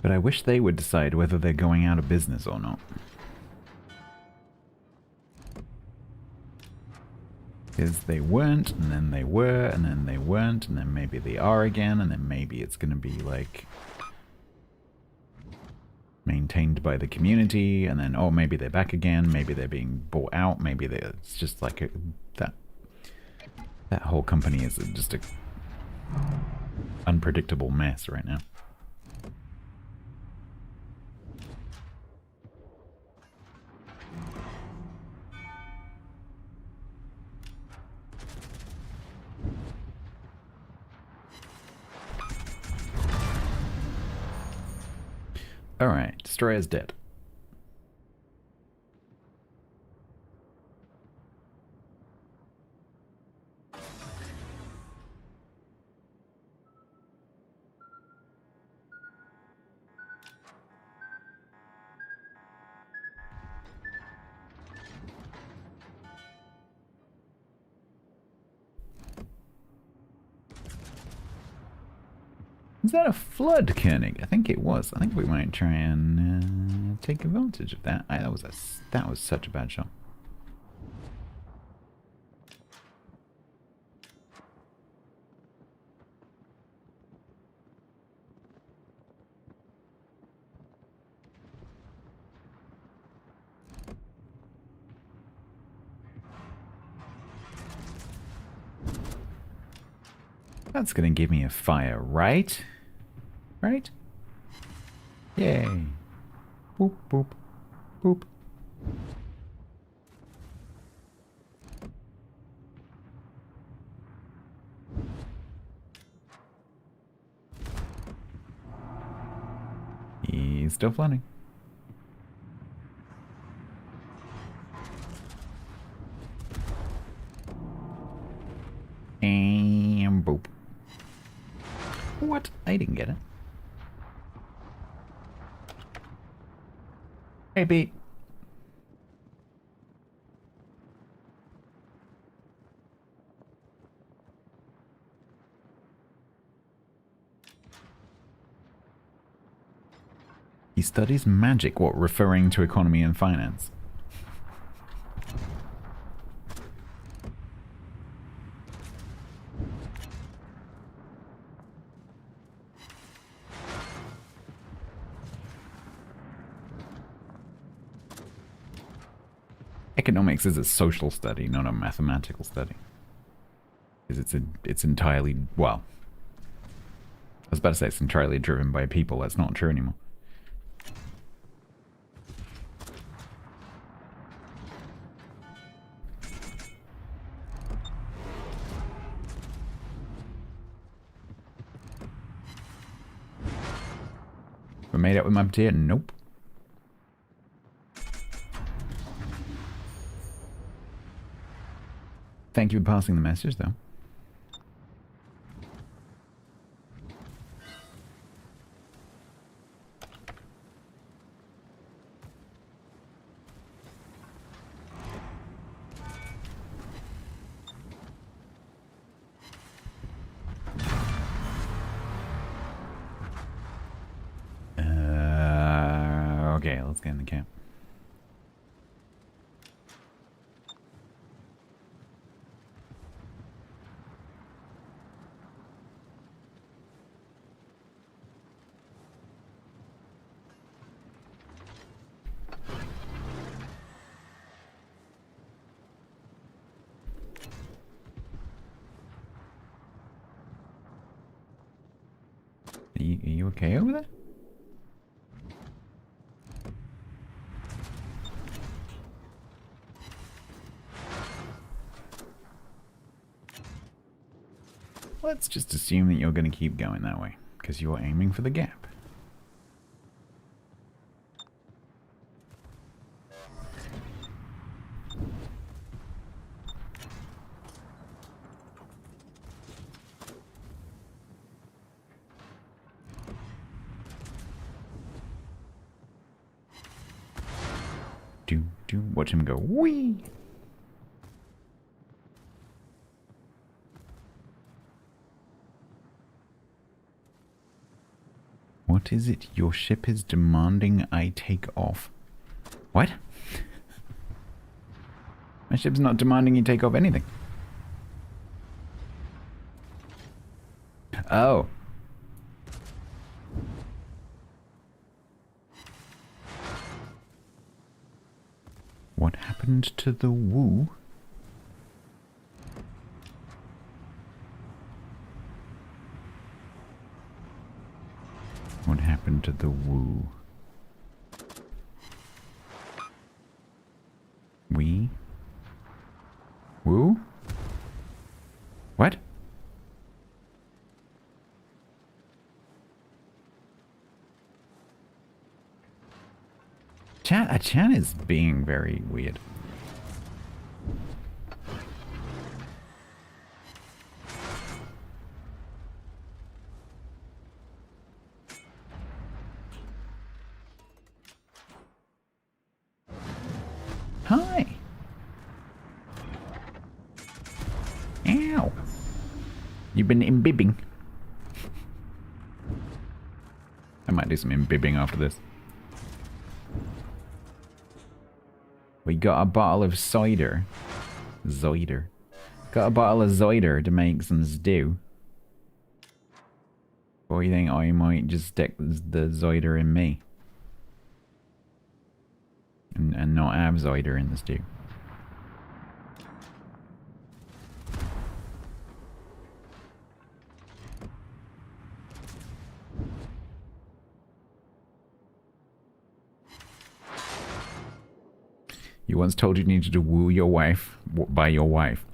But I wish they would decide whether they're going out of business or not. Because they weren't, and then they were, and then they weren't, and then maybe they are again, and then maybe it's going to be like maintained by the community, and then, oh, maybe they're back again, maybe they're being bought out, maybe it's just like that whole company is just a unpredictable mess right now. Alright, Destroyer's dead. Is that a flood, Koenig? I think it was. I think we might try and take advantage of that. That was such a bad shot. That's gonna give me a fire, right? Right? Yay. Boop, boop, boop. He's still flooding. And boop. What? I didn't get it. Hey, Pete. He studies magic, what, referring to economy and finance? Economics is a social study, not a mathematical study. Because it's entirely, well, I was about to say it's entirely driven by people. That's not true anymore. We made up with my potato. Nope. Thank you for passing the message, though. Okay, let's get in the camp. Are you okay over there? Let's just assume that you're going to keep going that way, because you're aiming for the gap. Watch him go, whee! What is it your ship is demanding I take off? What? My ship's not demanding you take off anything. Oh. What happened to the woo? What happened to the woo? We? Woo? What? Chat is being very weird. Hi. Ow. You've been imbibing. I might do some imbibing after this. We got a bottle of cider. Zoider. Got a bottle of cider to make some stew. Or you think I might just stick the cider in me? And not have cider in the stew. You once told you needed to woo your wife by your wife.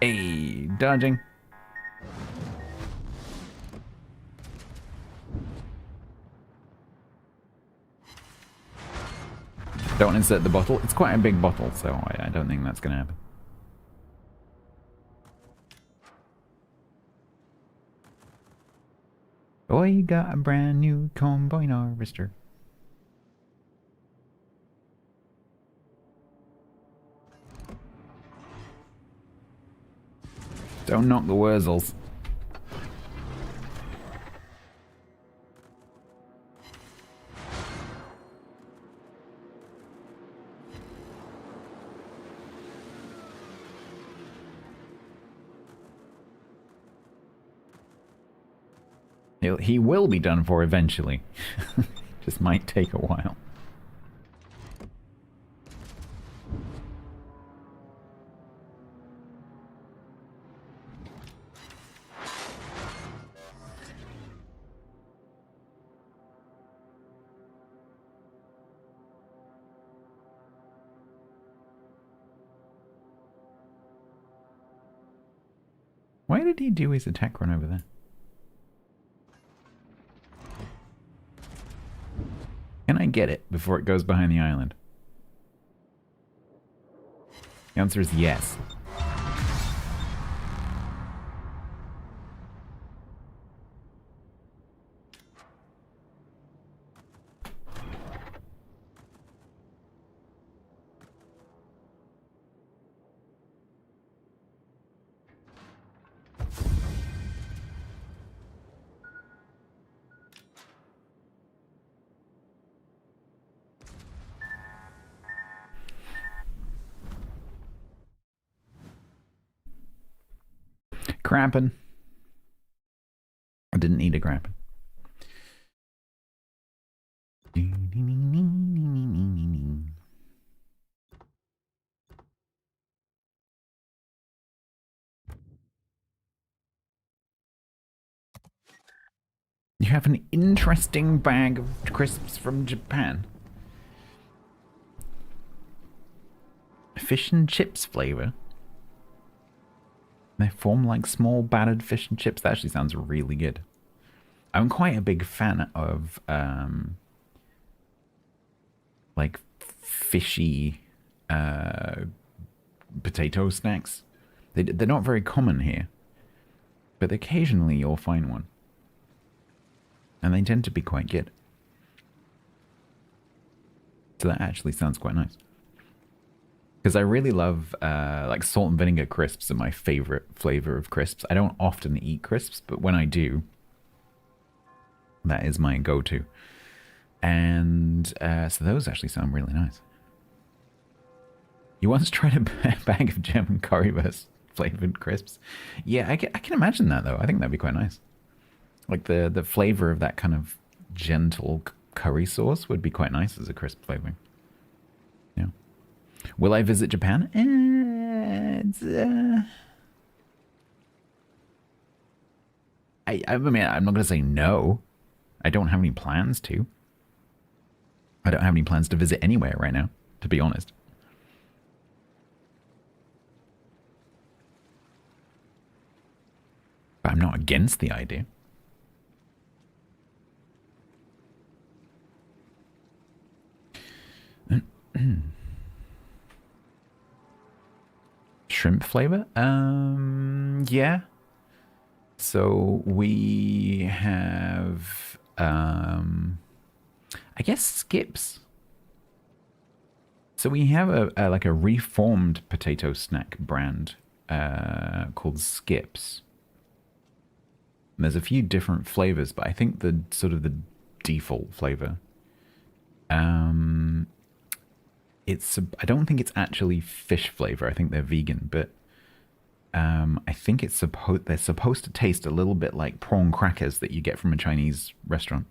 Hey, dodging. Don't insert the bottle. It's quite a big bottle, so I don't think that's going to happen. Boy, got a brand new combine harvester. Don't knock the Wurzels. He will be done for eventually. Just might take a while. Why did he do his attack run over there? Can I get it before it goes behind the island? The answer is yes. Cramping. I didn't need a cramping. You have an interesting bag of crisps from Japan. Fish and chips flavor. They form like small battered fish and chips. That actually sounds really good. I'm quite a big fan of like fishy potato snacks. They're not very common here, but occasionally you'll find one. And they tend to be quite good. So that actually sounds quite nice. Because I really love, like, salt and vinegar crisps are my favorite flavor of crisps. I don't often eat crisps, but when I do, that is my go-to. And so those actually sound really nice. You once tried a bag of German currywurst flavored crisps? Yeah, I can imagine that, though. I think that'd be quite nice. Like, the flavor of that kind of gentle curry sauce would be quite nice as a crisp flavoring. Yeah. Will I visit Japan? I mean, I'm not going to say no. I don't have any plans to. I don't have any plans to visit anywhere right now, to be honest. But I'm not against the idea. Shrimp flavor? Yeah. So we have, I guess skips. So we have a like a reformed potato snack brand called Skips. And there's a few different flavors, but I think the sort of the default flavor. I don't think it's actually fish flavor. I think they're vegan, but I think they're supposed to taste a little bit like prawn crackers that you get from a Chinese restaurant.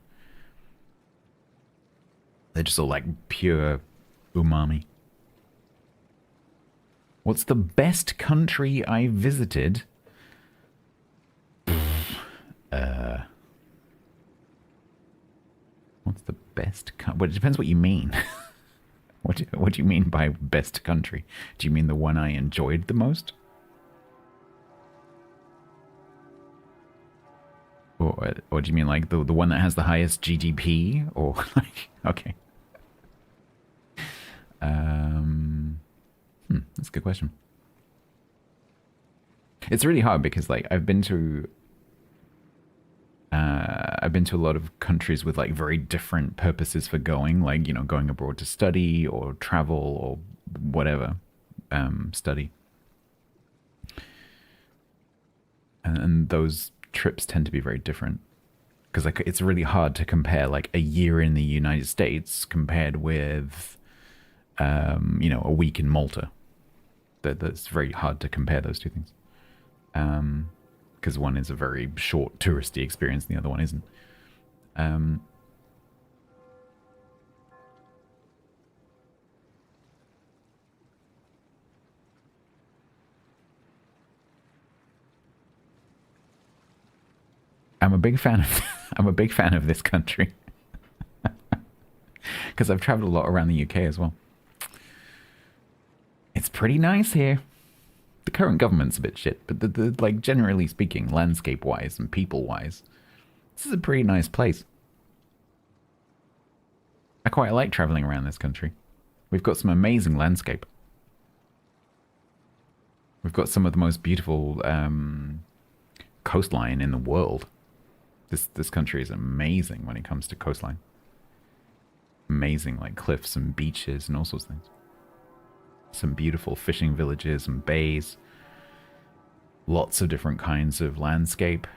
They're just all like pure umami. What's the best country I visited? What's the best well, it depends what you mean. What do you mean by best country? Do you mean the one I enjoyed the most? Or do you mean like the one that has the highest GDP? Or like, okay. That's a good question. It's really hard because like I've been to a lot of countries with like very different purposes for going, like, you know, going abroad to study or travel or whatever, study. And those trips tend to be very different because like it's really hard to compare like a year in the United States compared with, you know, a week in Malta. That's very hard to compare those two things. Because one is a very short touristy experience and the other one isn't. I'm a big fan of I'm a big fan of this country. Because I've traveled a lot around the UK as well. It's pretty nice here. The current government's a bit shit, but the like generally speaking, landscape-wise and people-wise, this is a pretty nice place. I quite like traveling around this country. We've got some amazing landscape. We've got some of the most beautiful coastline in the world. This country is amazing when it comes to coastline. Amazing, like cliffs and beaches and all sorts of things. Some beautiful fishing villages and bays. Lots of different kinds of landscape.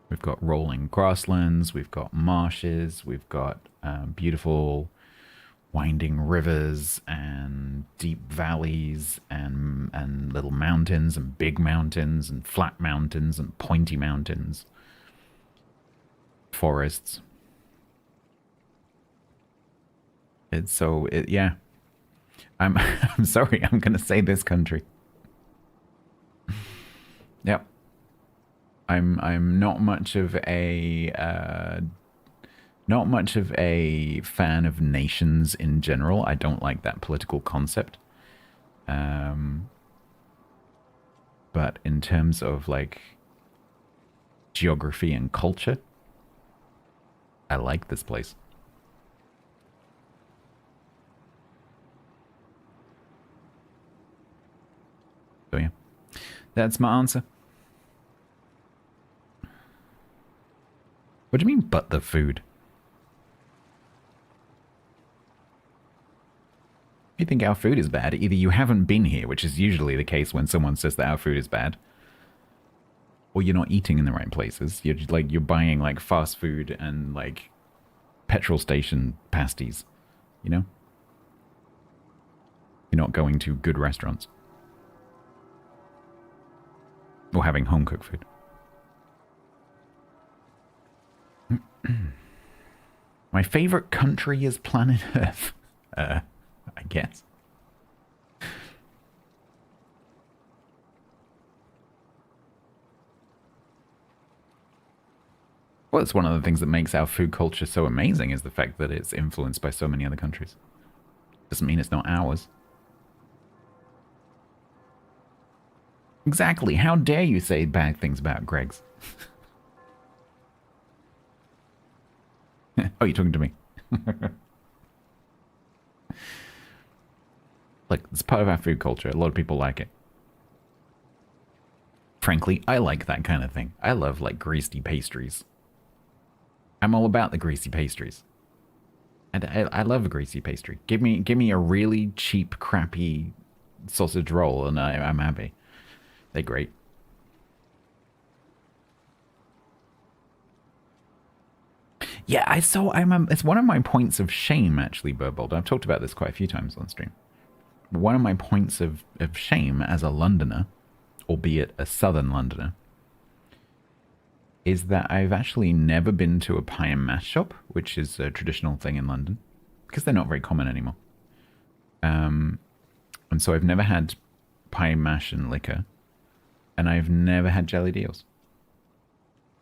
We've got rolling grasslands, we've got marshes, we've got beautiful winding rivers and deep valleys and little mountains and big mountains and flat mountains and pointy mountains. Forests. Yeah. I'm sorry, I'm gonna say this country. Yep. I'm not much of a fan of nations in general. I don't like that political concept. But in terms of like geography and culture, I like this place. So yeah, that's my answer. What do you mean, but the food? You think our food is bad? Either you haven't been here, which is usually the case when someone says that our food is bad, or you're not eating in the right places. You're just, like, you're buying like fast food and like petrol station pasties, you know? You're not going to good restaurants. Or having home-cooked food. My favorite country is planet Earth. I guess. Well, it's one of the things that makes our food culture so amazing is the fact that it's influenced by so many other countries. Doesn't mean it's not ours. Exactly. How dare you say bad things about Greg's? Oh, you're talking to me. Look, it's part of our food culture. A lot of people like it. Frankly, I like that kind of thing. I love, like, greasy pastries. I'm all about the greasy pastries. And I love a greasy pastry. Give me a really cheap, crappy sausage roll and I'm happy. They're great. Yeah, it's one of my points of shame, actually, Burbold. I've talked about this quite a few times on stream. One of my points of shame as a Londoner, albeit a southern Londoner, is that I've actually never been to a pie and mash shop, which is a traditional thing in London, because they're not very common anymore. And so I've never had pie and mash and liquor, and I've never had jelly deals.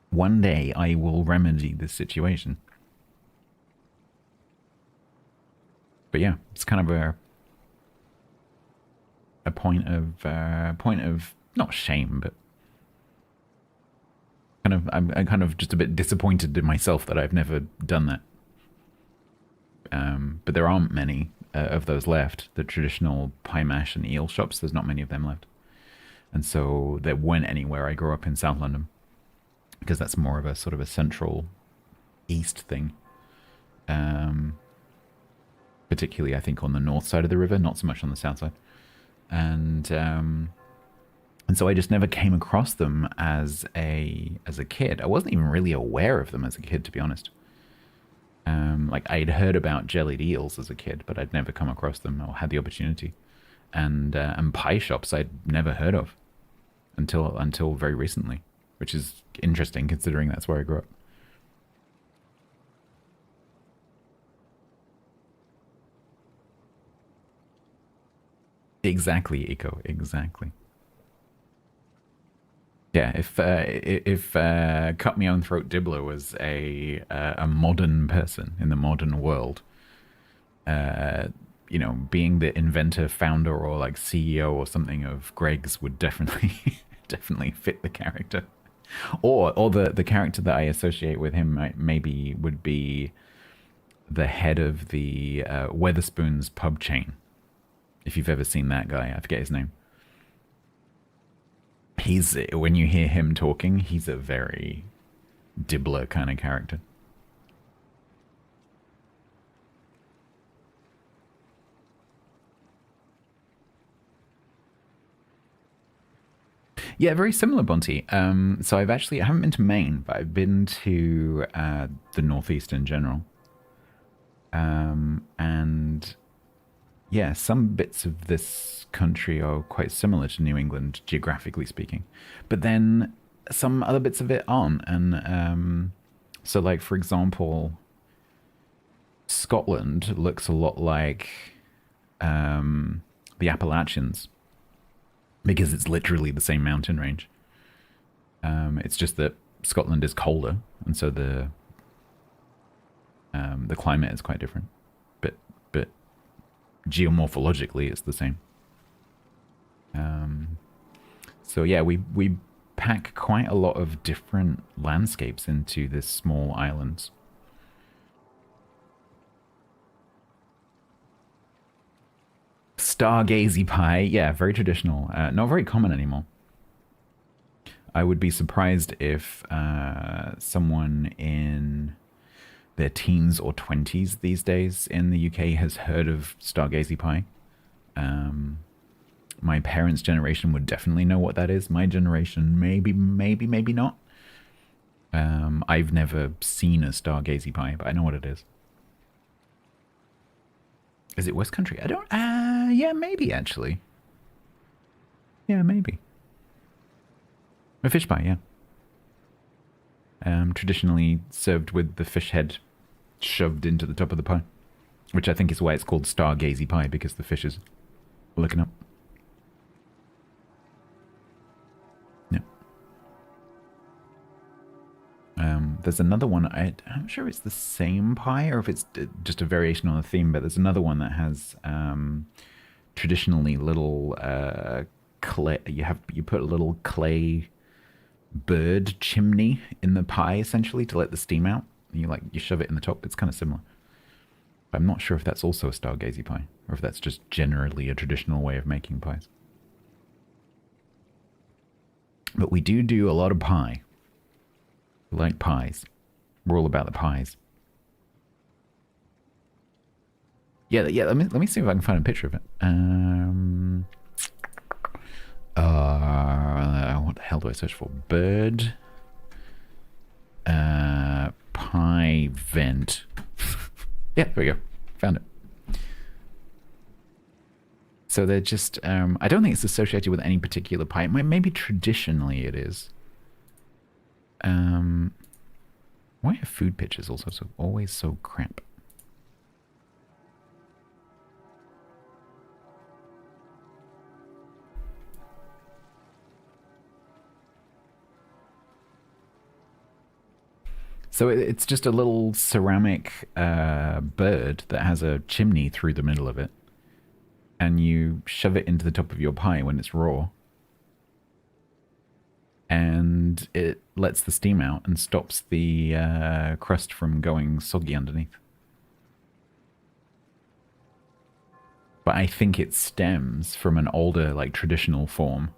One day I will remedy this situation. But yeah, it's kind of a point of not shame, but I'm kind of just a bit disappointed in myself that I've never done that. But there aren't many of those left. The traditional pie mash and eel shops, there's not many of them left. And so there weren't anywhere. I grew up in South London because that's more of a sort of a central east thing. Particularly, I think, on the north side of the river, not so much on the south side. And so I just never came across them as a kid. I wasn't even really aware of them as a kid, to be honest. Like, I'd heard about jellied eels as a kid, but I'd never come across them or had the opportunity. And pie shops I'd never heard of until very recently, which is interesting considering that's where I grew up. Exactly, Eco. Exactly. Yeah, if Cut Me Own Throat Dibbler was a modern person in the modern world, you know, being the inventor, founder, or like CEO or something of Greg's would definitely definitely fit the character. Or the character that I associate with him maybe would be the head of the Weatherspoons pub chain. If you've ever seen that guy, I forget his name. He's, when you hear him talking, he's a very Dibbler kind of character. Yeah, very similar, Bonty. So I haven't been to Maine, but I've been to the Northeast in general. And yeah, some bits of this country are quite similar to New England, geographically speaking. But then some other bits of it aren't. And so, like, for example, Scotland looks a lot like the Appalachians because it's literally the same mountain range. It's just that Scotland is colder, and so the climate is quite different. But geomorphologically, it's the same. So yeah, we pack quite a lot of different landscapes into this small island. Stargazy pie, yeah, very traditional. Not very common anymore. I would be surprised if someone in their teens or 20s these days in the UK has heard of Stargazy pie. My parents' generation would definitely know what that is. My generation, maybe not. I've never seen a Stargazy pie, but I know what it is. Is it West Country? I don't... yeah, maybe, actually. Yeah, maybe. A fish pie, yeah. Traditionally served with the fish head shoved into the top of the pie. Which I think is why it's called Stargazy pie, because the fish is looking up. Yeah. There's another one, I'm not sure if it's the same pie or if it's just a variation on the theme, but there's another one that has traditionally little clay, you put a little clay bird chimney in the pie essentially to let the steam out. You shove it in the top. It's kind of similar. But I'm not sure if that's also a Stargazy pie or if that's just generally a traditional way of making pies. But we do a lot of pie. We like pies. We're all about the pies. Yeah. Let me see if I can find a picture of it. What the hell do I search for? Bird. Pie vent. Yeah, there we go. Found it. So they're just, I don't think it's associated with any particular pie. Maybe traditionally it is. Why are food pictures also always so crap? So it's just a little ceramic bird that has a chimney through the middle of it. And you shove it into the top of your pie when it's raw. And it lets the steam out and stops the crust from going soggy underneath. But I think it stems from an older, like, traditional form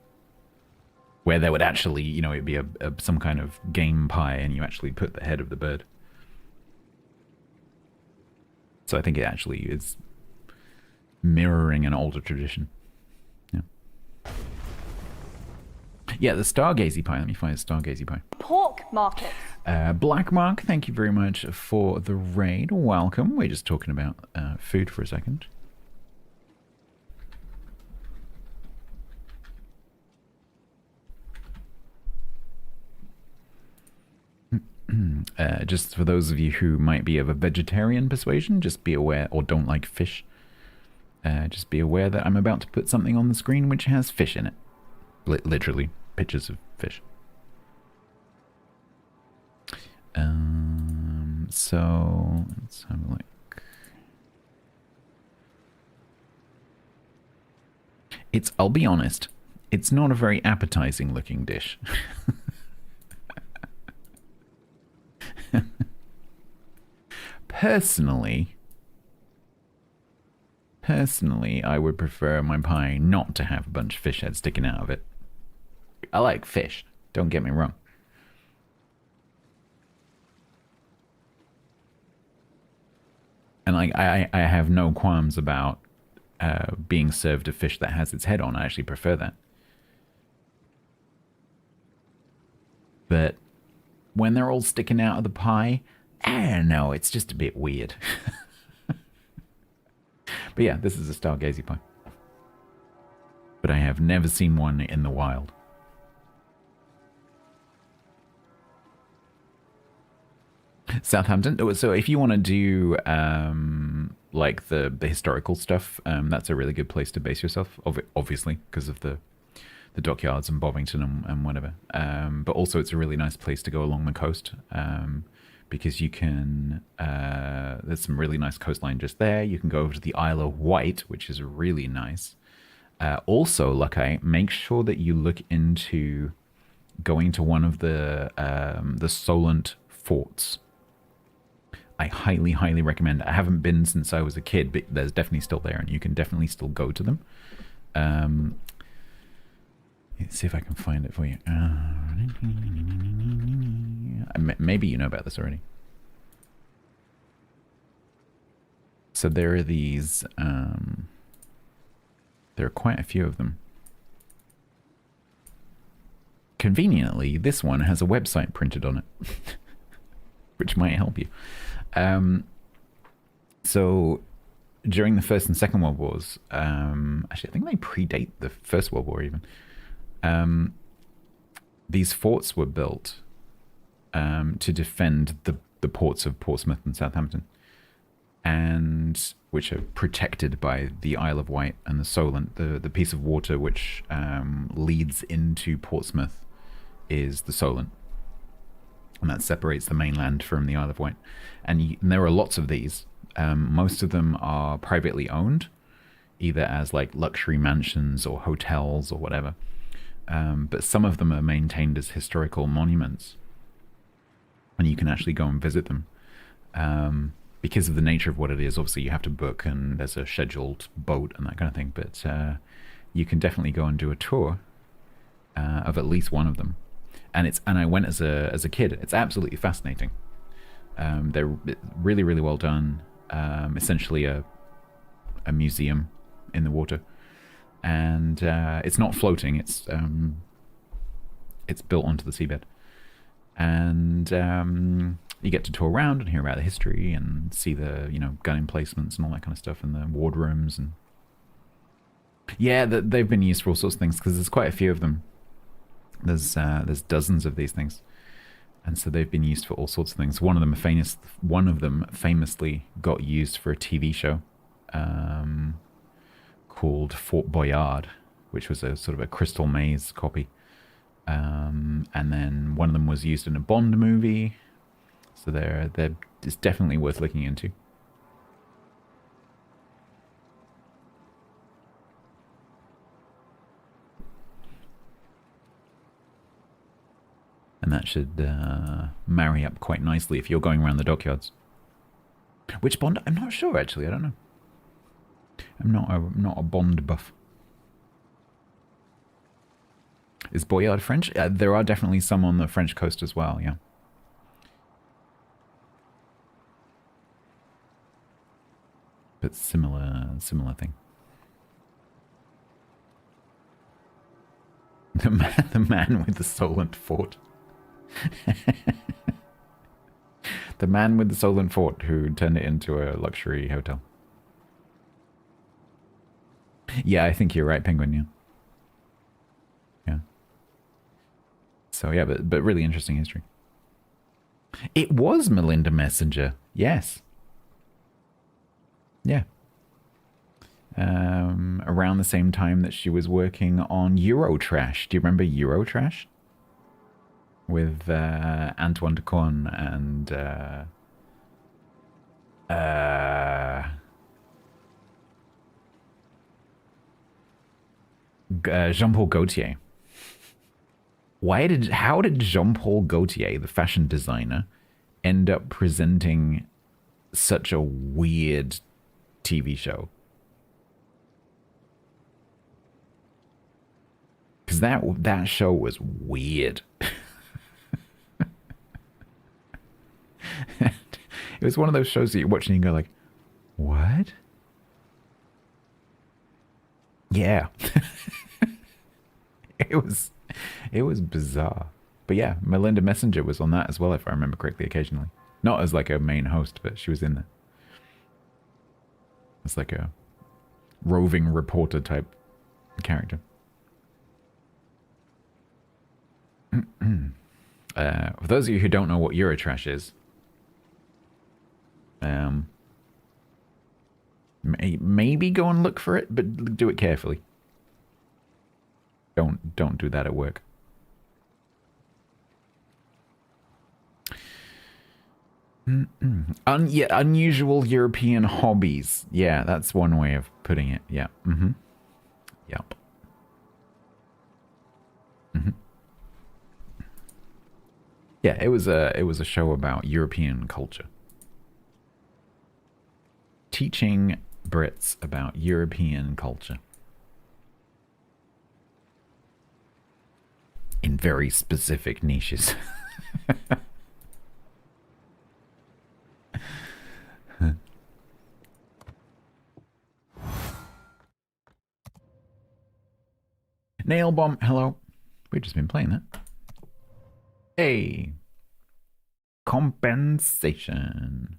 where there would actually, it'd be some kind of game pie and you actually put the head of the bird. So I think it actually is mirroring an older tradition. Yeah. Yeah, the Stargazy pie. Let me find a Stargazy pie. Pork market. Black Mark, thank you very much for the raid. Welcome. We're just talking about food for a second. Just for those of you who might be of a vegetarian persuasion, just be aware, or don't like fish, just be aware that I'm about to put something on the screen which has fish in it. Literally, pictures of fish. So, let's have a look. I'll be honest, it's not a very appetizing looking dish. Personally, I would prefer my pie not to have a bunch of fish heads sticking out of it. I like fish, don't get me wrong. And I have no qualms about being served a fish that has its head on. I actually prefer that. But when they're all sticking out of the pie, I don't know, it's just a bit weird. But yeah, this is a Stargazy pie. But I have never seen one in the wild. Southampton. So if you want to do like the historical stuff, that's a really good place to base yourself. Obviously, because of the dockyards and Bovington and whatever. But also, it's a really nice place to go along the coast because you can. There's some really nice coastline just there. You can go over to the Isle of Wight, which is really nice. Also, Luckeye, make sure that you look into going to one of the Solent forts. I highly, highly recommend. I haven't been since I was a kid, but there's definitely still there, and you can definitely still go to them. Let's see if I can find it for you. Maybe you know about this already. So there are these. There are quite a few of them. Conveniently, this one has a website printed on it, which might help you. So during the First and Second World Wars, actually I think they predate the First World War even, these forts were built to defend the ports of Portsmouth and Southampton, and which are protected by the Isle of Wight and the Solent. The piece of water which leads into Portsmouth is the Solent. And that separates the mainland from the Isle of Wight. And there are lots of these. Most of them are privately owned, either as like luxury mansions or hotels or whatever. But some of them are maintained as historical monuments. And you can actually go and visit them. Because of the nature of what it is, obviously you have to book and there's a scheduled boat and that kind of thing. But you can definitely go and do a tour of at least one of them. And I went as a kid. It's absolutely fascinating. They're really, really well done. Essentially a museum in the water, and it's not floating. It's built onto the seabed, and you get to tour around and hear about the history and see the gun emplacements and all that kind of stuff, and the wardrooms and they've been used for all sorts of things because there's quite a few of them. There's dozens of these things, and so they've been used for all sorts of things. One of them famously got used for a TV show called Fort Boyard, which was a sort of a Crystal Maze copy. And then one of them was used in a Bond movie. So it's definitely worth looking into. And that should marry up quite nicely if you're going around the dockyards. Which Bond? I'm not sure, actually. I don't know. I'm not a Bond buff. Is Boyard French? There are definitely some on the French coast as well, yeah. But similar thing. The man with the Solent fort. The man with the Solent fort who turned it into a luxury hotel. Yeah, I think you're right, Penguin, yeah. Yeah. So yeah, but really interesting history. It was Melinda Messenger, yes. Yeah. Around the same time that she was working on Eurotrash. Do you remember Eurotrash? With Antoine de Caunes and Jean-Paul Gaultier. How did Jean-Paul Gaultier, the fashion designer, end up presenting such a weird TV show? Because that show was weird. It was one of those shows that you're watching and you go like, what? Yeah. It was bizarre. But yeah, Melinda Messenger was on that as well, if I remember correctly, occasionally. Not as like a main host, but she was in there. It's like a roving reporter type character. For those of you who don't know what Eurotrash is, maybe go and look for it, but do it carefully. Don't do that at work. Yeah, unusual European hobbies. Yeah, that's one way of putting it. Yeah. Yep. Yeah, it was a show about European culture. Teaching Brits about European culture. In very specific niches. Nail bomb, hello. We've just been playing that. Hey. Compensation.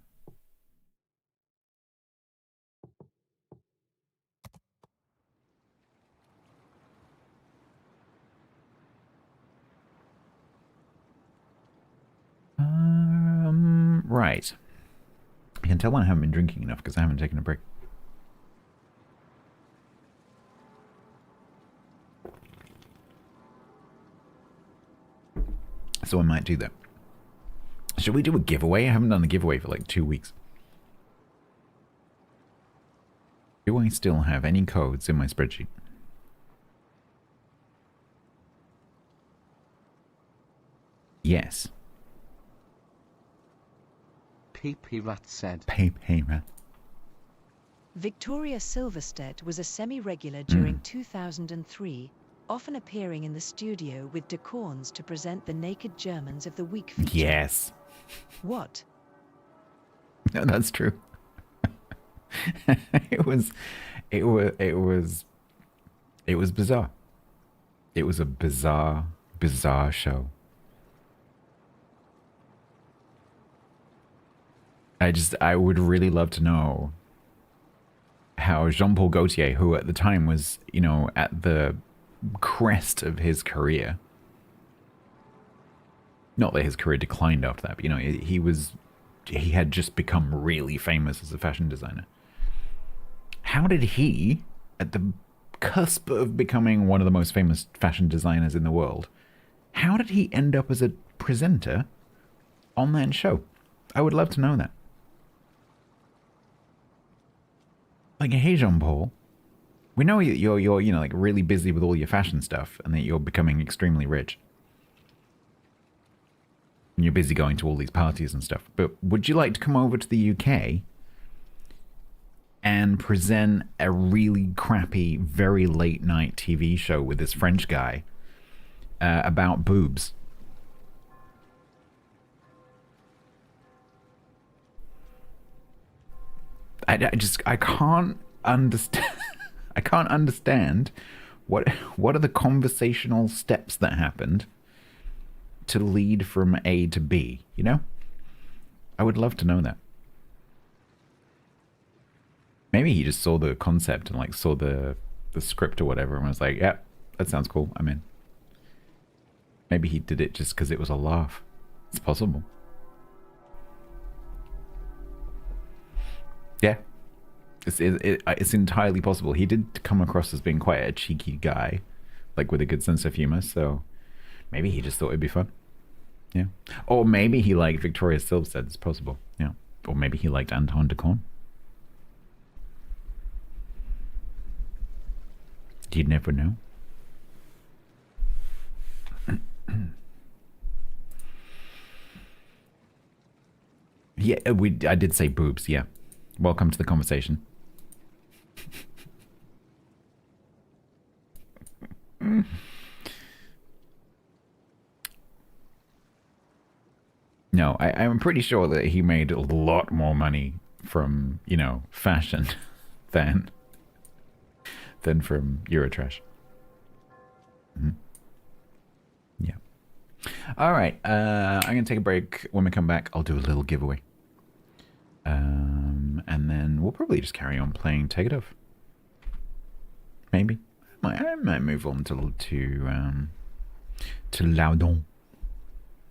Right. You can tell when I haven't been drinking enough because I haven't taken a break. So I might do that. Should we do a giveaway? I haven't done a giveaway for like 2 weeks. Do I still have any codes in my spreadsheet? Yes. PP Rat said. PP Rat. Victoria Silverstedt was a semi-regular during 2003, often appearing in the studio with De Corns to present the Naked Germans of the Week feature. Yes. What? No, that's true. It was bizarre. It was a bizarre show. I would really love to know how Jean-Paul Gaultier, who at the time was, you know, at the crest of his career. Not that his career declined after that, but, you know, he had just become really famous as a fashion designer. How did he, at the cusp of becoming one of the most famous fashion designers in the world, how did he end up as a presenter on that show? I would love to know that. Like, hey, Jean-Paul, we know you're you know, like, really busy with all your fashion stuff and that you're becoming extremely rich. And you're busy going to all these parties and stuff. But would you like to come over to the UK and present a really crappy, very late night TV show with this French guy about boobs? I can't understand. I can't understand what are the conversational steps that happened to lead from A to B, you know? I would love to know that. Maybe he just saw the concept and like saw the script or whatever and was like, yeah, that sounds cool, I'm in. Maybe he did it just because it was a laugh. It's possible. Yeah. It's entirely possible. He did come across as being quite a cheeky guy, like with a good sense of humor, so maybe he just thought it'd be fun. Yeah. Or maybe he liked Victoria Silvstedt. It's possible. Yeah. Or maybe he liked Anton de Corn. You'd never know. Yeah, I did say boobs, yeah. Welcome to the conversation. No, I'm pretty sure that he made a lot more money from, you know, fashion than from Eurotrash. Mm-hmm. Yeah. All right. I'm going to take a break. When we come back, I'll do a little giveaway. And then we'll probably just carry on playing Take It Off. Maybe. I might move on to Laudon.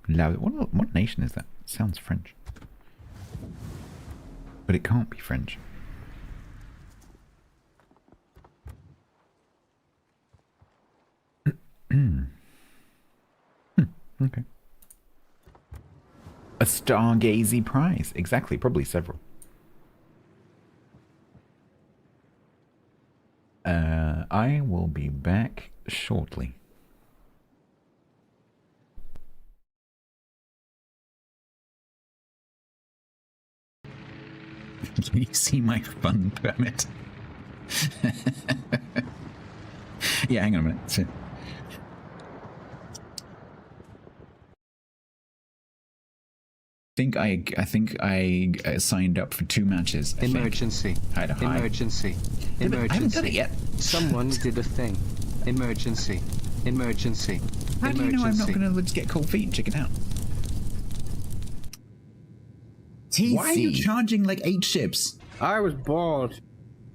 What nation is that? It sounds French. But it can't be French. Okay. A Stargazy prize. Exactly. Probably several. I will be back shortly. Can you see my fun permit? Yeah, hang on a minute. I think I signed up for 2 matches. Emergency. Emergency. Emergency. I haven't done it yet. Someone did a thing. Emergency. Emergency. How do you know I'm not going to just get cold feet and check it out? TC. Why are you charging like 8 ships? I was bored.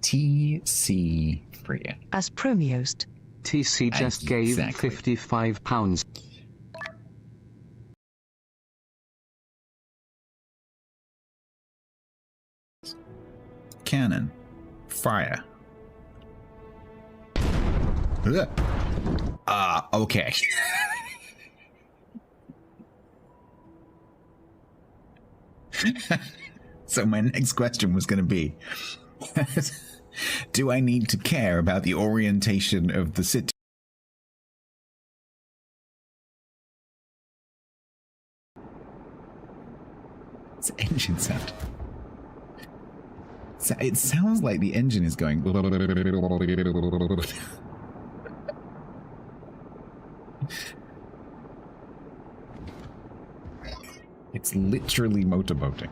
TC free. As Promeost. TC just gave £55. Cannon. Fire. Okay. So my next question was going to be, do I need to care about the orientation of the city? It's an engine sound. It sounds like the engine is going. It's literally motorboating.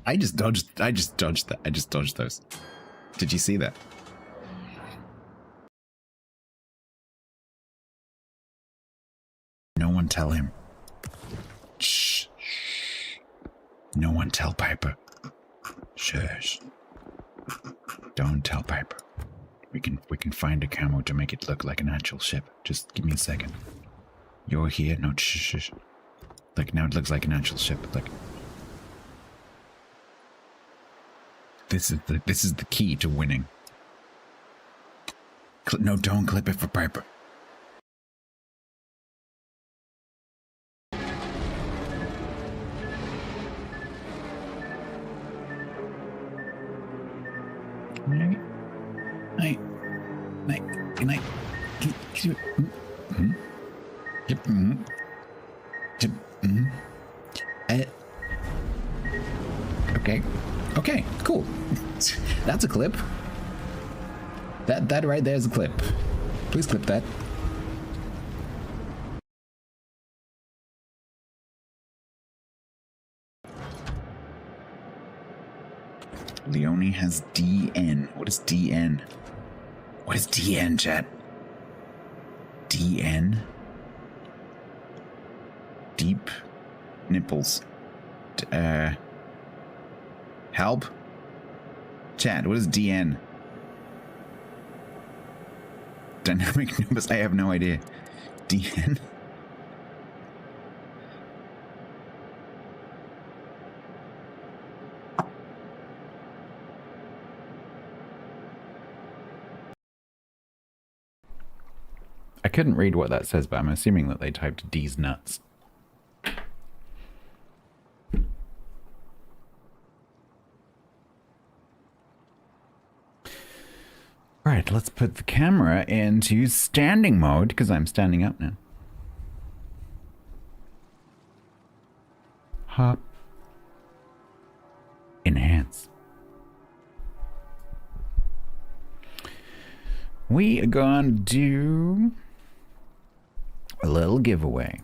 I just dodged that. I just dodged those. Did you see that? No one tell him. Shh. No one tell Piper. Shush. Don't tell Piper. We can find a camo to make it look like an actual ship. Just give me a second. You're here. No, shh. Like now it looks like an actual ship. Like. This is the key to winning. No, don't clip it for Piper. Night. Okay, cool. That's a clip. That right there is a clip. Please clip that. Leone has DN. What is DN? What is DN, chat? DN? Deep nipples. Help? Chat, what is DN? Dynamic numbers? I have no idea. DN? I couldn't read what that says, but I'm assuming that they typed D's nuts. Right, let's put the camera into standing mode, because I'm standing up now. Hop. Enhance. We are going to do a little giveaway.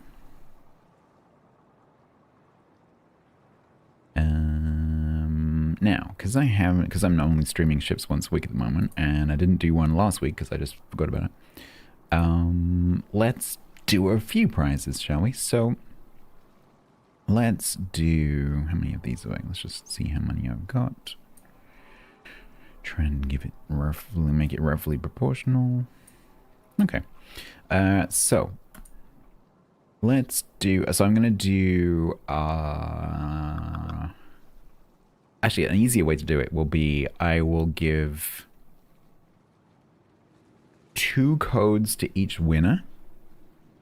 Now, because I'm only streaming ships once a week at the moment, and I didn't do one last week because I just forgot about it. Let's do a few prizes, shall we? So, let's do, how many of these are? Let's just see how many I've got. Try and give it roughly, make it roughly proportional. Okay. So, let's do, so I'm going to do, actually, an easier way to do it will be I will give 2 codes to each winner,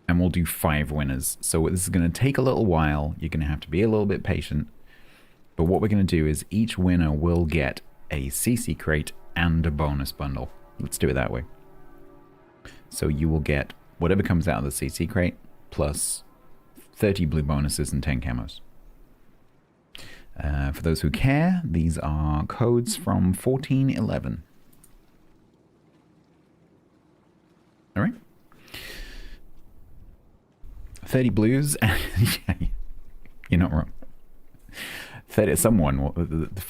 and we'll do 5 winners. So this is going to take a little while. You're going to have to be a little bit patient. But what we're going to do is each winner will get a CC crate and a bonus bundle. Let's do it that way. So you will get whatever comes out of the CC crate plus 30 blue bonuses and 10 camos. For those who care, these are codes from 1411. All right. 30 blues, and yeah, you're not wrong. 30, someone will, the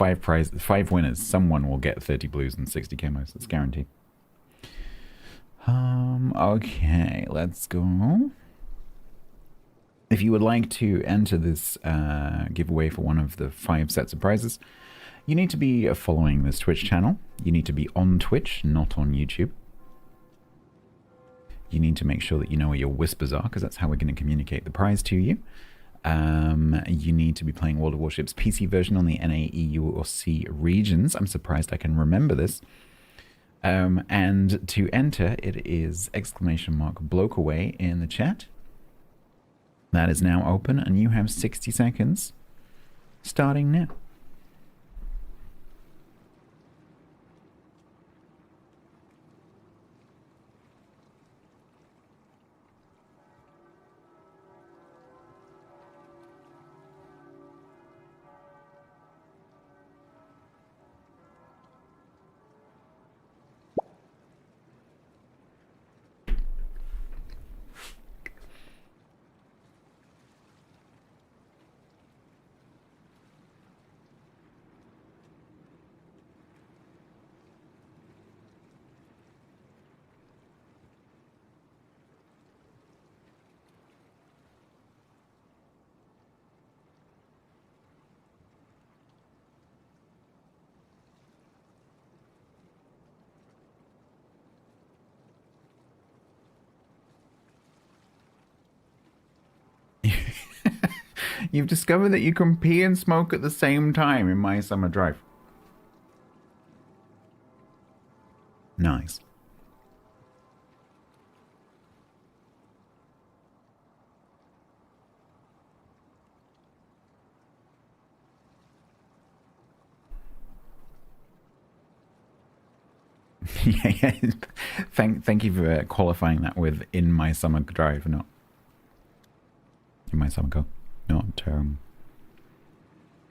5 winners, someone will get 30 blues and 60 camos. That's guaranteed. Okay, let's go. If you would like to enter this giveaway for one of the 5 sets of prizes, you need to be following this Twitch channel. You need to be on Twitch, not on YouTube. You need to make sure that you know where your whispers are, because that's how we're going to communicate the prize to you. You need to be playing World of Warships PC version on the NA, EU, or C regions. I'm surprised I can remember this. And to enter, it is !bloke away in the chat. That is now open, and you have 60 seconds starting now. You've discovered that you can pee and smoke at the same time in my summer drive. Nice. Yeah. Thank you for qualifying that with in my summer drive, not in my summer car, not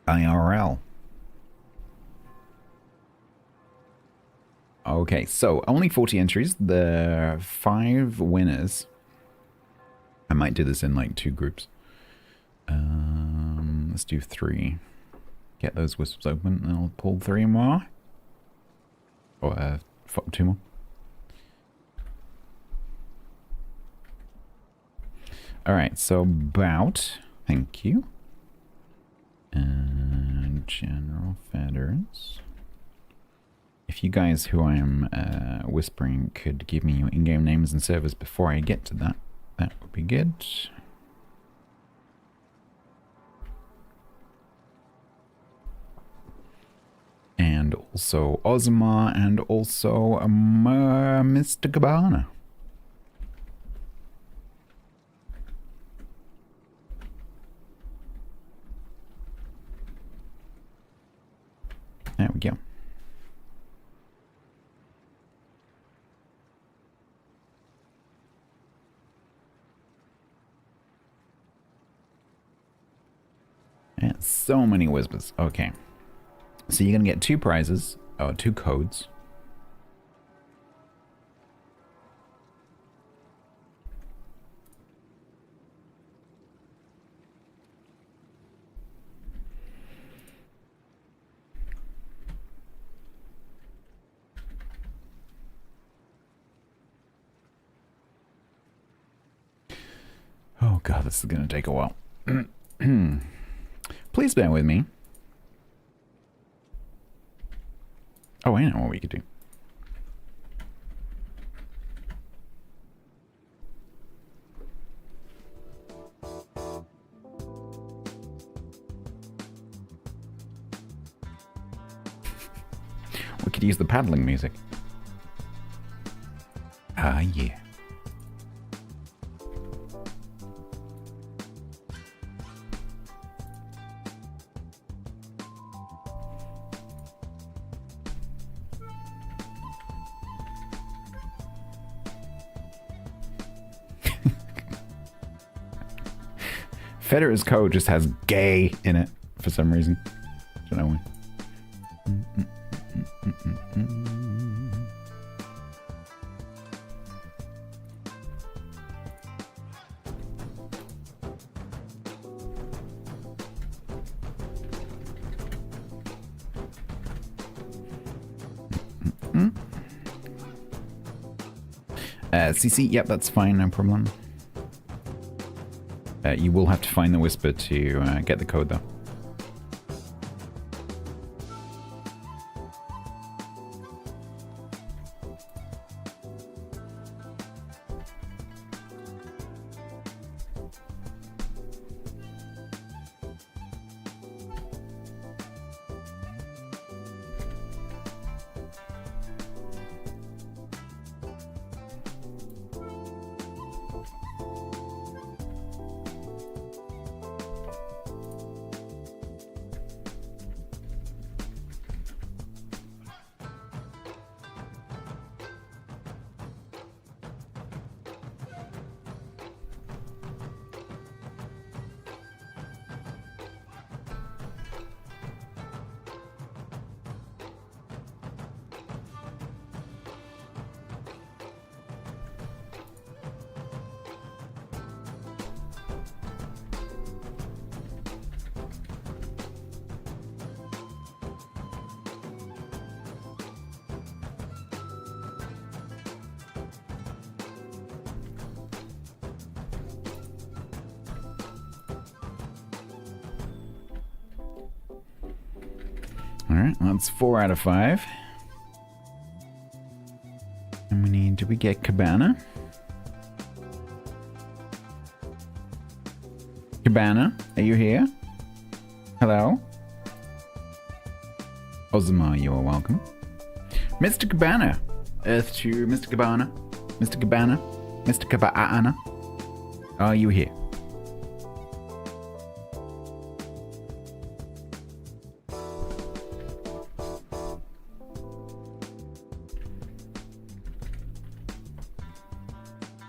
IRL. Okay, so only 40 entries. The 5 winners. I might do this in like 2 groups. Let's do 3. Get those wisps open, and I'll pull 3 more. Or 2 more. Alright, so about, thank you. And General Federates. If you guys who I am whispering could give me your in-game names and servers before I get to that, that would be good. And also Ozma, and also Mr. Cabana. So many whispers. Okay. So you're going to get 2 prizes. Oh, 2 codes. Oh god, this is going to take a while. Please bear with me. Oh, I know what we could do. We could use the paddling music. Ah, yeah. Federer's code just has gay in it for some reason. Don't know why. CC, yep, that's fine, no problem. You will have to find the whisper to get the code, though. Alright, that's 4 out of 5. And we need... Did we get Cabana? Cabana, are you here? Hello? Ozma, you are welcome. Mr. Cabana! Earth to Mr. Cabana. Mr. Cabana. Mr. Cabana. Are you here?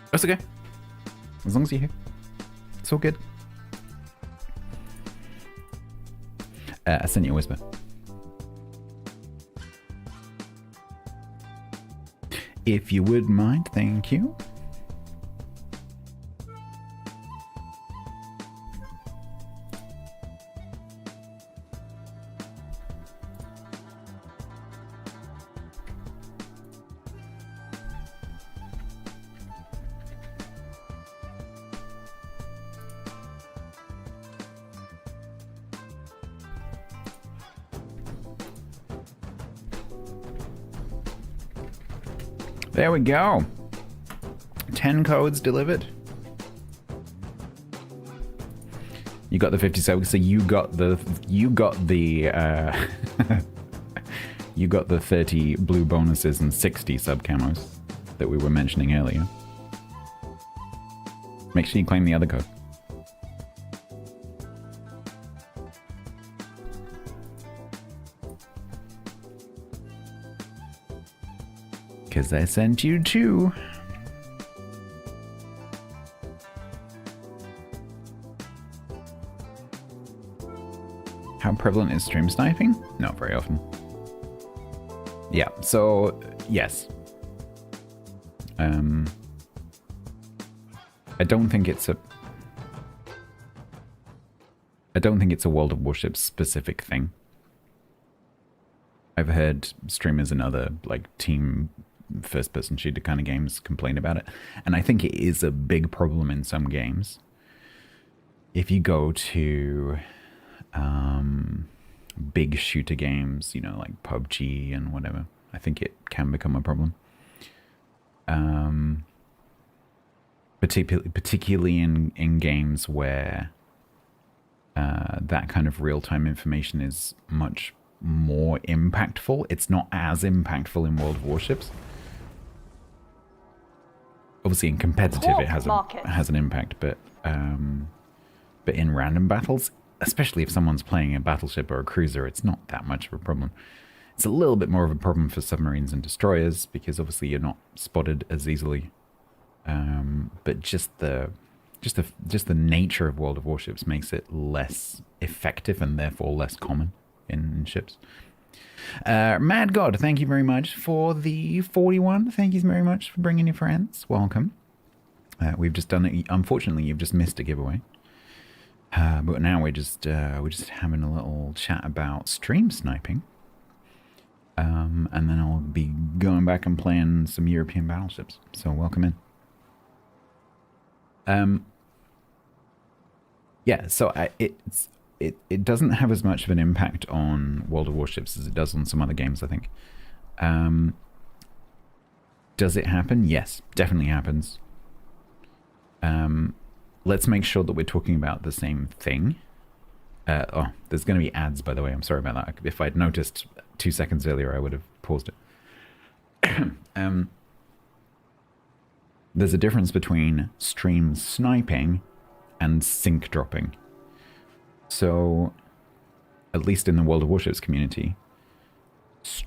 That's okay. As long as you're here. It's all good. I sent you a whisper. If you would mind, thank you. There we go. 10 codes delivered. You got the 57, so you got the you got the 30 blue bonuses and 60 sub camos that we were mentioning earlier. Make sure you claim the other code. Because I sent you 2. How prevalent is stream sniping? Not very often. Yeah, so yes. I don't think it's a World of Warships specific thing. I've heard streamers in other like team first person shooter kind of games complain about it, and I think it is a big problem in some games. If you go to big shooter games, you know, like PUBG and whatever, I think it can become a problem. Particularly in games where that kind of real-time information is much more impactful. It's not as impactful in World of Warships. Obviously, in competitive, it has an impact, but in random battles, especially if someone's playing a battleship or a cruiser, it's not that much of a problem. It's a little bit more of a problem for submarines and destroyers because obviously you're not spotted as easily. But just the nature of World of Warships makes it less effective and therefore less common in ships. Mad God, thank you very much for the 41. Thank you very much for bringing your friends. Welcome. We've just done it. Unfortunately, you've just missed a giveaway. But now we're just having a little chat about stream sniping. And then I'll be going back and playing some European battleships. So welcome in. Yeah, so it doesn't have as much of an impact on World of Warships as it does on some other games, I think. Does it happen? Yes, definitely happens. Let's make sure that we're talking about the same thing. Oh, there's going to be ads, by the way. I'm sorry about that. If I'd noticed 2 seconds earlier, I would have paused it. There's a difference between stream sniping and sync dropping. So, at least in the World of Warships community,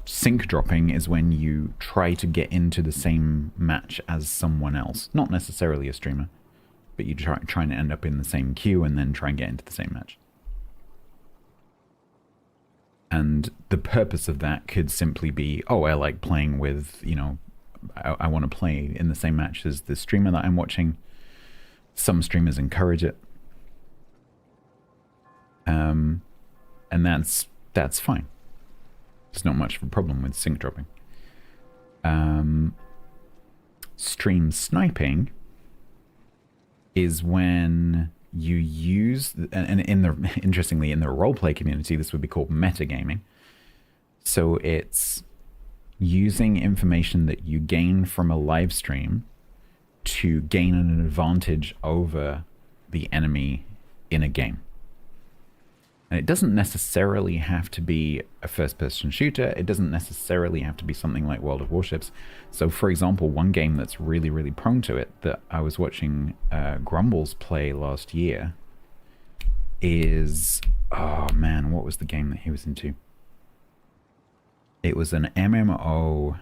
sync dropping is when you try to get into the same match as someone else. Not necessarily a streamer, but you trying to end up in the same queue and then try and get into the same match. And the purpose of that could simply be, oh, I like playing with, you know, I want to play in the same match as the streamer that I'm watching. Some streamers encourage it. And that's fine. There's not much of a problem with sync dropping. Stream sniping is when you use, and interestingly, in the roleplay community, this would be called metagaming. So it's using information that you gain from a live stream to gain an advantage over the enemy in a game. And it doesn't necessarily have to be a first-person shooter. It doesn't necessarily have to be something like World of Warships. So, for example, one game that's really, really prone to it that I was watching Grumbles play last year is... Oh, man, what was the game that he was into? It was an MMO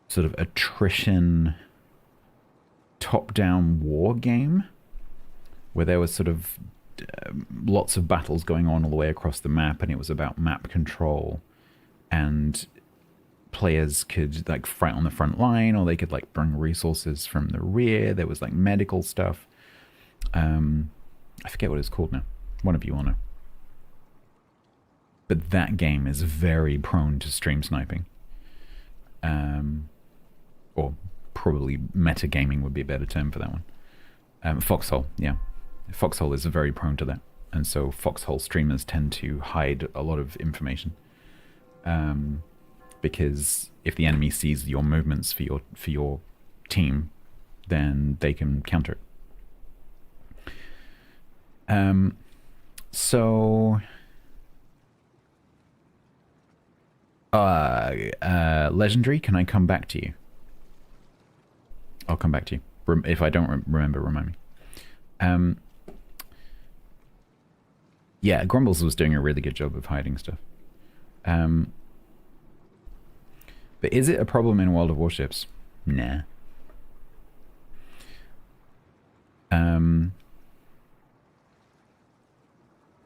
sort of attrition top-down war game where there was sort of lots of battles going on all the way across the map, and it was about map control, and players could like fight on the front line, or they could like bring resources from the rear. There was like medical stuff. I forget what it's called now. One of you will know. But that game is very prone to stream sniping. Or probably metagaming would be a better term for that one. Foxhole, yeah. Foxhole is very prone to that. And so Foxhole streamers tend to hide a lot of information. Because if the enemy sees your movements for your team, then they can counter it. So... Legendary, can I come back to you? I'll come back to you. If I don't remember, remind me. Yeah, Grumbles was doing a really good job of hiding stuff. But is it a problem in World of Warships? Nah.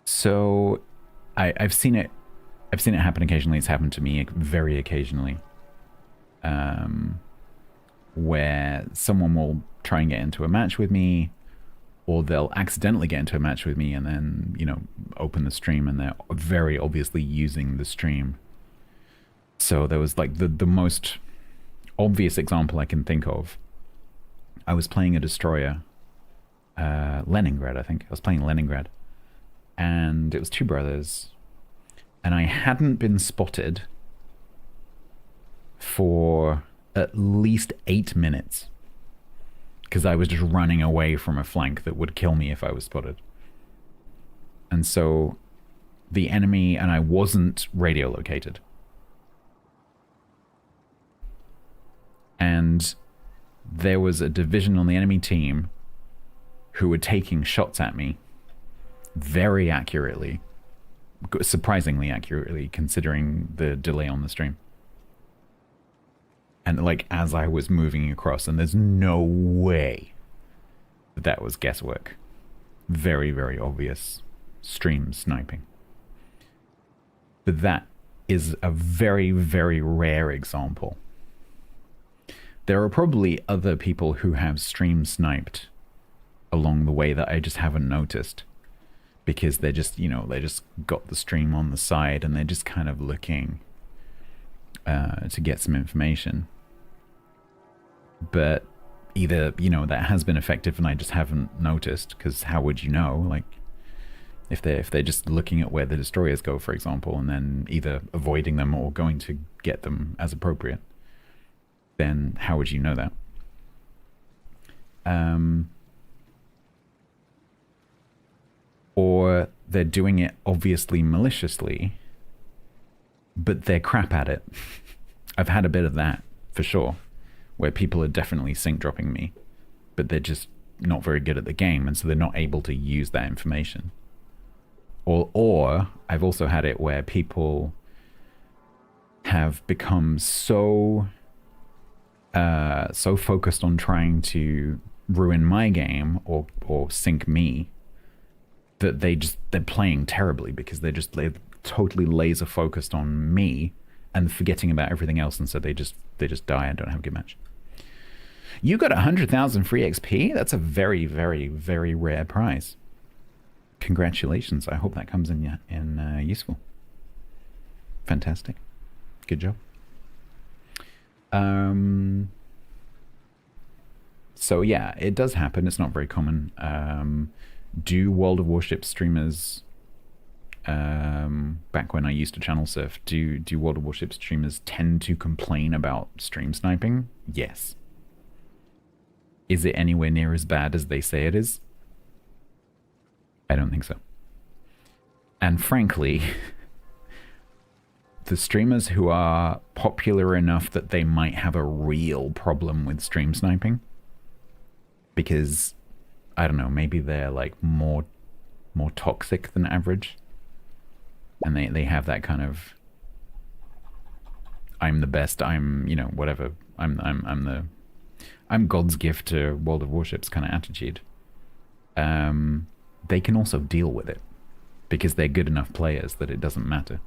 So I've seen it. I've seen it happen occasionally. It's happened to me very occasionally. Where someone will try and get into a match with me, or they'll accidentally get into a match with me and then, you know, open the stream and they're very obviously using the stream. So there was like the most obvious example I can think of. I was playing a destroyer, Leningrad, I think. I was playing Leningrad. And it was two brothers. And I hadn't been spotted for at least 8 minutes. Because I was just running away from a flank that would kill me if I was spotted. And so the enemy, and I wasn't radio located. And there was a division on the enemy team who were taking shots at me very accurately, surprisingly accurately, considering the delay on the stream. And like as I was moving across, and there's no way that was guesswork. Very, very obvious stream sniping. But that is a very, very rare example. There are probably other people who have stream sniped along the way that I just haven't noticed. Because they're just, you know, they just got the stream on the side and they're just kind of looking to get some information. But either, you know, that has been effective and I just haven't noticed, because how would you know? Like, if they're just looking at where the destroyers go, for example, and then either avoiding them or going to get them as appropriate, then how would you know that? Or they're doing it obviously maliciously, but they're crap at it. I've had a bit of that, for sure, where people are definitely sync dropping me, but they're just not very good at the game, and so they're not able to use that information. Or I've also had it where people have become so focused on trying to ruin my game or sync me that they're playing terribly because they're totally laser focused on me and forgetting about everything else, and so they just die and don't have a good match. You got 100,000 free XP? That's a very, very, very rare prize. Congratulations. I hope that comes in useful. Fantastic. Good job. So yeah, it does happen. It's not very common. Do World of Warships streamers, back when I used to channel surf, do World of Warships streamers tend to complain about stream sniping? Yes. Is it anywhere near as bad as they say it is? I don't think so. And frankly, the streamers who are popular enough that they might have a real problem with stream sniping, because, I don't know, maybe they're like more toxic than average, and they have that kind of I'm the best, I'm, you know, whatever, I'm God's gift to World of Warships kind of attitude. They can also deal with it because they're good enough players that it doesn't matter.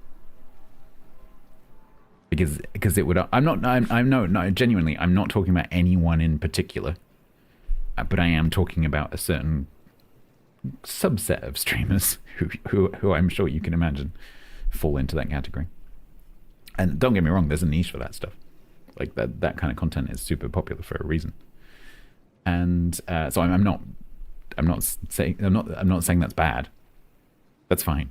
Because it would, genuinely, I'm not talking about anyone in particular, but I am talking about a certain subset of streamers who I'm sure you can imagine fall into that category. And don't get me wrong, there's a niche for that stuff. Like that kind of content is super popular for a reason. And so I'm not saying that's bad. That's fine.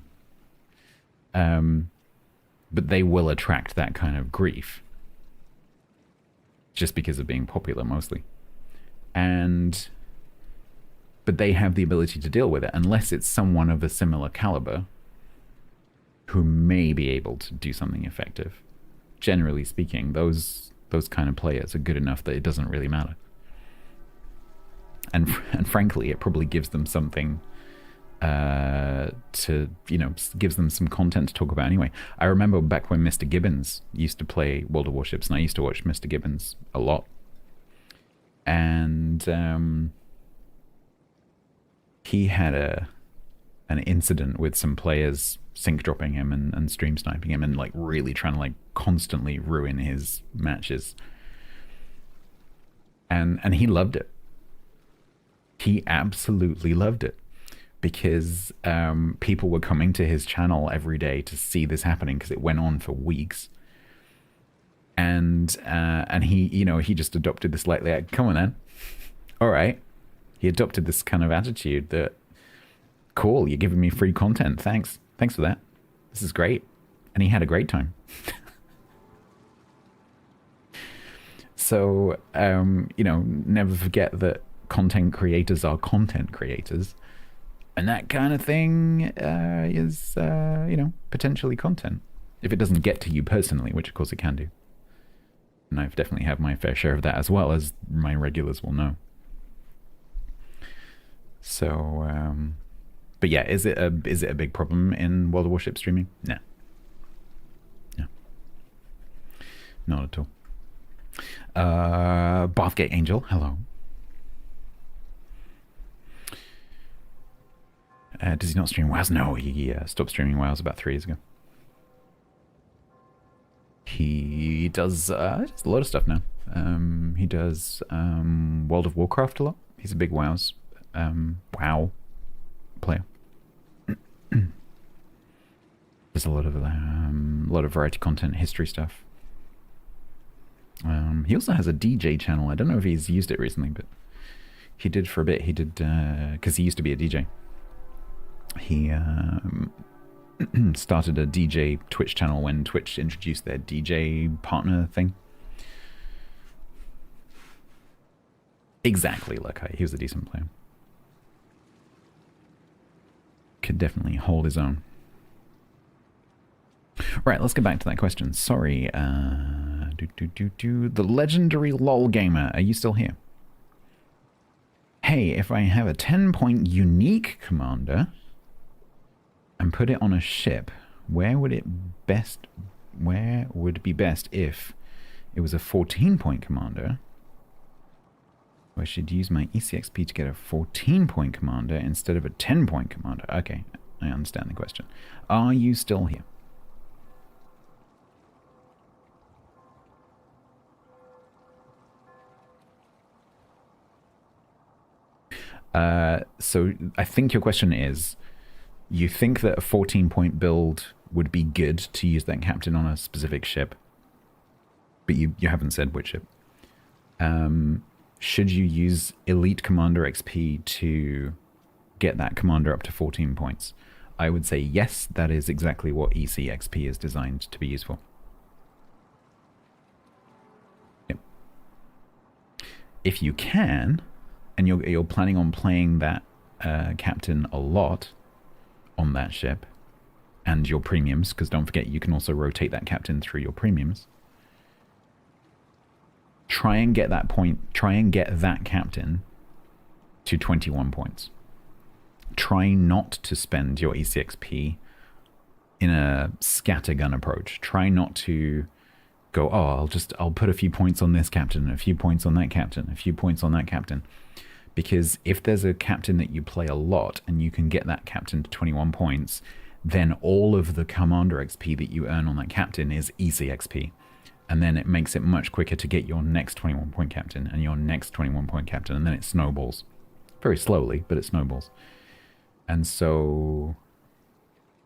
But they will attract that kind of grief just because of being popular mostly. But they have the ability to deal with it unless it's someone of a similar caliber who may be able to do something effective. Generally speaking, those kind of players are good enough that it doesn't really matter. And frankly, it probably gives them something gives them some content to talk about anyway. I remember back when Mr. Gibbons used to play World of Warships, and I used to watch Mr. Gibbons a lot. And he had an incident with some players sync dropping him and stream sniping him and like really trying to like constantly ruin his matches. And he loved it. He absolutely loved it, because people were coming to his channel every day to see this happening, because it went on for weeks. And he, you know, he just adopted this like, come on then, all right. He adopted this kind of attitude that, cool, you're giving me free content, thanks for that, this is great. And he had a great time. So you know, never forget that content creators are content creators, and that kind of thing is you know, potentially content if it doesn't get to you personally, which of course it can do. And I've definitely had my fair share of that, as well, as my regulars will know. So but yeah, is it a big problem in World of Warships streaming? No, not at all. Bathgate Angel, hello. Does he not stream WoWs? No, he stopped streaming WoWs about 3 years ago. He does a lot of stuff now. He does World of Warcraft a lot. He's a big WoWs WoW player. There's a lot of variety content, history stuff. He also has a DJ channel. I don't know if he's used it recently, but he did for a bit. He did, because he used to be a DJ. He started a DJ Twitch channel when Twitch introduced their DJ partner thing. Exactly, like he was a decent player. Could definitely hold his own. Right, let's get back to that question. Sorry, the legendary LOL gamer, are you still here? Hey, if I have a 10-point unique commander and put it on a ship, where would be best if it was a 14-point commander? I should use my ECXP to get a 14-point commander instead of a 10-point commander. Okay, I understand the question. Are you still here? So I think your question is, you think that a 14-point build would be good to use that captain on a specific ship, but you haven't said which ship. Should you use Elite Commander XP to get that commander up to 14 points? I would say yes, that is exactly what ECXP is designed to be used for. Yep. If you can, and you're planning on playing that captain a lot on that ship, and your premiums, because don't forget you can also rotate that captain through your premiums. Try and get that captain to 21 points. Try not to spend your ECXP in a scattergun approach. Try not to go, oh, I'll put a few points on this captain, a few points on that captain, a few points on that captain. Because if there's a captain that you play a lot and you can get that captain to 21 points, then all of the commander XP that you earn on that captain is ECXP. And then it makes it much quicker to get your next 21-point captain and your next 21-point captain, and then it snowballs. Very slowly, but it snowballs. And so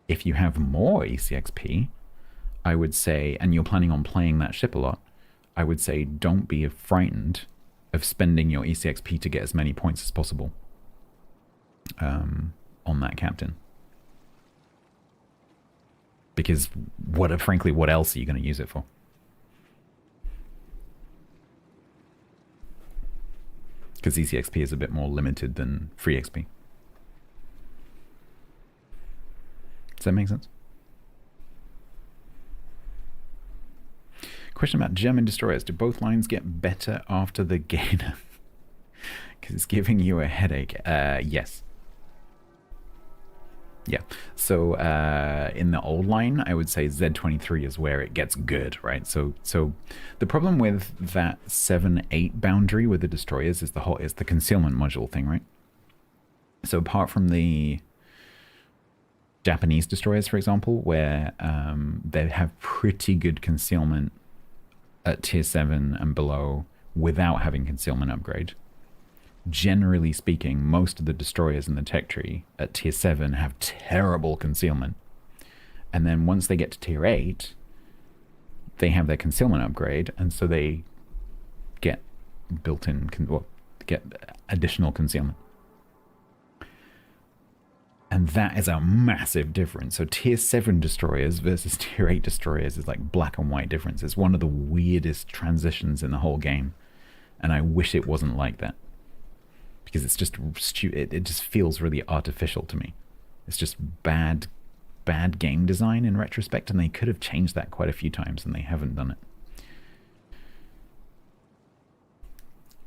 if you have more ECXP, I would say, and you're planning on playing that ship a lot, I would say don't be frightened of spending your ECXP to get as many points as possible on that captain. Because frankly, what else are you going to use it for? Because ECXP is a bit more limited than free XP. Does that make sense? Question about German destroyers. Do both lines get better after the gainer? Because it's giving you a headache. Yes. Yeah. So in the old line, I would say Z23 is where it gets good, right? So the problem with that 7-8 boundary with the destroyers is the, concealment module thing, right? So apart from the Japanese destroyers, for example, where they have pretty good concealment at tier 7 and below without having concealment upgrade. Generally speaking, most of the destroyers in the tech tree at tier 7 have terrible concealment. And then once they get to tier 8, they have their concealment upgrade, and so they get built-in, get additional concealment. And that is a massive difference. So tier 7 destroyers versus tier 8 destroyers is like black and white difference. It's one of the weirdest transitions in the whole game. And I wish it wasn't like that. Because it's just it just feels really artificial to me. It's just bad game design in retrospect, and they could have changed that quite a few times, and they haven't done it.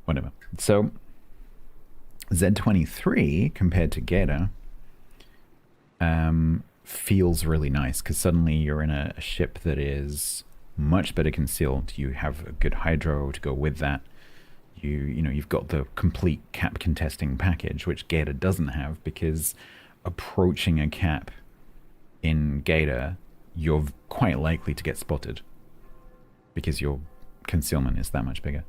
Whatever. So Z23 compared to Geta feels really nice, because suddenly you're in a ship that is much better concealed. You have a good hydro to go with that. You've got the complete cap contesting package, which Geta doesn't have, because approaching a cap in Geta, you're quite likely to get spotted because your concealment is that much bigger.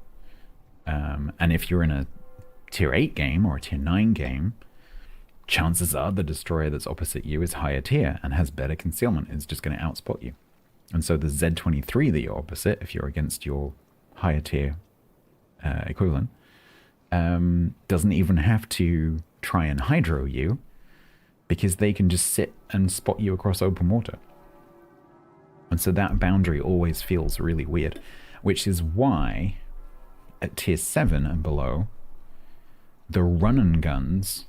And if you're in a tier 8 game or a tier 9 game, chances are the destroyer that's opposite you is higher tier and has better concealment. It's just going to outspot you. And so the Z23 that you're opposite, if you're against your higher tier equivalent, doesn't even have to try and hydro you, because they can just sit and spot you across open water. And so that boundary always feels really weird, which is why at tier 7 and below, the run and guns,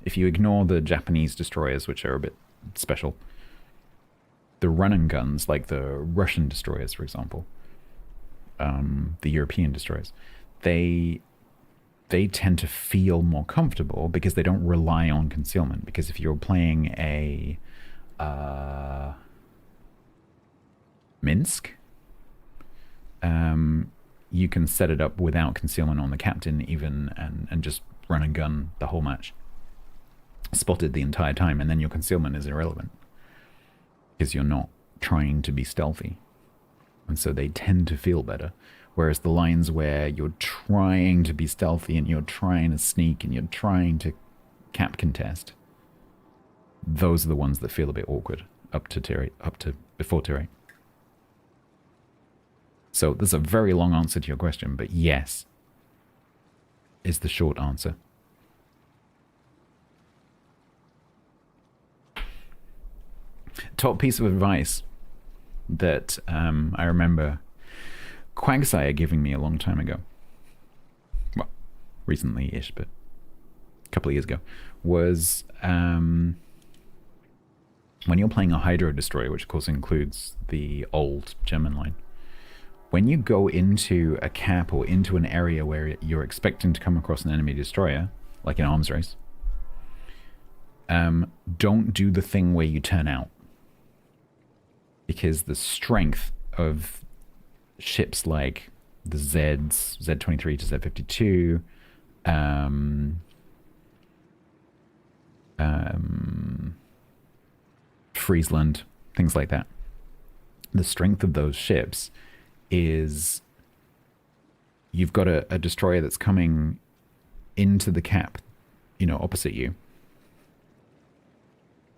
if you ignore the Japanese destroyers, which are a bit special, the run and guns, like the Russian destroyers, for example, the European destroyers, they tend to feel more comfortable because they don't rely on concealment. Because if you're playing a Minsk, you can set it up without concealment on the captain even, and just run and gun the whole match, spotted the entire time, and then your concealment is irrelevant because you're not trying to be stealthy. And so they tend to feel better. Whereas the lines where you're trying to be stealthy and you're trying to sneak and you're trying to cap contest, those are the ones that feel a bit awkward up to before tier 8. So there's a very long answer to your question, but yes is the short answer. Top piece of advice that I remember Quagsire giving me a long time ago, well, recently-ish, but a couple of years ago, was when you're playing a Hydro Destroyer, which of course includes the old German line, when you go into a cap or into an area where you're expecting to come across an enemy destroyer, like an arms race, don't do the thing where you turn out. Because the strength of ships like the Z23 to Z52, Friesland, things like that. The strength of those ships is you've got a destroyer that's coming into the cap, opposite you.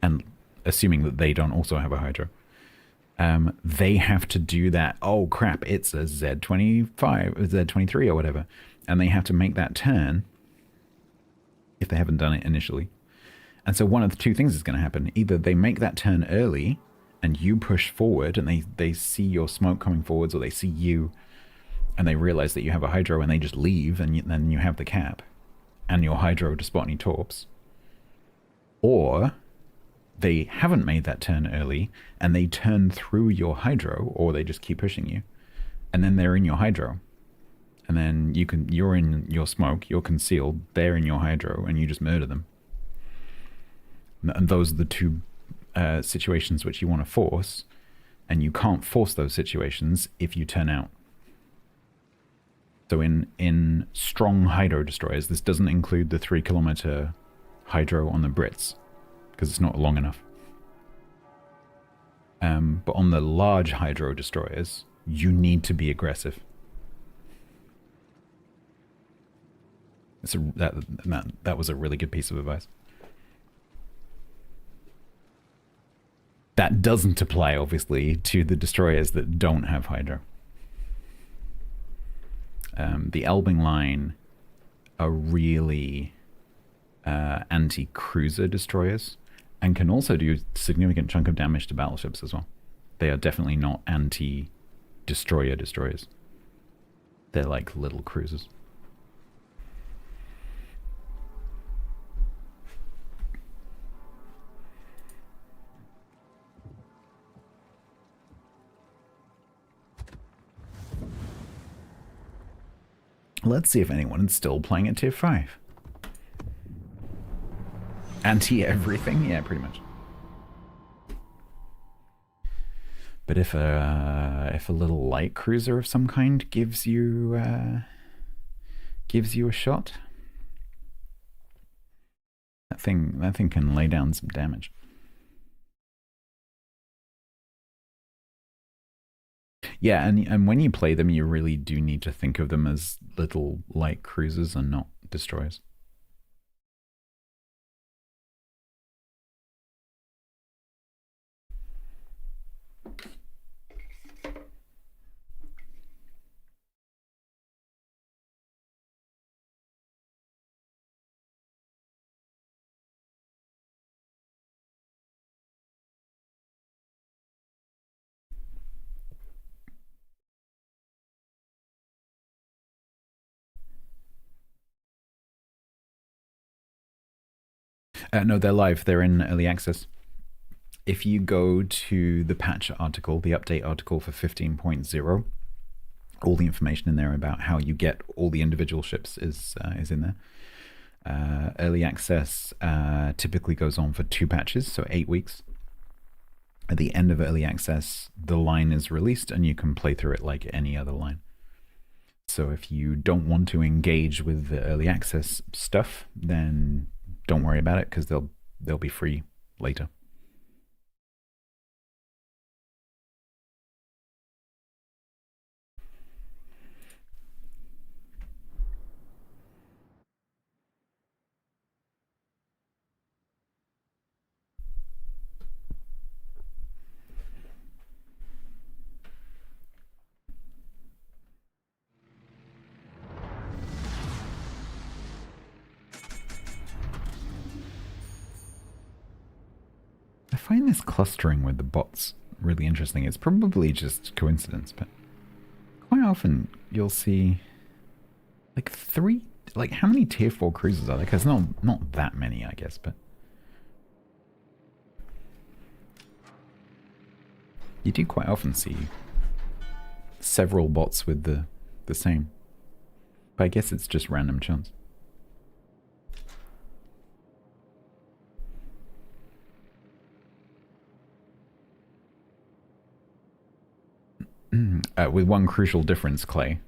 And assuming that they don't also have a hydro. They have to do that. Oh crap, it's a Z25, Z23 or whatever. And they have to make that turn if they haven't done it initially. And so one of the two things is going to happen. Either they make that turn early and you push forward and they see your smoke coming forwards, or they see you and they realize that you have a hydro and they just leave, and then you have the cap and your hydro to spot any torps. Or they haven't made that turn early and they turn through your hydro, or they just keep pushing you, and then they're in your hydro, and then you're in your smoke, you're concealed, they're in your hydro, and you just murder them. And those are the two situations which you want to force, and you can't force those situations if you turn out. So in strong hydro destroyers, this doesn't include the 3 kilometer hydro on the Brits, because it's not long enough. But on the large hydro destroyers, you need to be aggressive. That was a really good piece of advice. That doesn't apply, obviously, to the destroyers that don't have hydro. The Elbing line are really anti-cruiser destroyers and can also do a significant chunk of damage to battleships as well. They are definitely not anti-destroyer destroyers. They're like little cruisers. Let's see if anyone is still playing at tier 5. Anti-everything? Yeah, pretty much. But if a little light cruiser of some kind gives you a shot, that thing can lay down some damage. Yeah, and when you play them, you really do need to think of them as little light cruisers and not destroyers. No, they're live. They're in early access. If you go to the patch article, the update article for 15.0, all the information in there about how you get all the individual ships is in there. Early access typically goes on for 2 patches, so 8 weeks. At the end of early access, the line is released and you can play through it like any other line. So if you don't want to engage with the early access stuff, then don't worry about it because they'll be free later. I find this clustering with the bots really interesting. It's probably just coincidence, but quite often you'll see like 3, like how many tier 4 cruisers are there? Because not that many, I guess, but you do quite often see several bots with the same. But I guess it's just random chance. With one crucial difference, Clay,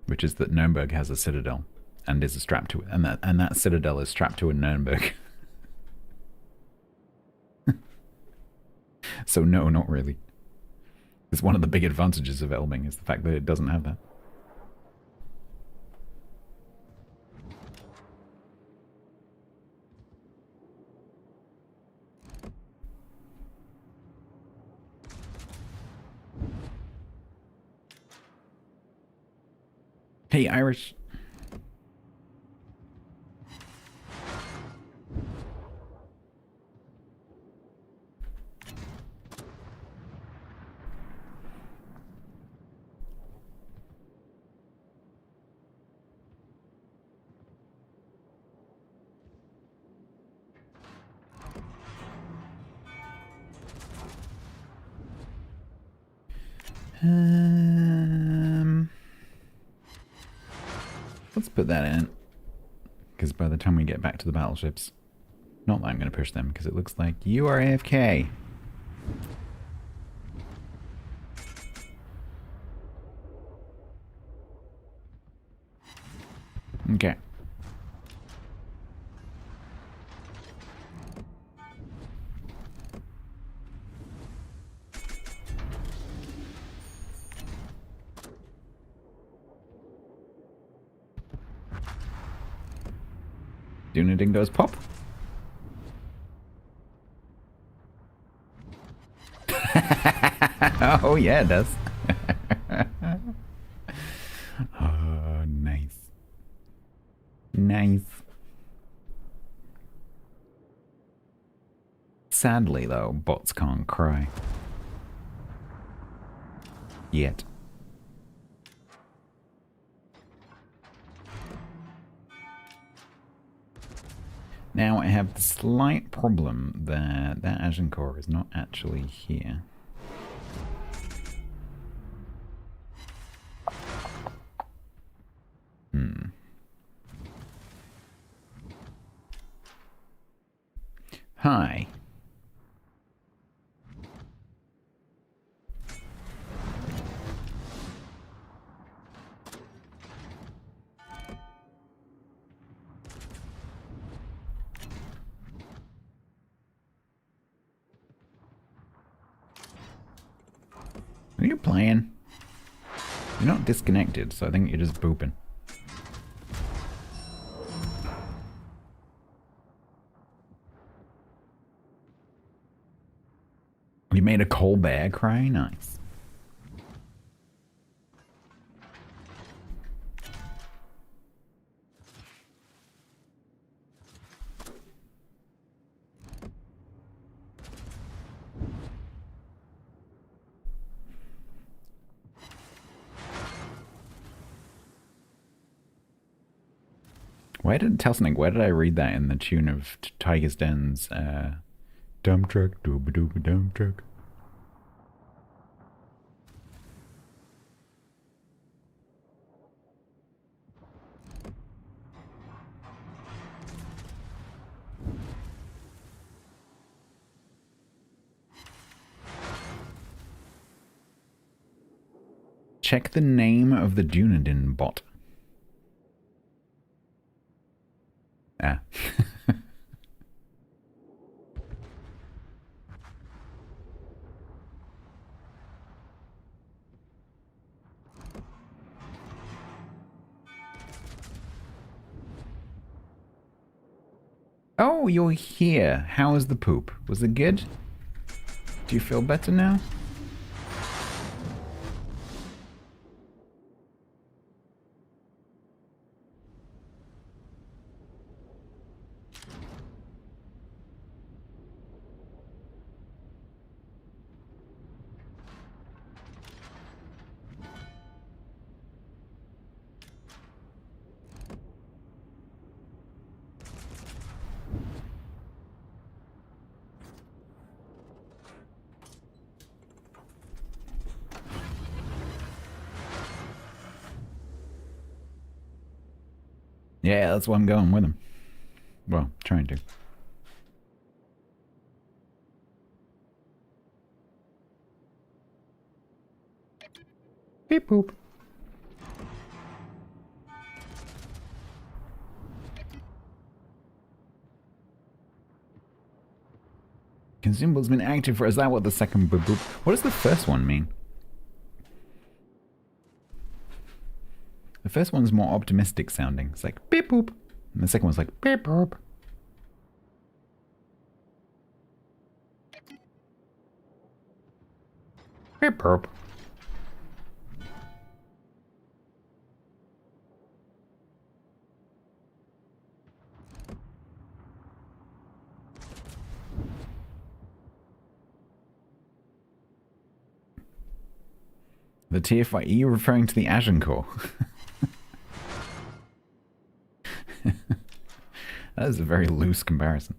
which is that Nuremberg has a citadel and is strapped to it, and that citadel is strapped to a Nuremberg. So no, not really. It's one of the big advantages of Elbing is the fact that it doesn't have that. Hey, Irish. Let's put that in, because by the time we get back to the battleships, not that I'm going to push them, because it looks like you are AFK. Okay. Dunedin goes pop. Oh yeah, it does. Oh, nice. Nice. Sadly, though, bots can't cry. Yet. Now I have the slight problem that that Agincourt is not actually here. Hi. Are you playing? You're not disconnected, so I think you're just booping. You made a Colbert cry? Nice. Where did I read that in the tune of Tiger's Den's dump truck, dooba dooba dump truck? Check the name of the Dunedin bot. Ah. Oh, you're here. How was the poop? Was it good? Do you feel better now? Yeah, that's why I'm going with him. Well, trying to. Beep boop. Consumable's been active for... Is that what the second boop boop... What does the first one mean? The first one's more optimistic sounding. It's like beep boop. And the second one's like beep boop. Beep boop. The TFI... Are you referring to the Agincourt? That is a very loose comparison.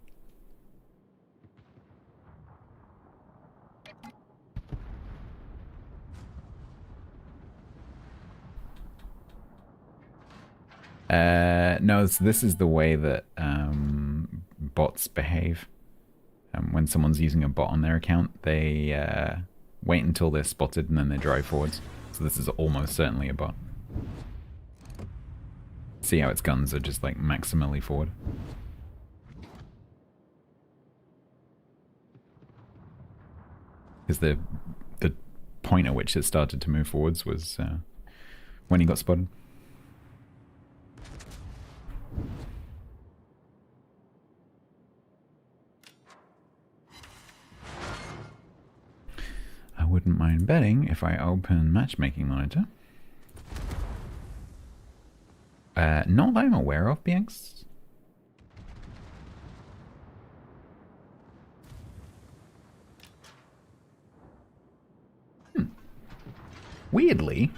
No, so this is the way that bots behave. When someone's using a bot on their account, they wait until they're spotted and then they drive forwards. So this is almost certainly a bot. See how its guns are just like maximally forward? Because the point at which it started to move forwards was when he got spotted. wouldn't mind betting if I open matchmaking monitor. Not that I'm aware of, BX. Weirdly,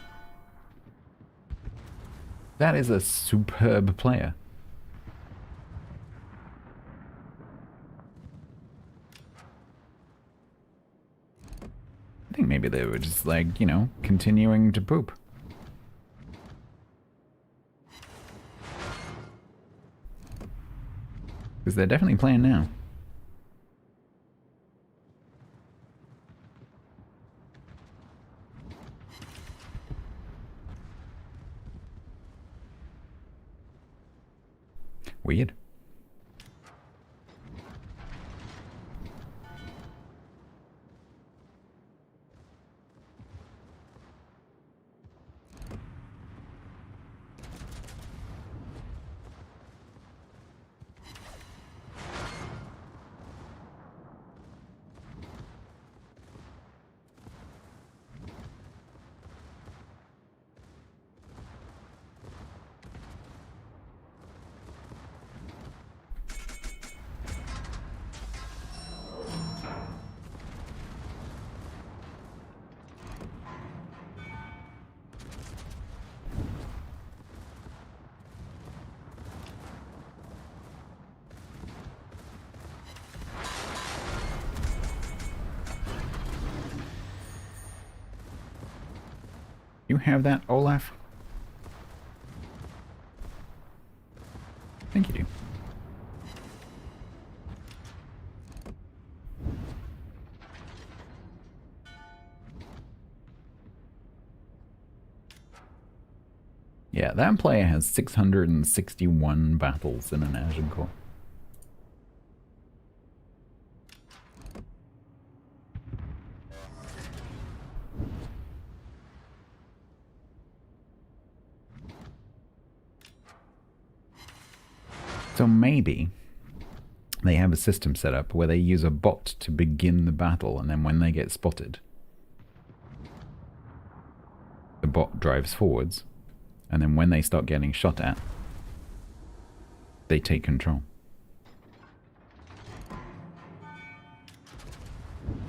that is a superb player. I think maybe they were just like, you know, continuing to poop. Because they're definitely playing now. Weird. You have that, Olaf? I think you do. Yeah, that player has 661 battles in an Agincourt. So maybe they have a system set up where they use a bot to begin the battle, and then when they get spotted, the bot drives forwards, and then when they start getting shot at, they take control.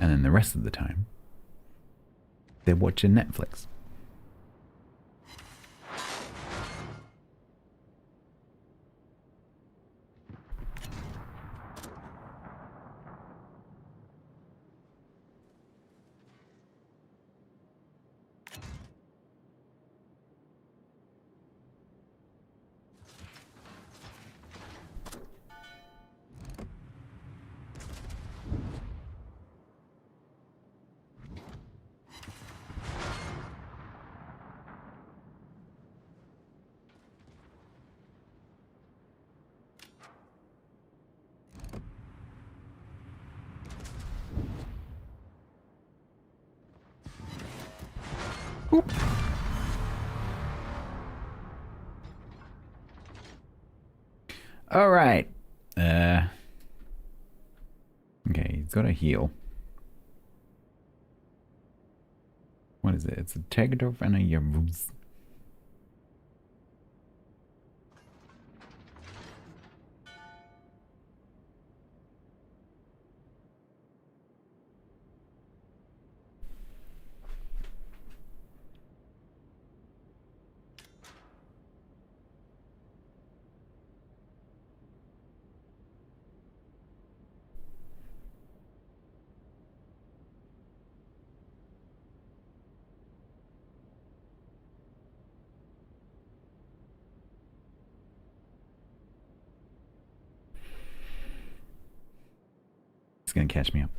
And then the rest of the time, they're watching Netflix. Oop. All right. Okay, he's got a heal. What is it? It's a Tegadov and a Yavuz. It's gonna catch me up.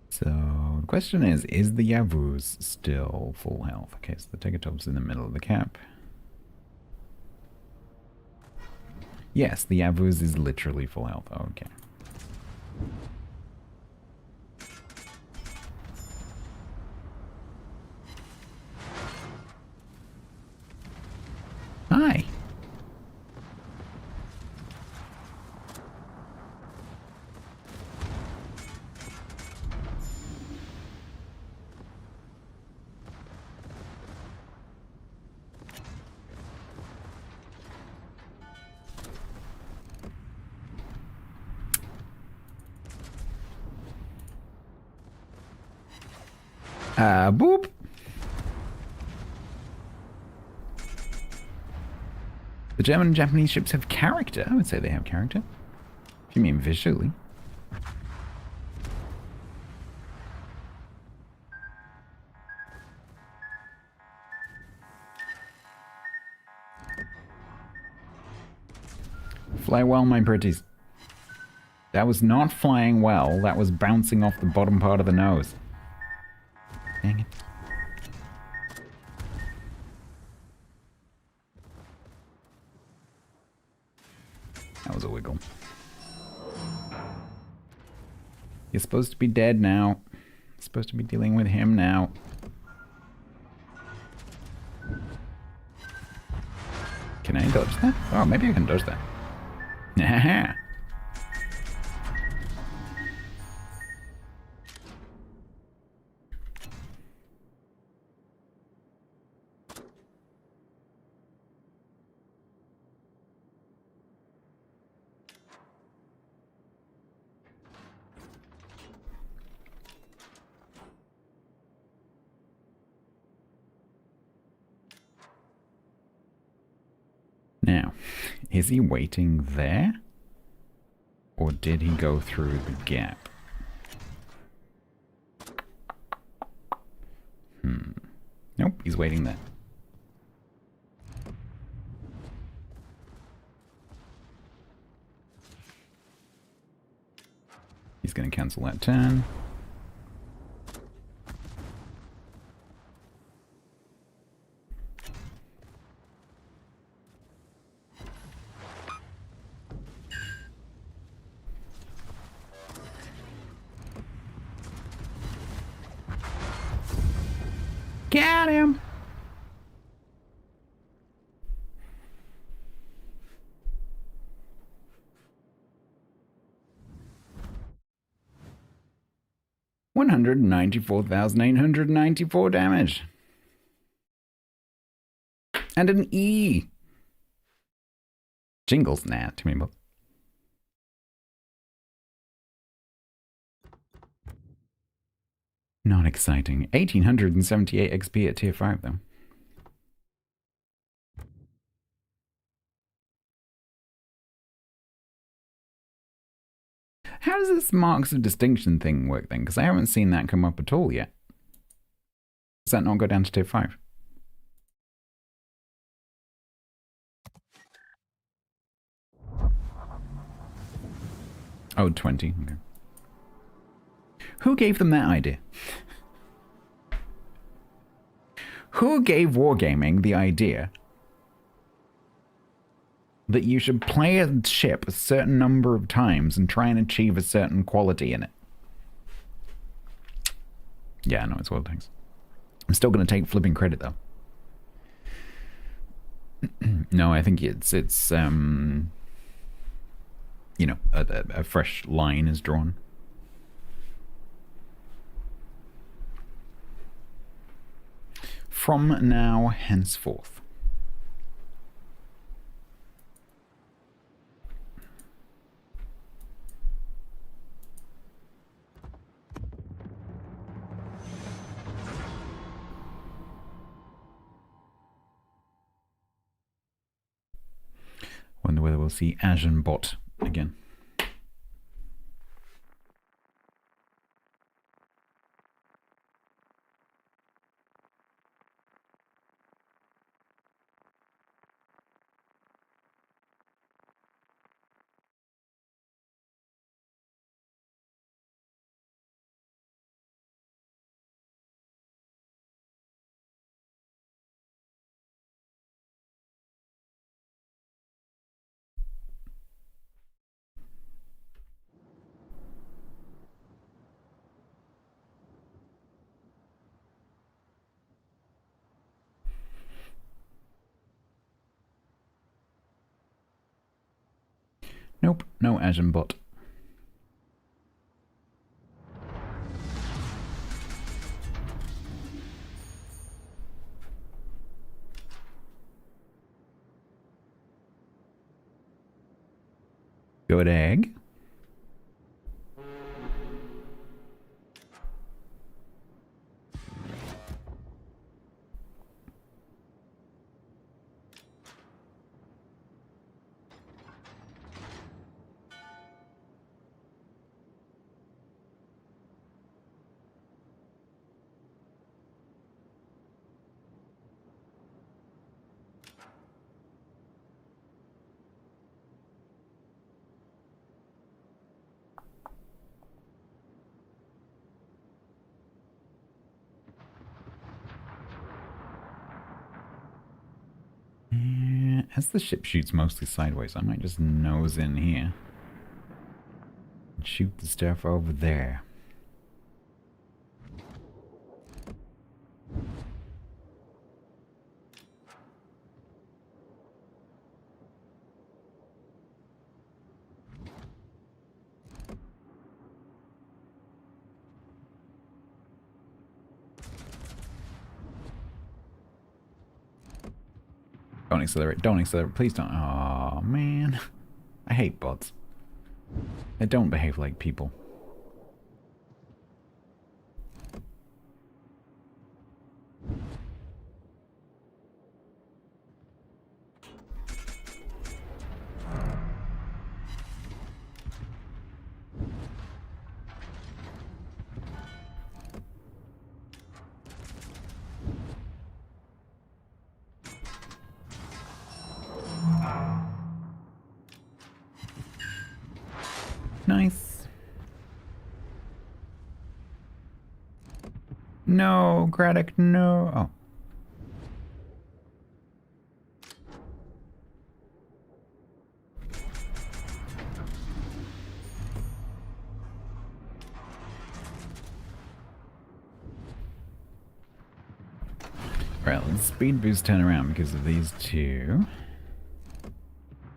So the question is the Yavuz still full health? Okay, so the Tegatop's in the middle of the cap. Yes, the Yavuz is literally full health. Okay. Hi. Boop. The German and Japanese ships have character. I would say they have character. If you mean visually. Fly well, my pretties. That was not flying well. That was bouncing off the bottom part of the nose. Dang it. That was a wiggle. You're supposed to be dead now. You're supposed to be dealing with him now. Can I dodge that? Oh, maybe I can dodge that. Haha. Now, is he waiting there? Or did he go through the gap? Nope, he's waiting there. He's going to cancel that turn. Got him! $194,894 damage. And an E. Jingles? Nah, too many bucks. Not exciting. 1878 XP at tier 5 though. How does this marks of distinction thing work then? Because I haven't seen that come up at all yet. Does that not go down to tier 5? Oh, 20. Okay. Who gave them that idea? Who gave Wargaming the idea that you should play a ship a certain number of times and try and achieve a certain quality in it? Yeah, no, it's World Tanks. I'm still going to take flipping credit, though. No, I think it's you know, a fresh line is drawn. From now henceforth. Wonder whether we'll see Agenbot again. Nope, no Asian bot. Good egg. As the ship shoots mostly sideways, I might just nose in here and shoot the stuff over there. Don't accelerate, don't accelerate, please don't. Oh man. I hate bots. They don't behave like people. Nice. No, Craddock, no. Oh. Right, let's speed boost turn around because of these two.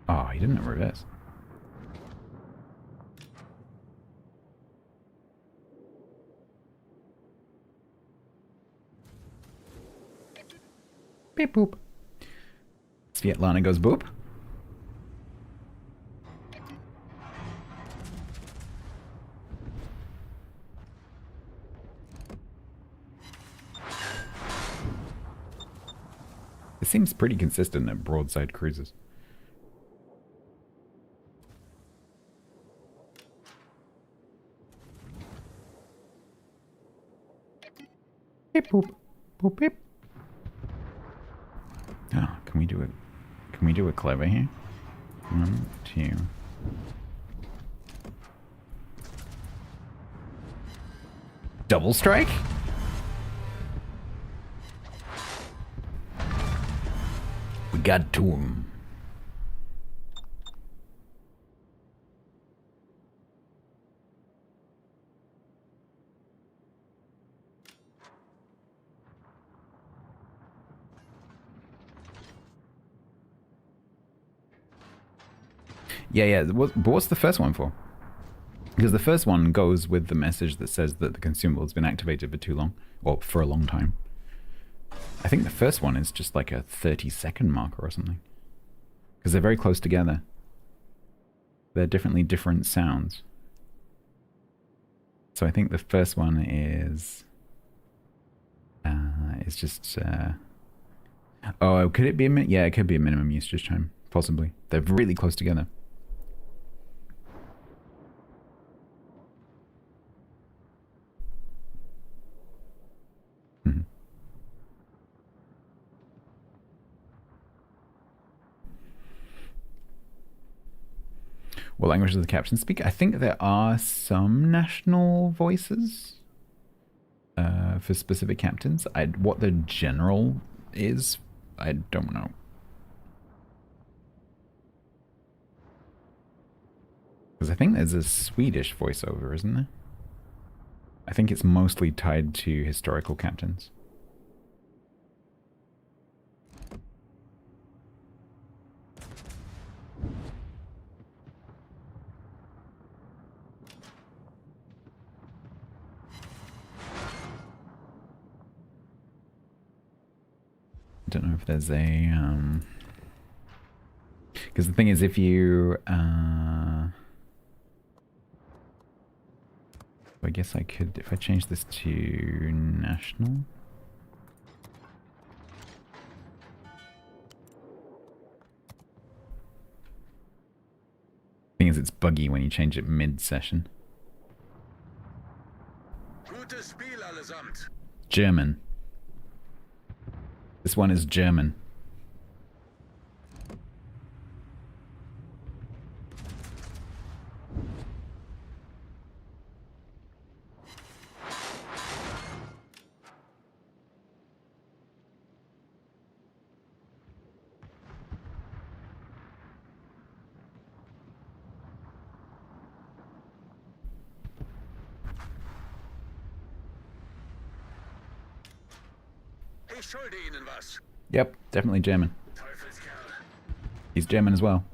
Oh, he didn't reverse. Beep boop. Svetlana goes boop. It seems pretty consistent at broadside cruises. Beep boop. Boop beep. Oh, can we do it clever here? 1, 2. Double strike? We got to him. Yeah. But what's the first one for? Because the first one goes with the message that says that the consumable has been activated for too long. Or for a long time. I think the first one is just like a 30-second marker or something. Because they're very close together. They're definitely different sounds. So I think the first one is... it's just... oh, could it be a minute? Yeah, it could be a minimum usage time. Possibly. They're really close together. Mm-hmm. What language does the captain speak? I think there are some national voices for specific captains. What the general is, I don't know. Because I think there's a Swedish voiceover, isn't there? I think it's mostly tied to historical captains. don't know if there's a because the thing is, if you I guess I could, if I change this to national. Thing is, it's buggy when you change it mid-session. German. This one is German. Yep, definitely German. He's German as well.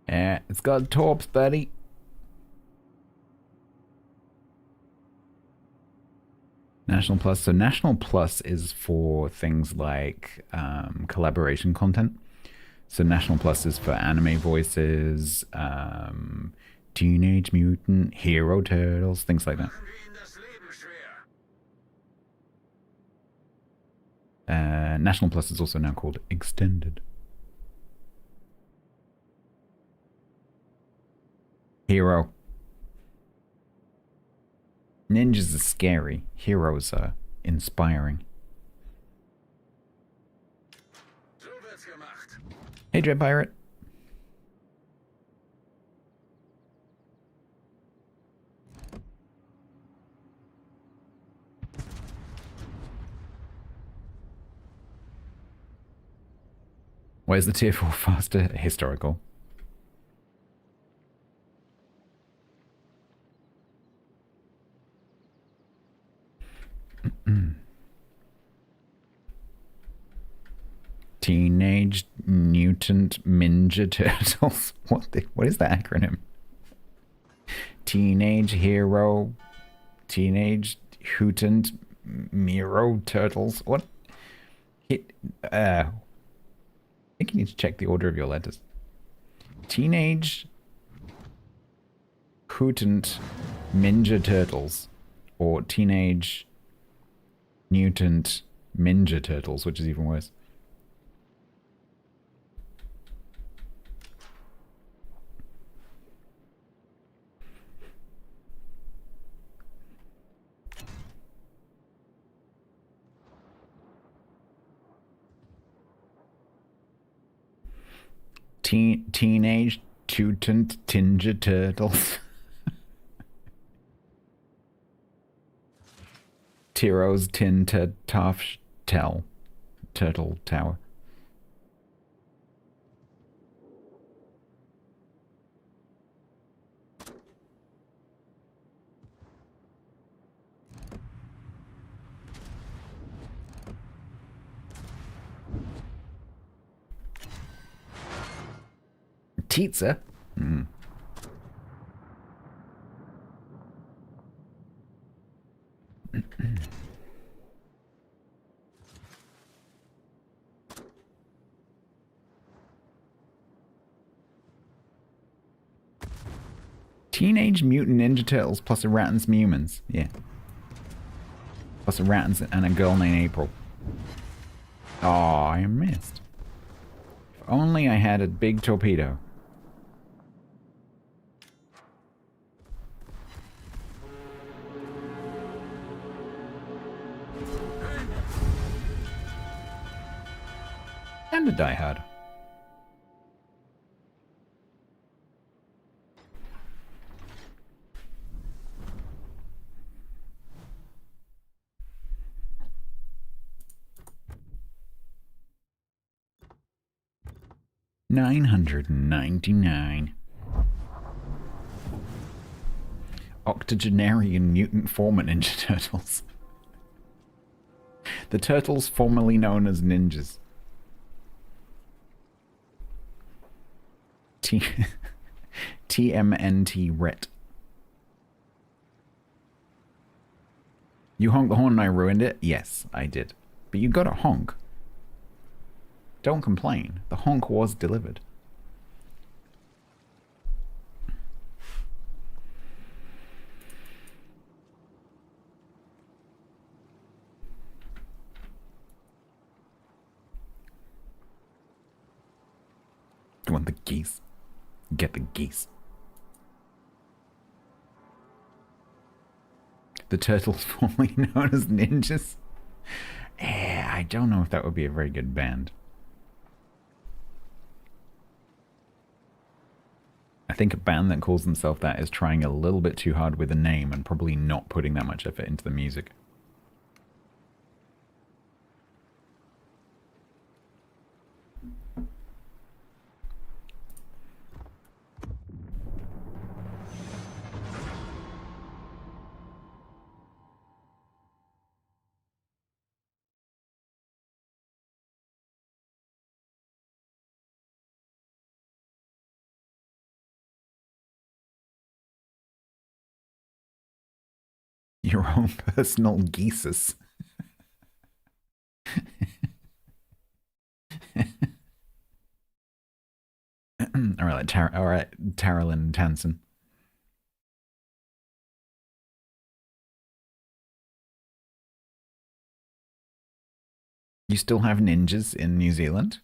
Yeah, it's got torps, buddy. National Plus. So National Plus is for things like collaboration content. So National Plus is for anime voices, Teenage Mutant Hero Turtles, things like that. National Plus is also now called Extended. Hero. Ninjas are scary. Heroes are inspiring. Hey, Dread Pirate. Where's the tier 4 faster? Historical. Teenage Mutant Ninja Turtles. What is that acronym? Teenage Hero, Teenage Mutant Miro Turtles. What? I think you need to check the order of your letters. Teenage Mutant Ninja Turtles, or Teenage Mutant Ninja Turtles, which is even worse. Teenage Mutant Ninja Turtles. Tiro's Tinta Tough Tell. Turtle Tower. Pizza? Mm. Teenage Mutant Ninja Turtles plus a rat and some humans. Yeah. Plus a rat and a girl named April. Oh, I missed. If only I had a big torpedo. And a Die Hard. $999. Octogenarian mutant form of Ninja Turtles. The turtles formerly known as ninjas. TMNT Ret. You honked the horn and I ruined it? Yes, I did. But you got a honk. Don't complain. The honk was delivered. You want the geese? Get the geese. The turtles formerly known as ninjas? I don't know if that would be a very good band. I think a band that calls themselves that is trying a little bit too hard with a name and probably not putting that much effort into the music. Your own personal geesus. Alright, Taralyn Tansen. You still have ninjas in New Zealand?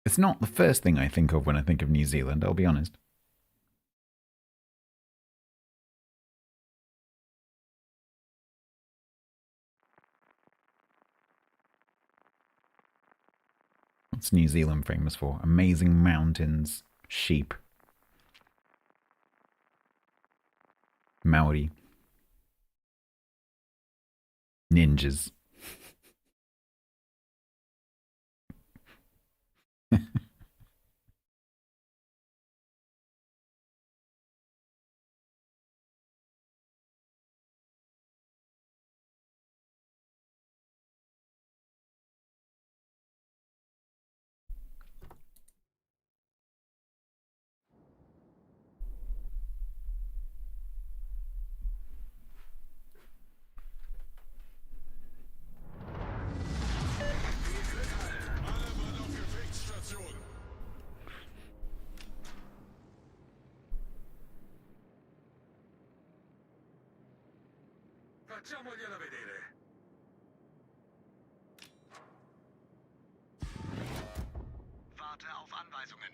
It's not the first thing I think of when I think of New Zealand, I'll be honest. What's New Zealand famous for? Amazing mountains, sheep, Maori, ninjas. Facciamogliela vedere. Warte auf Anweisungen.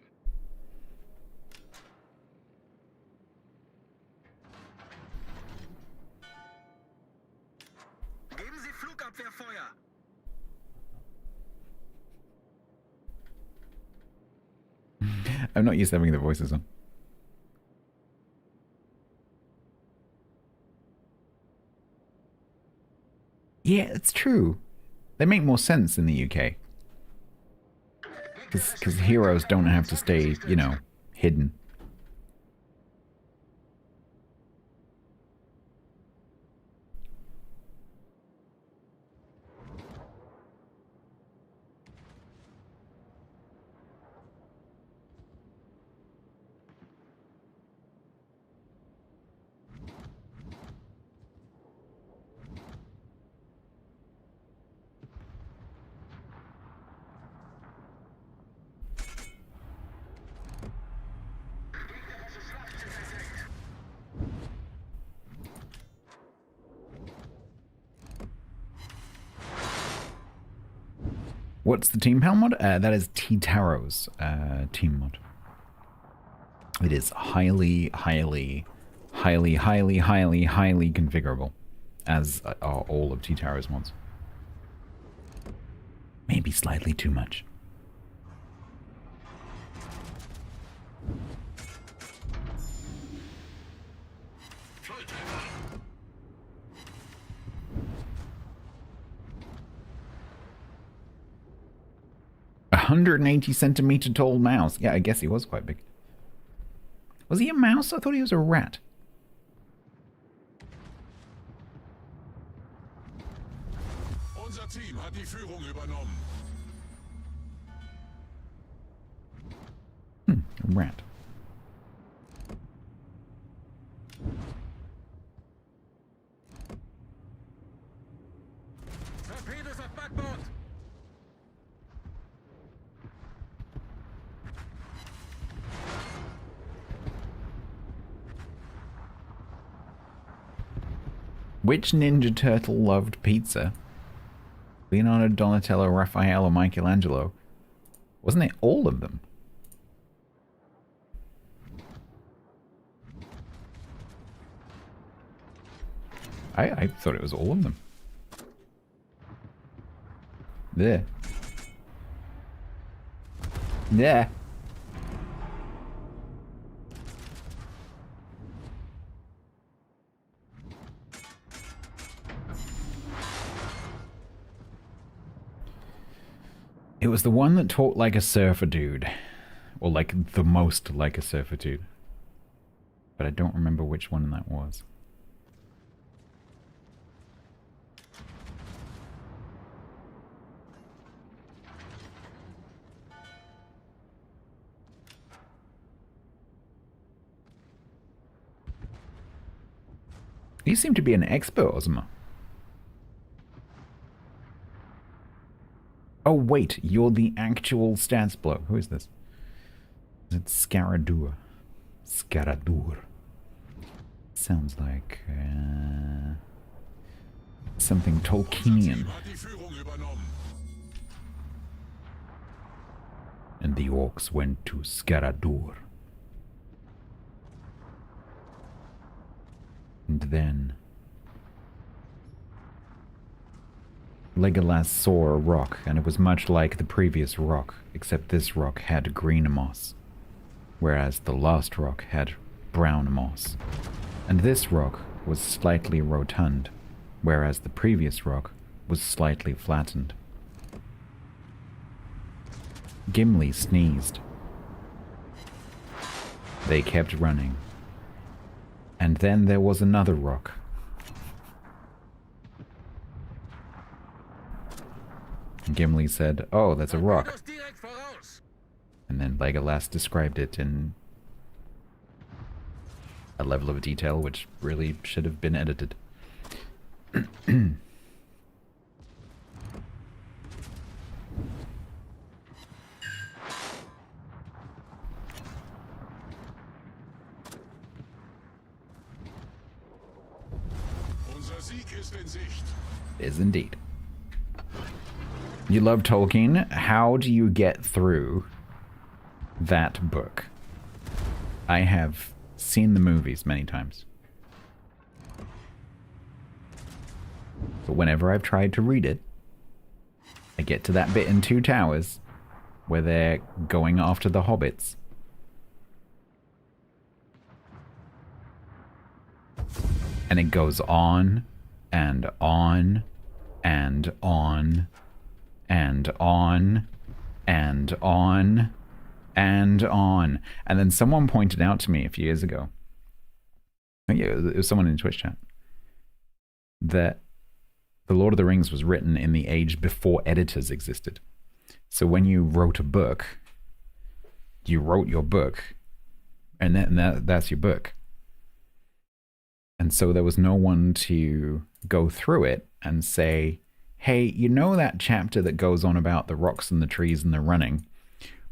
Geben Sie Flugabwehrfeuer. I'm not used to having the voices on. Yeah, it's true. They make more sense in the UK. Because heroes don't have to stay, you know, hidden. What's the team pal mod? That is T-Taro's team mod. It is highly configurable, as are all of T-Taro's mods. Maybe slightly too much. 180 centimeter tall mouse. Yeah, I guess he was quite big. Was he a mouse? I thought he was a rat. Unser Team hat die Führung übernommen. A rat. Torpedos auf Backbord. Which Ninja Turtle loved pizza? Leonardo, Donatello, Raphael, or Michelangelo? Wasn't it all of them? I thought it was all of them. There. Yeah. It was the one that talked like a surfer dude. Or like the most like a surfer dude. But I don't remember which one that was. You seem to be an expert, Ozma. Oh wait, you're the actual StatsBloke. Who is this? Is it Scaradur? Scaradur. Sounds like something Tolkienian. And the orcs went to Scaradur. And then Legolas saw a rock, and it was much like the previous rock, except this rock had green moss, whereas the last rock had brown moss. And this rock was slightly rotund, whereas the previous rock was slightly flattened. Gimli sneezed. They kept running. And then there was another rock. Gimli said, "Oh, that's a rock." And then Legolas described it in a level of detail which really should have been edited. Is indeed. You love Tolkien. How do you get through that book? I have seen the movies many times. But whenever I've tried to read it, I get to that bit in Two Towers where they're going after the hobbits. And it goes on and on and on and on and on and on. And then someone pointed out to me a few years ago, yeah, it was someone in Twitch chat, that The Lord of the Rings was written in the age before editors existed. So when you wrote a book, you wrote your book, and that's your book. And so there was no one to go through it and say, hey, you know that chapter that goes on about the rocks and the trees and the running?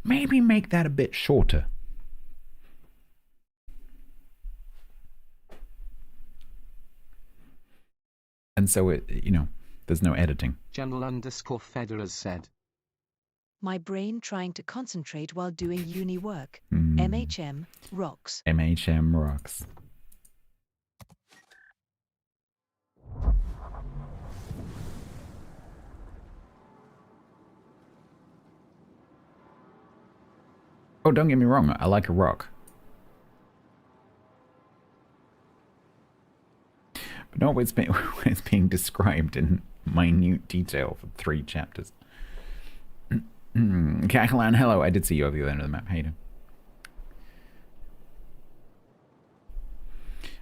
Maybe make that a bit shorter. And so it, you know, there's no editing. General_Federer said. My brain trying to concentrate while doing uni work. MHM rocks. MHM rocks. Oh, don't get me wrong, I like a rock. But not when when it's being described in minute detail for 3 chapters. Cacklan, hello. I did see you over the other end of the map. How you doing?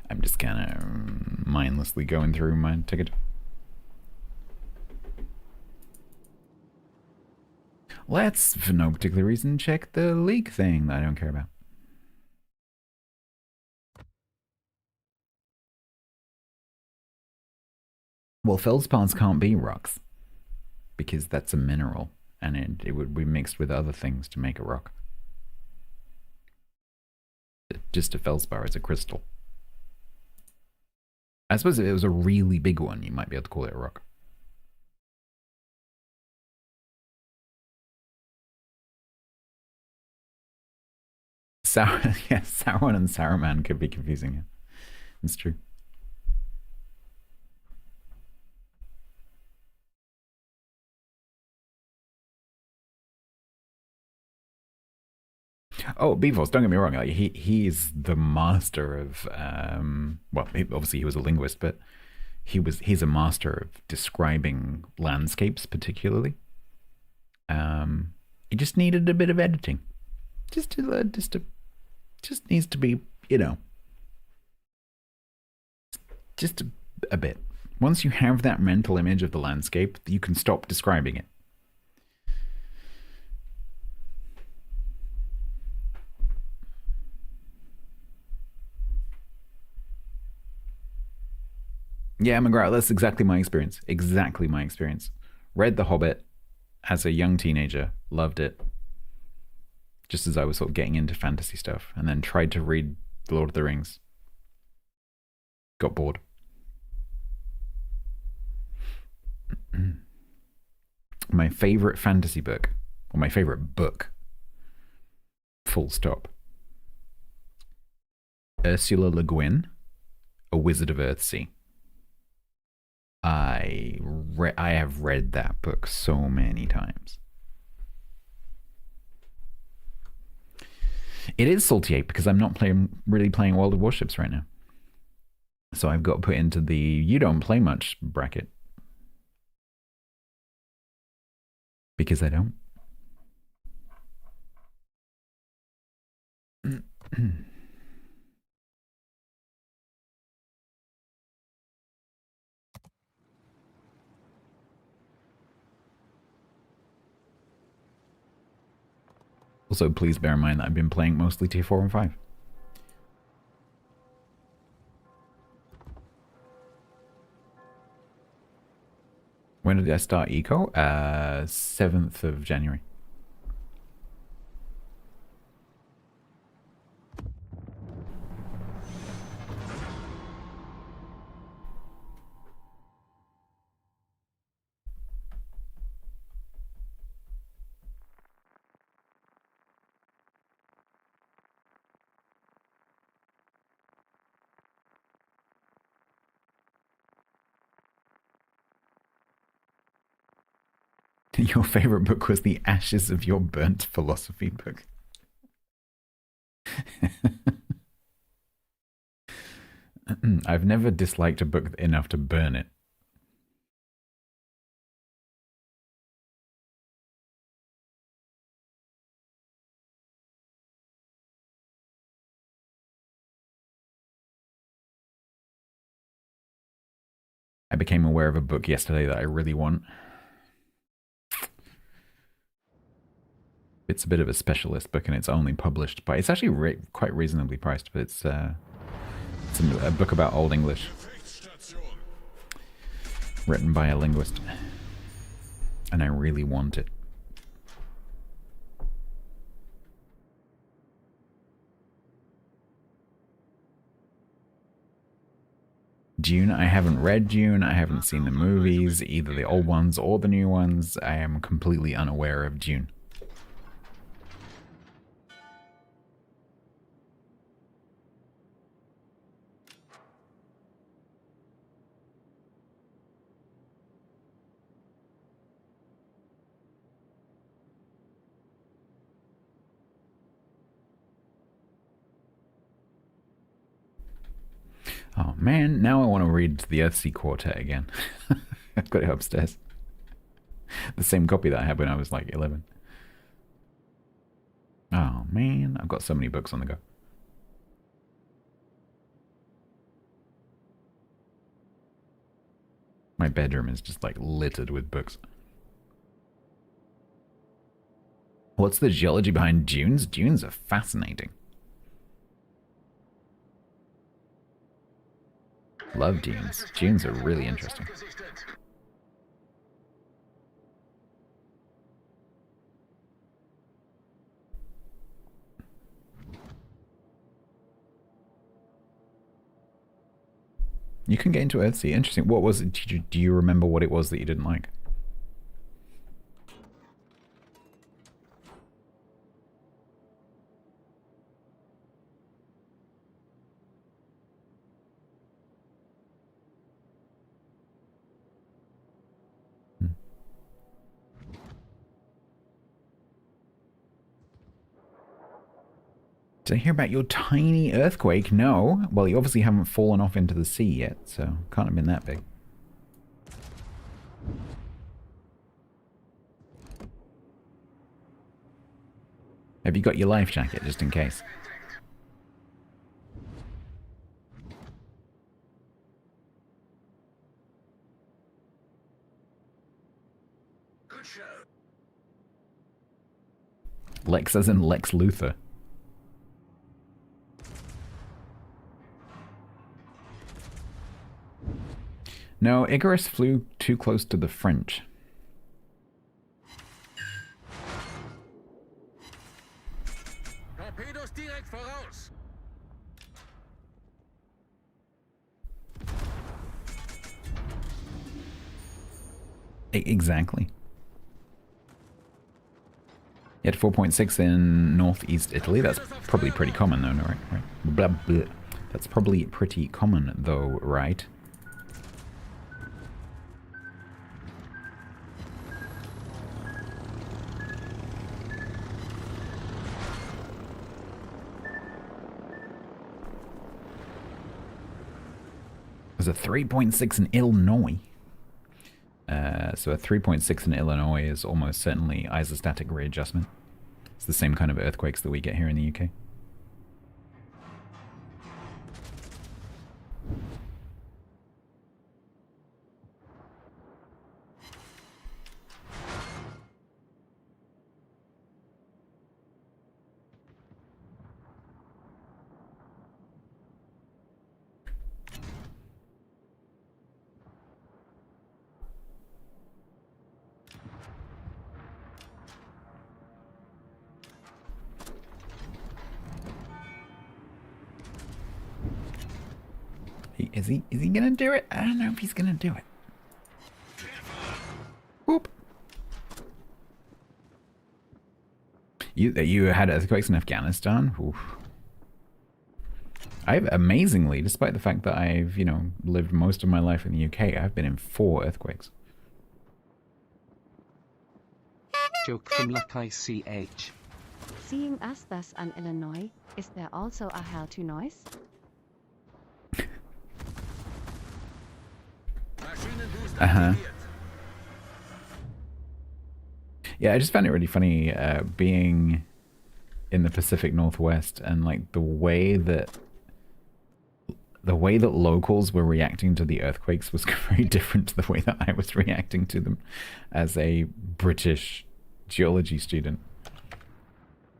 I'm just kind of mindlessly going through my ticket. Let's, for no particular reason, check the leak thing that I don't care about. Well, feldspars can't be rocks because that's a mineral and it would be mixed with other things to make a rock. Just a feldspar is a crystal. I suppose if it was a really big one, you might be able to call it a rock. Yes, Sauron and Saruman could be confusing. Yeah. It's true. Oh, Beeforce, don't get me wrong. Like, he's the master of well, obviously he was a linguist, but he's a master of describing landscapes, particularly. He just needed a bit of editing, just needs to be, you know, just a bit. Once you have that mental image of the landscape, you can stop describing it. Yeah, McGrath, that's exactly my experience. Exactly my experience. Read The Hobbit as a young teenager, loved it, just as I was sort of getting into fantasy stuff, and then tried to read The Lord of the Rings. Got bored. My favorite fantasy book, or my favorite book, full stop. Ursula Le Guin, A Wizard of Earthsea. I have read that book so many times. It is salty 8 because I'm not really playing World of Warships right now. So I've got put into the you don't play much bracket. Because I don't. Also, please bear in mind that I've been playing mostly tier 4 and 5. When did I start Eco? 7th of January. Your favorite book was The Ashes of Your Burnt Philosophy book. I've never disliked a book enough to burn it. I became aware of a book yesterday that I really want. It's a bit of a specialist book and it's only published by... It's actually quite reasonably priced, but it's a book about Old English. Written by a linguist. And I really want it. Dune, I haven't read Dune, I haven't seen the movies, either the old ones or the new ones. I am completely unaware of Dune. Oh man, now I want to read the Earthsea Quartet again. I've got it upstairs. The same copy that I had when I was like 11. Oh, man. I've got so many books on the go. My bedroom is just, like, littered with books. What's the geology behind dunes? Dunes are fascinating. Love dunes. Dunes are really interesting. You can get into Earthsea. Interesting. What was it? Do you remember what it was that you didn't like? Did I hear about your tiny earthquake? No. Well, you obviously haven't fallen off into the sea yet, so can't have been that big. Have you got your life jacket, just in case? Good show. Lex as in Lex Luthor. No, Icarus flew too close to the French. Torpedos direkt voraus. Exactly. You had 4.6 in northeast Italy. That's probably pretty common though, no, right? Blah, blah. That's probably pretty common though, right? There's a 3.6 in Illinois. So a 3.6 in Illinois is almost certainly isostatic readjustment. It's the same kind of earthquakes that we get here in the UK. Is he gonna do it? I don't know if he's gonna do it. Whoop. You had earthquakes in Afghanistan? Oof. I've amazingly, despite the fact that I've, you know, lived most of my life in the UK, I've been in 4 earthquakes. Joke from Luck ICH. Seeing as thus an Illinois, is there also a hell to noise? Uh-huh. Yeah, I just found it really funny being in the Pacific Northwest and like the way that locals were reacting to the earthquakes was very different to the way that I was reacting to them as a British geology student.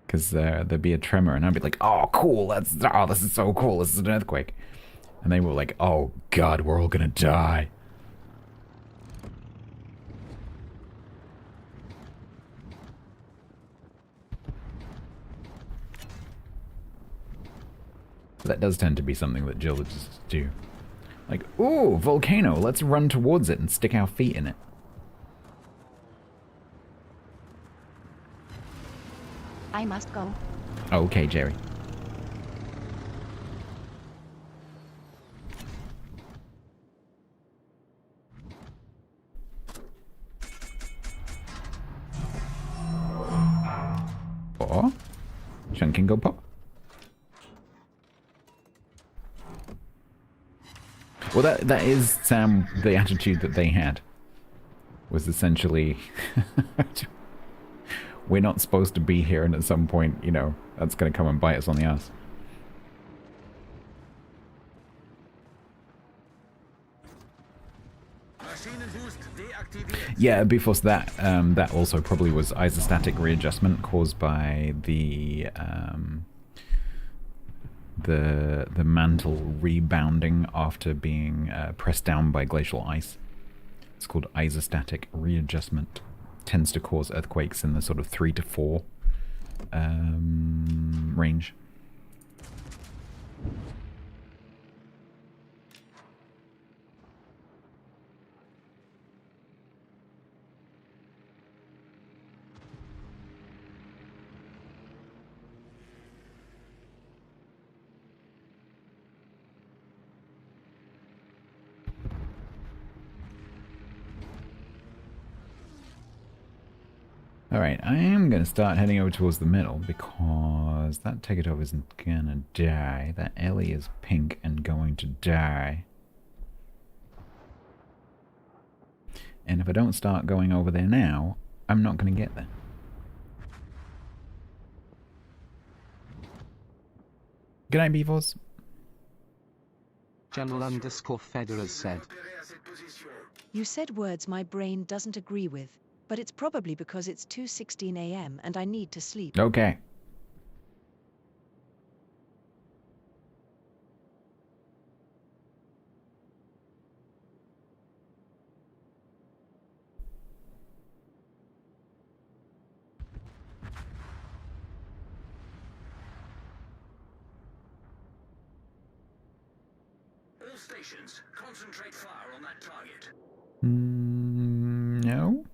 Because there'd be a tremor and I'd be like, oh, cool, this is so cool, this is an earthquake. And they were like, oh, God, we're all gonna die. That does tend to be something that geologists do. Like, ooh, volcano, let's run towards it and stick our feet in it. I must go. Okay, Jerry. Or, Chun can go pop. Well, that is, Sam, the attitude that they had. Was essentially... we're not supposed to be here, and at some point, you know, that's going to come and bite us on the ass. Yeah, before that, that also probably was isostatic readjustment caused by the mantle rebounding after being pressed down by glacial ice. It's called isostatic readjustment. Tends to cause earthquakes in the sort of 3 to 4 range. Alright, I am going to start heading over towards the middle because that Tegetov isn't going to die. That Ellie is pink and going to die. And if I don't start going over there now, I'm not going to get there. Good night, Beavers. General _ Federer said. You said words my brain doesn't agree with. But it's probably because it's 2:16 a.m. and I need to sleep. Okay. All stations, concentrate fire on that target. No.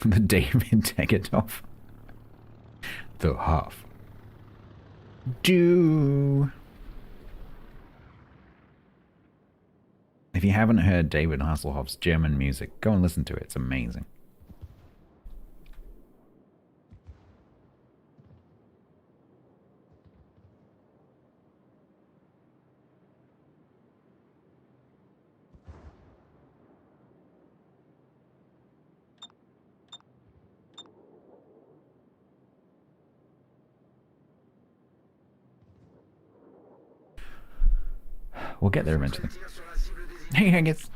The David Tegetov. The Huff. Do. If you haven't heard David Hasselhoff's German music, go and listen to it. It's amazing. We'll get there eventually. Hey, I guess.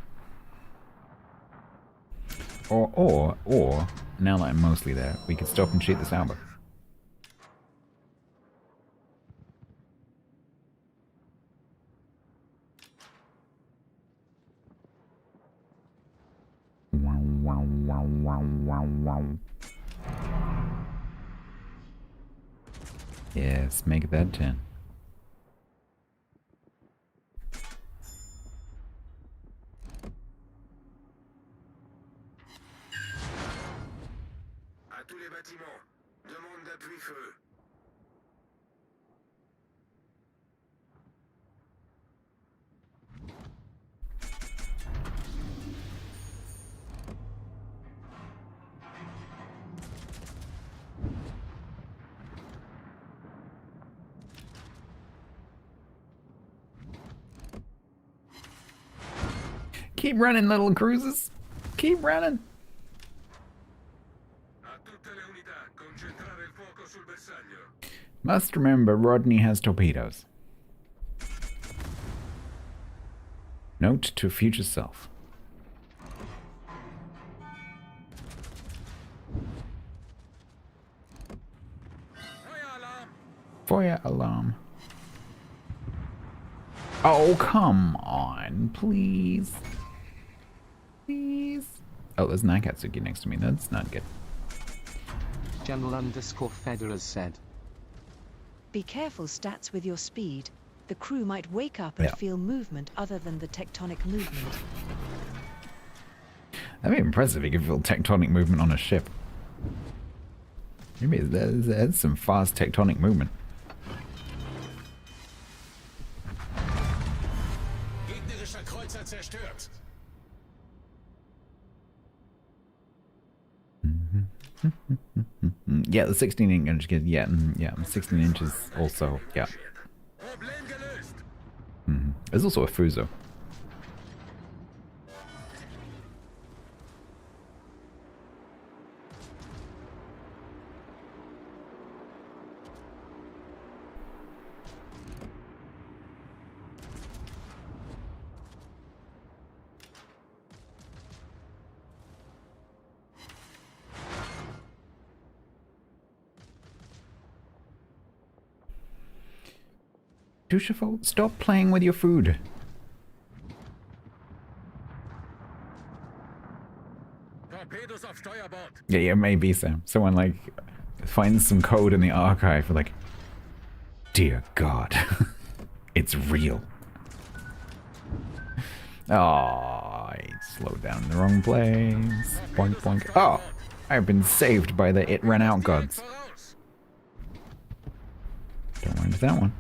Or, now that I'm mostly there, we could stop and shoot this Albert. Wow, wow, wow, wow, wow, wow. Yes, make that 10. Demande d'appui-feu. Keep running, little cruisers. Keep running. Must remember, Rodney has torpedoes. Note to future self. Fire alarm. Oh, come on, please. Please. Oh, there's Nakatsuki next to me. That's not good. General _ Federer said. Be careful, Stats, with your speed. The crew might wake up and feel movement other than the tectonic movement. That'd be impressive if you could feel tectonic movement on a ship. Maybe there's some fast tectonic movement. Gegnerischer Kreuzer zerstört. Yeah, the 16 inch, yeah, 16 inches also, yeah. Problem gelöst. There's also a Fuso. Dushafo, stop playing with your food. Yeah, maybe, Sam. Someone, like, finds some code in the archive, like, dear God, it's real. Oh, I slowed down in the wrong place. Boink, boink. Oh, I've been saved by the It Ran Out gods. Don't mind that one.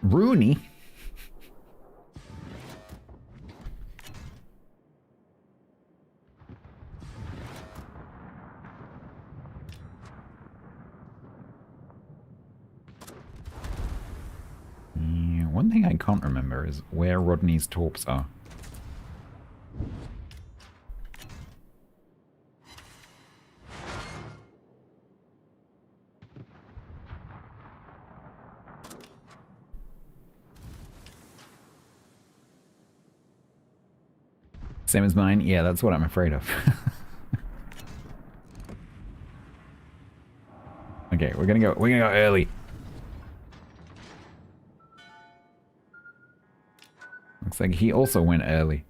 Rooney? Yeah, one thing I can't remember is where Rodney's torps are. Same as mine? Yeah, that's what I'm afraid of. Okay, we're gonna go early. Looks like he also went early.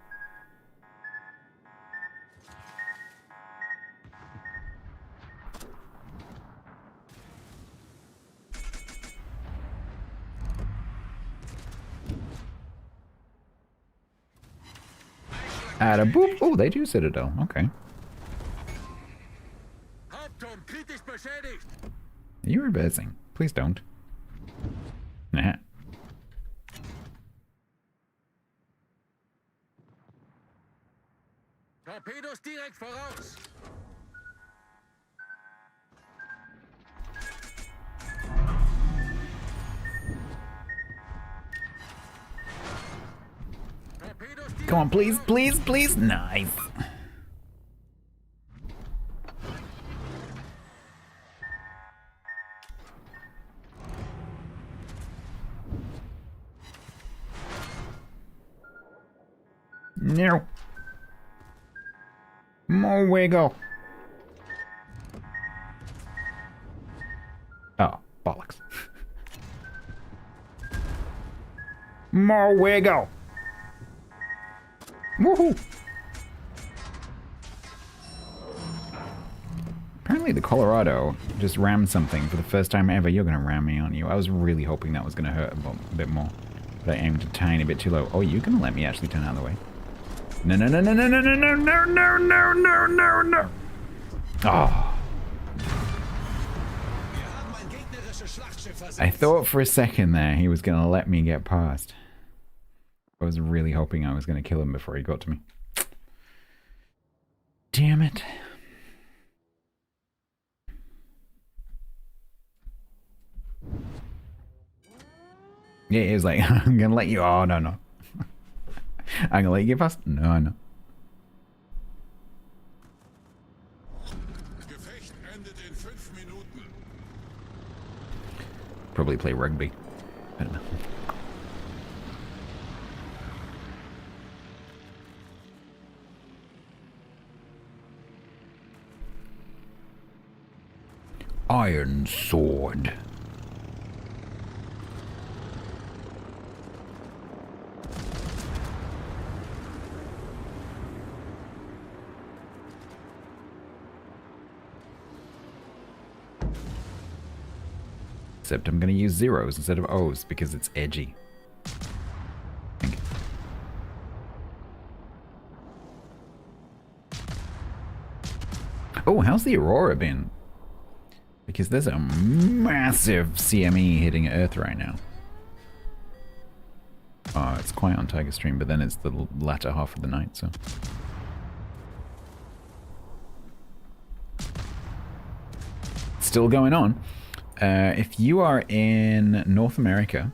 Add a boop. Oh, they do Citadel. Okay. Are you reversing? Please don't. Nah. Torpedos direkt voraus. Come on, please, please, please. Nice. No. More wiggle. Oh, bollocks. More wiggle. Woohoo! Apparently the Colorado just rammed something for the first time ever. You're gonna ram me, aren't you? I was really hoping that was gonna hurt a bit more. But I aimed a tiny bit too low. Oh, you're gonna let me actually turn out of the way. No, no, no, no, no, no, no, no, no, no, no, no, no, no. Oh. I thought for a second there he was gonna let me get past. I was really hoping I was going to kill him before he got to me. Damn it. Yeah, he was like, I'm going to let you... Oh, no, no. I'm going to let you get past... No, no. Probably play rugby. I don't know. Iron Sword. Except I'm going to use zeros instead of O's because it's edgy. Oh, how's the Aurora been? Because there's a massive CME hitting Earth right now. Oh, it's quiet on Tiger Stream, but then it's the latter half of the night, so... Still going on. If you are in North America,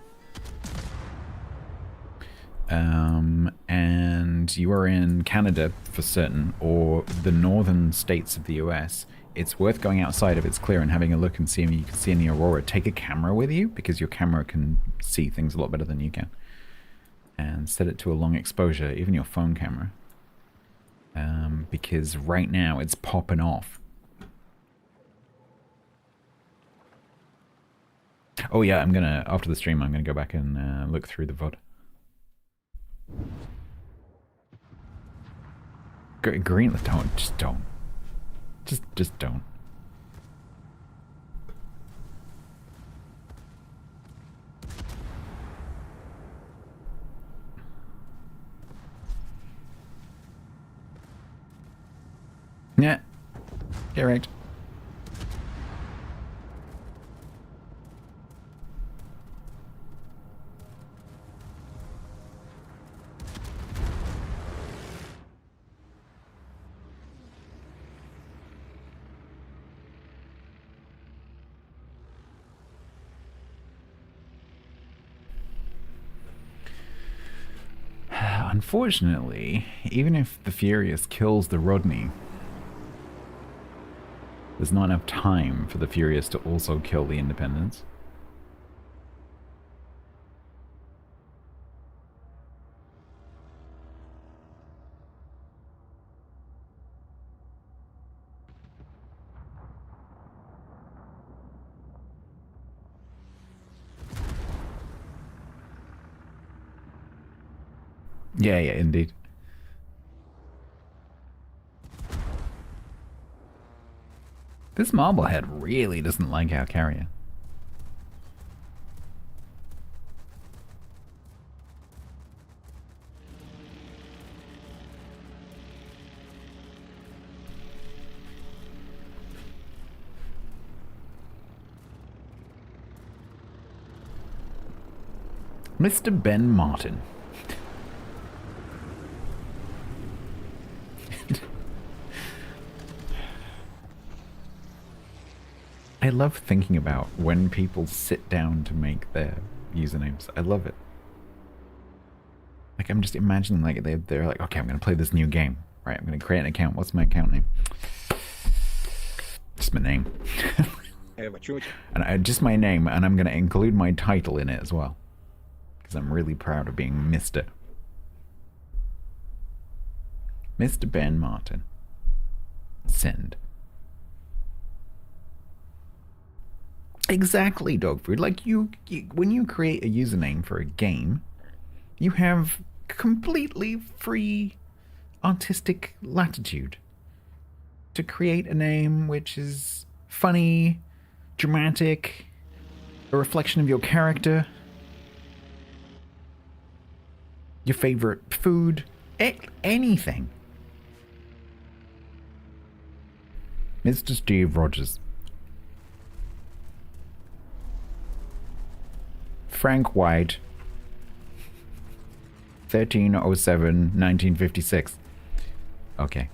and you are in Canada for certain, or the northern states of the US, it's worth going outside if it's clear and having a look and seeing if you can see any aurora. Take a camera with you, because your camera can see things a lot better than you can. And set it to a long exposure, even your phone camera. Because right now it's popping off. Oh yeah, I'm gonna, after the stream, I'm gonna go back and look through the VOD. Green, don't, just don't. Just don't. Yeah, correct. Unfortunately, even if the Furious kills the Rodney, there's not enough time for the Furious to also kill the Independence. Yeah, indeed. This Marblehead really doesn't like our carrier. Mr. Ben Martin. I love thinking about when people sit down to make their usernames. I love it. Like, I'm just imagining, like, they're like, okay, I'm going to play this new game. Right, I'm going to create an account. What's my account name? Just my name. And just my name, and I'm going to include my title in it as well. Because I'm really proud of being Mr. Mr. Ben Martin. Send. Exactly, dog food. Like, you when you create a username for a game, you have completely free artistic latitude to create a name which is funny, dramatic, a reflection of your character, your favorite food, anything. Mr. Steve Rogers. Frank White, 1307-1956. Okay.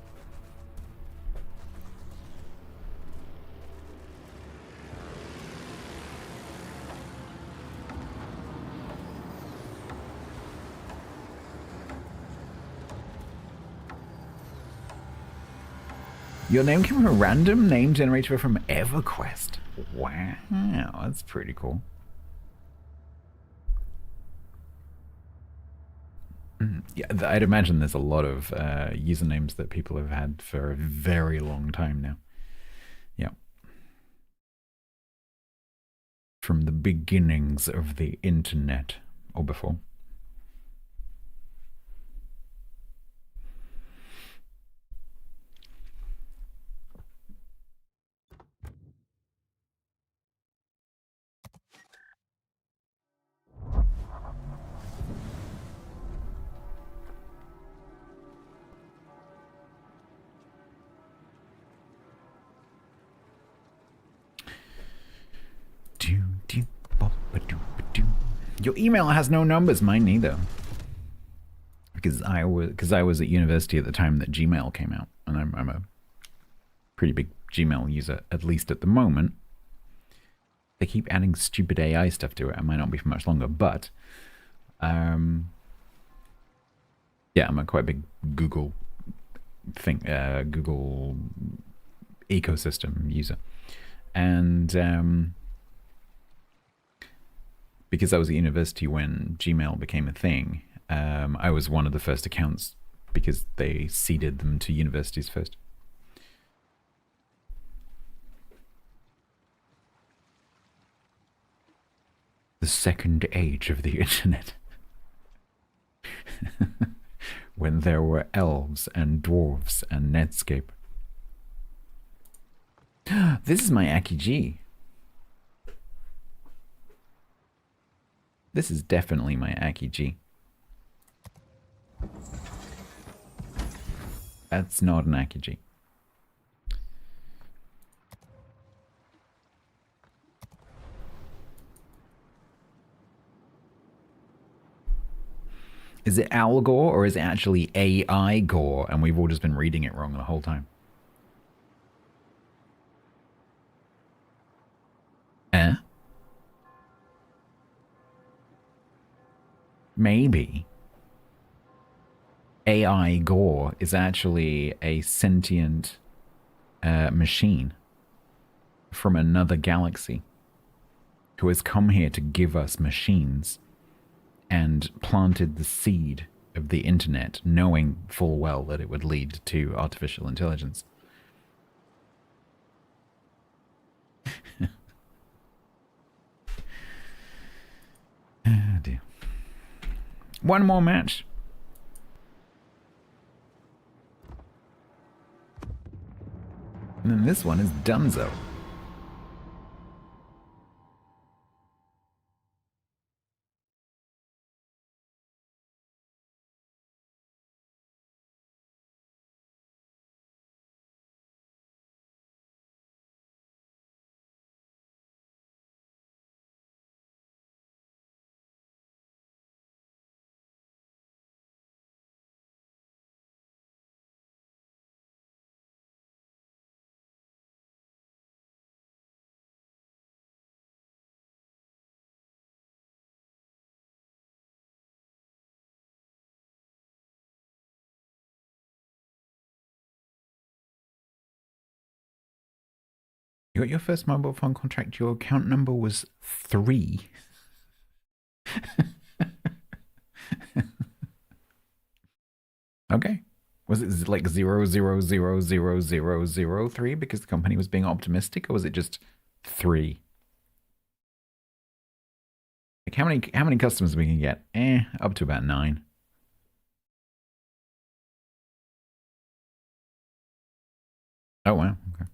Your name came from a random name generator from EverQuest. Wow, that's pretty cool. Yeah, I'd imagine there's a lot of usernames that people have had for a very long time now. Yeah. From the beginnings of the internet, or before. Your email has no numbers, mine neither. because I was at university at the time that Gmail came out, and I'm a pretty big Gmail user, at least at the moment. They keep adding stupid AI stuff to it. It might not be for much longer, but yeah, I'm a quite big Google Google ecosystem user, and because I was at university when Gmail became a thing, I was one of the first accounts because they seeded them to universities first. The second age of the internet. When there were elves and dwarves and Netscape. This is my Aki G. This is definitely my Aki G. That's not an Aki G. Is it Al Gore or is it actually AI Gore? And we've all just been reading it wrong the whole time. Eh? Maybe AI Gore is actually a sentient machine from another galaxy who has come here to give us machines and planted the seed of the internet, knowing full well that it would lead to artificial intelligence. Oh dear. One more match. And then this one is Dunzo. You got your first mobile phone contract, your account number was 3. Okay. Was it like 0000003 because the company was being optimistic, or was it just 3? Like how many customers we can get? Up to about 9. Oh wow, okay.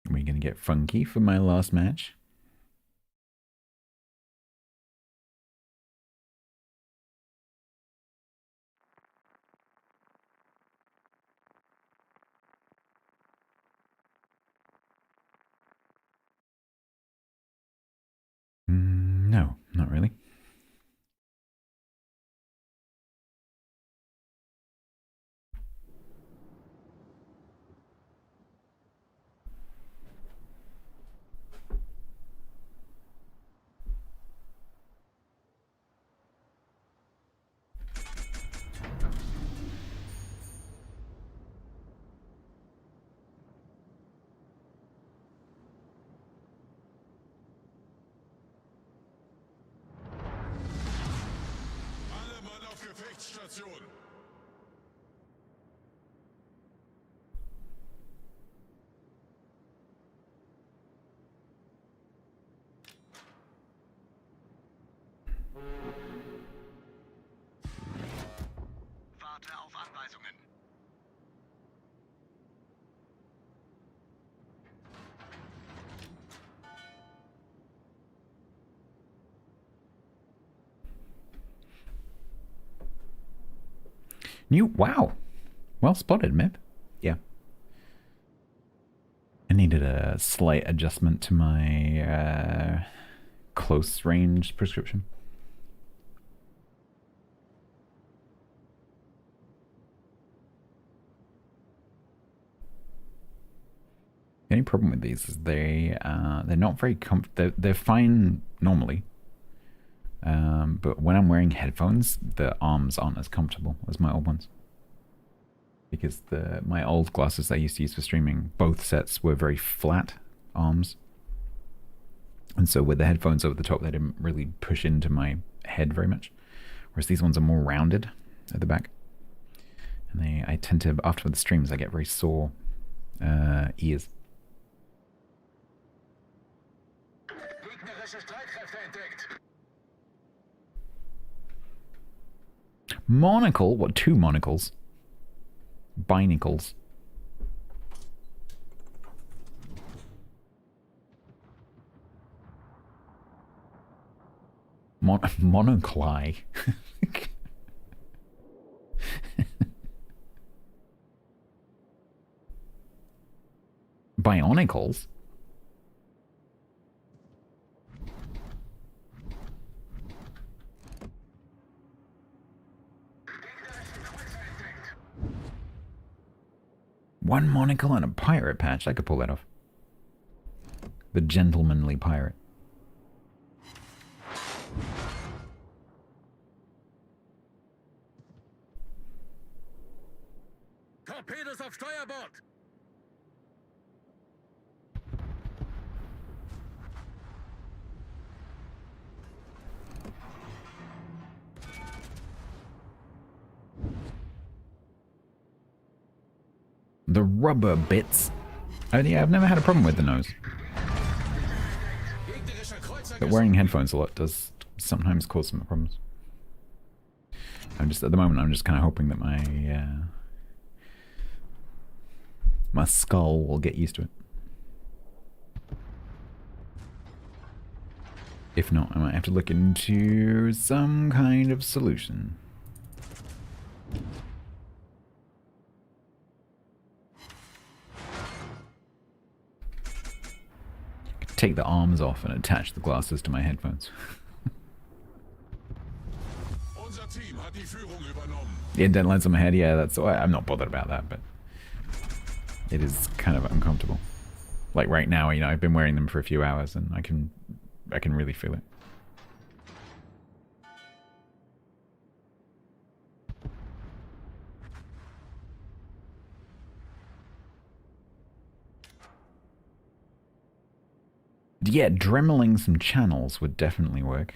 Are we gonna get funky for my last match? No, not really. Alle Mann auf Gefechtsstation. Warte auf Anweisungen. Wow. Well spotted, Mip. Yeah. I needed a slight adjustment to my close range prescription. The only problem with these is they're not very they're fine normally, but when I'm wearing headphones, the arms aren't as comfortable as my old ones. Because my old glasses I used to use for streaming, both sets were very flat arms, and so with the headphones over the top, they didn't really push into my head very much. Whereas these ones are more rounded at the back, and I tend to, after the streams, I get very sore ears. Monocle? What, 2 monocles? Binacles. Monocli. Bionicles? One monocle and a pirate patch. I could pull that off. The gentlemanly pirate. Torpedos auf Steuerbord! The rubber bits. Oh yeah, I've never had a problem with the nose. But wearing headphones a lot does sometimes cause some problems. At the moment, I'm just kind of hoping that my skull will get used to it. If not, I might have to look into some kind of solution. Take the arms off and attach the glasses to my headphones. The indent lens on my head, yeah, that's why I'm not bothered about that, but it is kind of uncomfortable. Like right now, you know, I've been wearing them for a few hours and I can really feel it. Yeah, dremeling some channels would definitely work.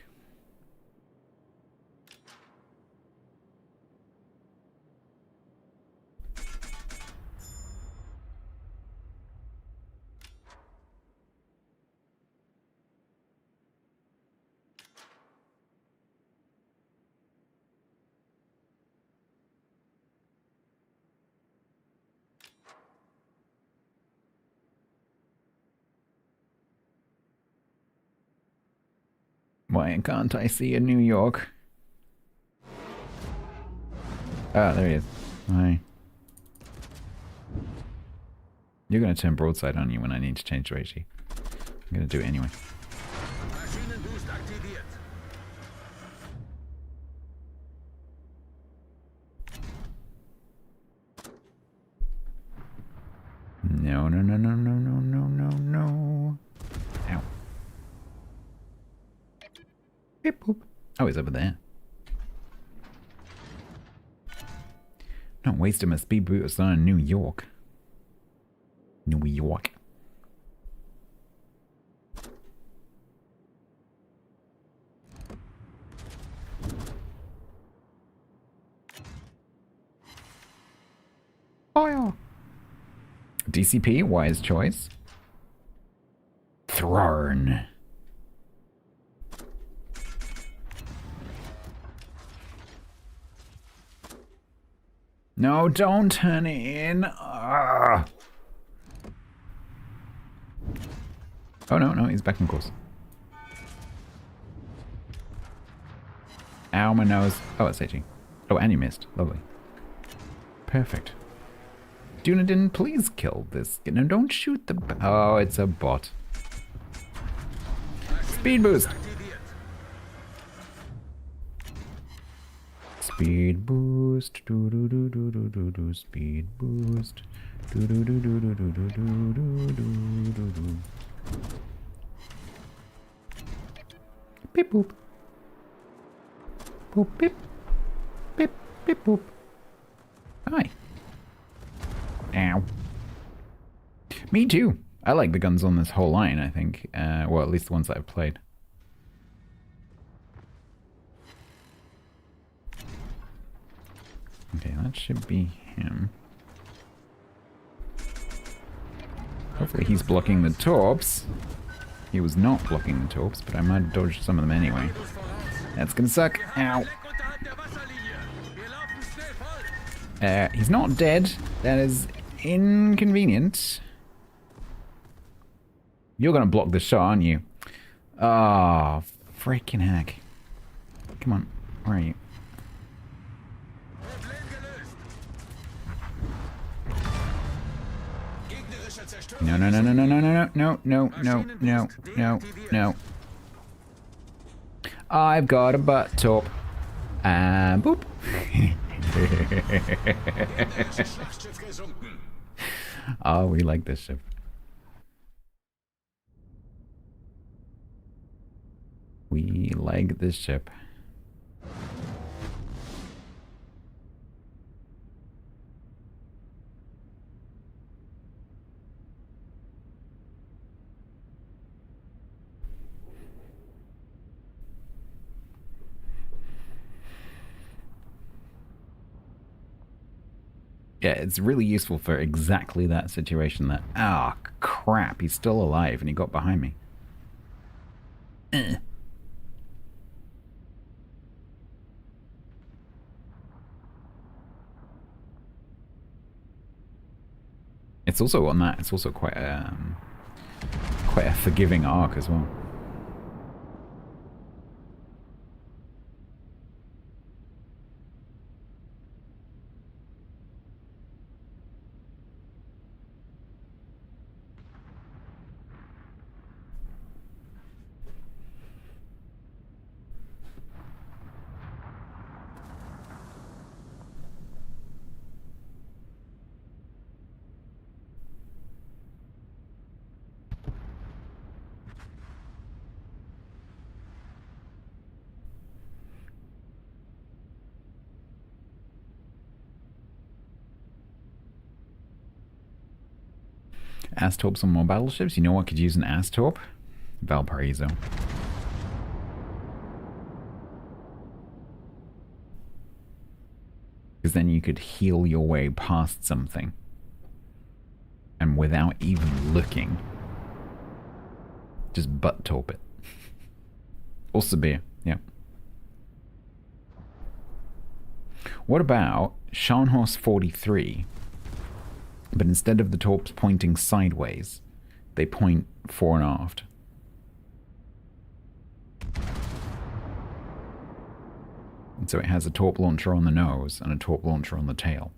Why can't I see in New York? Ah, there he is. Hi. You're going to turn broadside on you when I need to change to HE. I'm going to do it anyway. No, no, no, no, no, no, no, no, no. Ow. Beep boop. Oh, he's over there. Not waste him a speed boost on New York. New York. Oil. DCP, wise choice. Throne. No, don't turn it in. Ugh. Oh, no, no, he's back in course. Ow, my nose. Oh, it's itchy. Oh, and you missed. Lovely. Perfect. Dunedin, please kill this. No, don't shoot the... Oh, it's a bot. Speed boost. Speed boost. Do do do do do do do. Speed boost. Do do do do do do do do do do do do. Beep boop. Boop beep. Beep beep boop. Hi. Ow. Me too. I like the guns on this whole line, I think. Well, at least the ones that I've played. Okay, that should be him. Hopefully he's blocking the torps. He was not blocking the torps, but I might have dodged some of them anyway. That's gonna suck. Ow. He's not dead. That is inconvenient. You're gonna block the shot, aren't you? Oh, freaking heck. Come on. Where are you? No, no, no, no, no, no, no, no, no, no, no, no, no. I've got a butt top. And boop. Oh, we like this ship. We like this ship. Yeah, it's really useful for exactly that situation that, ah, oh, crap, he's still alive and he got behind me. It's also on that, it's also quite a forgiving arc as well. Astorps on more battleships? You know what could use an Astorp? Valparaiso. Because then you could heal your way past something. And without even looking. Just butt torp it. Or Sabir, yeah. What about Scharnhorst 43? But instead of the torps pointing sideways, they point fore and aft. And so it has a torp launcher on the nose and a torp launcher on the tail.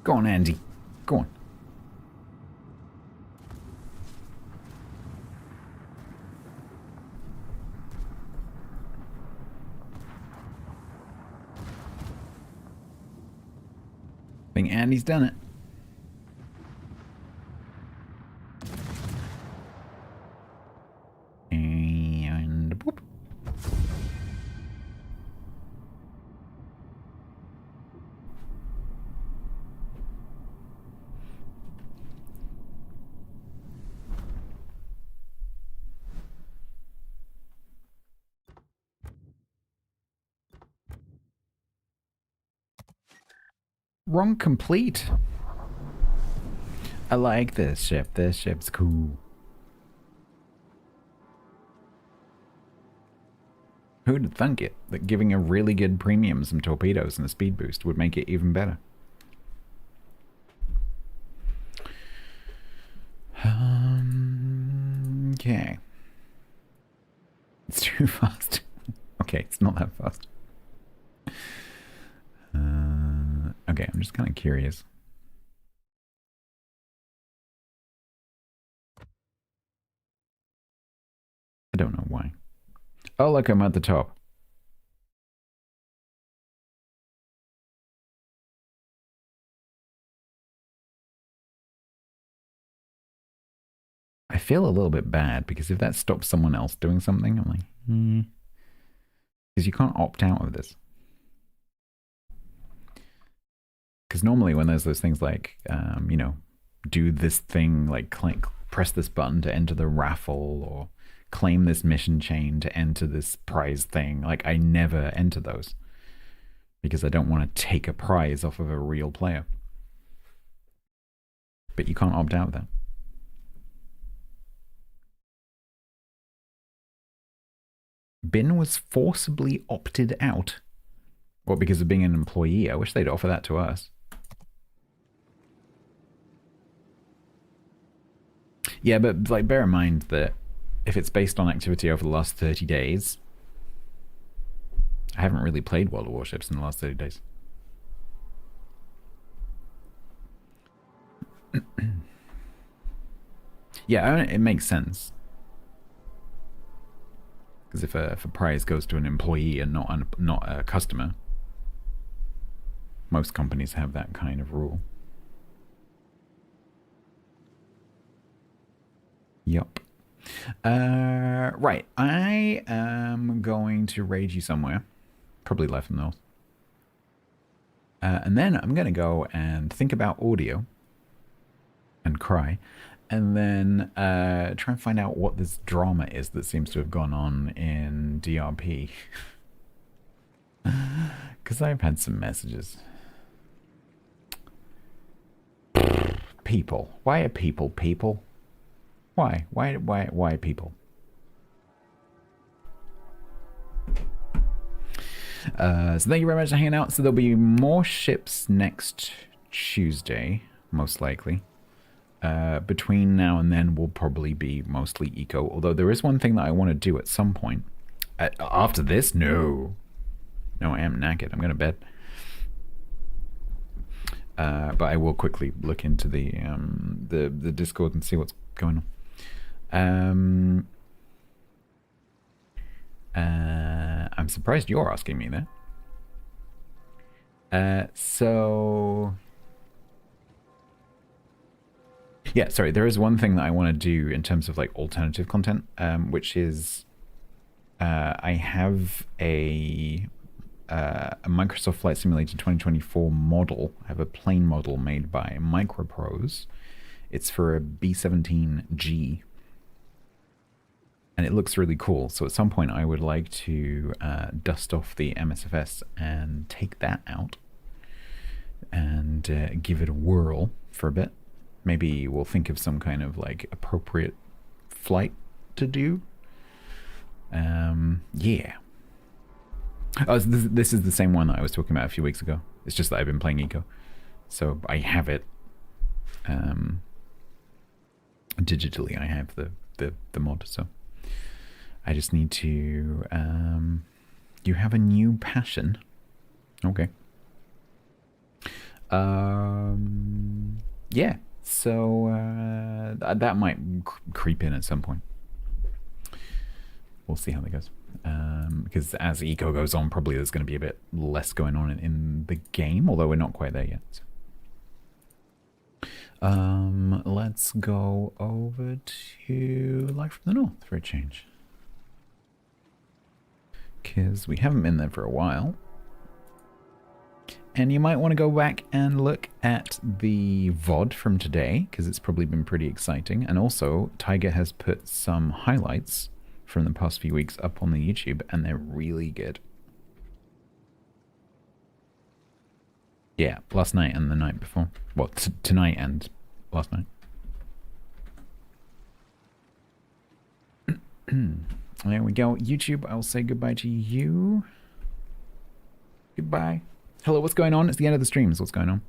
Go on, Andy. Go on. I think Andy's done it. And boop. Wrong complete. I like this ship. This ship's cool. Who'd thunk it that giving a really good premium some torpedoes and a speed boost would make it even better? Okay. It's too fast. Okay, it's not that fast. Okay, I'm just kind of curious. I don't know why. Oh, look, I'm at the top. I feel a little bit bad because if that stops someone else doing something, I'm like, because you can't opt out of this. Because normally when there's those things like, you know, do this thing, like press this button to enter the raffle, or claim this mission chain to enter this prize thing, like I never enter those because I don't want to take a prize off of a real player. But you can't opt out of that. Bin was forcibly opted out. What, because of being an employee? I wish they'd offer that to us. Yeah, but like bear in mind that if it's based on activity over the last 30 days, I haven't really played World of Warships in the last 30 days. Yeah, it makes sense. Because if a prize goes to an employee and not a customer, most companies have that kind of rule. Yup. Right. I am going to raid you somewhere. Probably Life in the North. And then I'm going to go and think about audio. And cry. And then try and find out what this drama is that seems to have gone on in DRP. Because I've had some messages. People. Why are people people? Why? Why people? So thank you very much for hanging out. So there'll be more ships next Tuesday, most likely. Between now and then will probably be mostly eco. Although there is one thing that I want to do at some point. After this? No. No, I am knackered. I'm going to bed. But I will quickly look into the Discord and see what's going on. I'm surprised you're asking me that. So yeah, sorry, there is one thing that I want to do in terms of like alternative content, which is I have a Microsoft Flight Simulator 2024 model. I have a plane model made by Microprose. It's for a B-17G. And it looks really cool. So at some point I would like to dust off the MSFS and take that out and give it a whirl for a bit. Maybe we'll think of some kind of like appropriate flight to do. Yeah. Oh, this is the same one that I was talking about a few weeks ago. It's just that I've been playing Eco. So I have it. Digitally, I have the mod, so I just need to you have a new passion. Okay. Yeah, so that might creep in at some point. We'll see how that goes. Because as Eco goes on, probably there's going to be a bit less going on in the game, although we're not quite there yet. So. Let's go over to Life from the North for a change. Because we haven't been there for a while. And you might want to go back and look at the VOD from today, because it's probably been pretty exciting. And also, Tiger has put some highlights from the past few weeks up on the YouTube, and they're really good. Yeah, last night and the night before. Well, tonight and last night. There we go. YouTube, I'll say goodbye to you. Goodbye. Hello, what's going on? It's the end of the stream, is what's going on.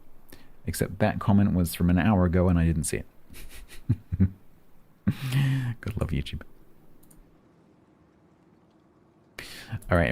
Except that comment was from an hour ago and I didn't see it. God love YouTube. All right.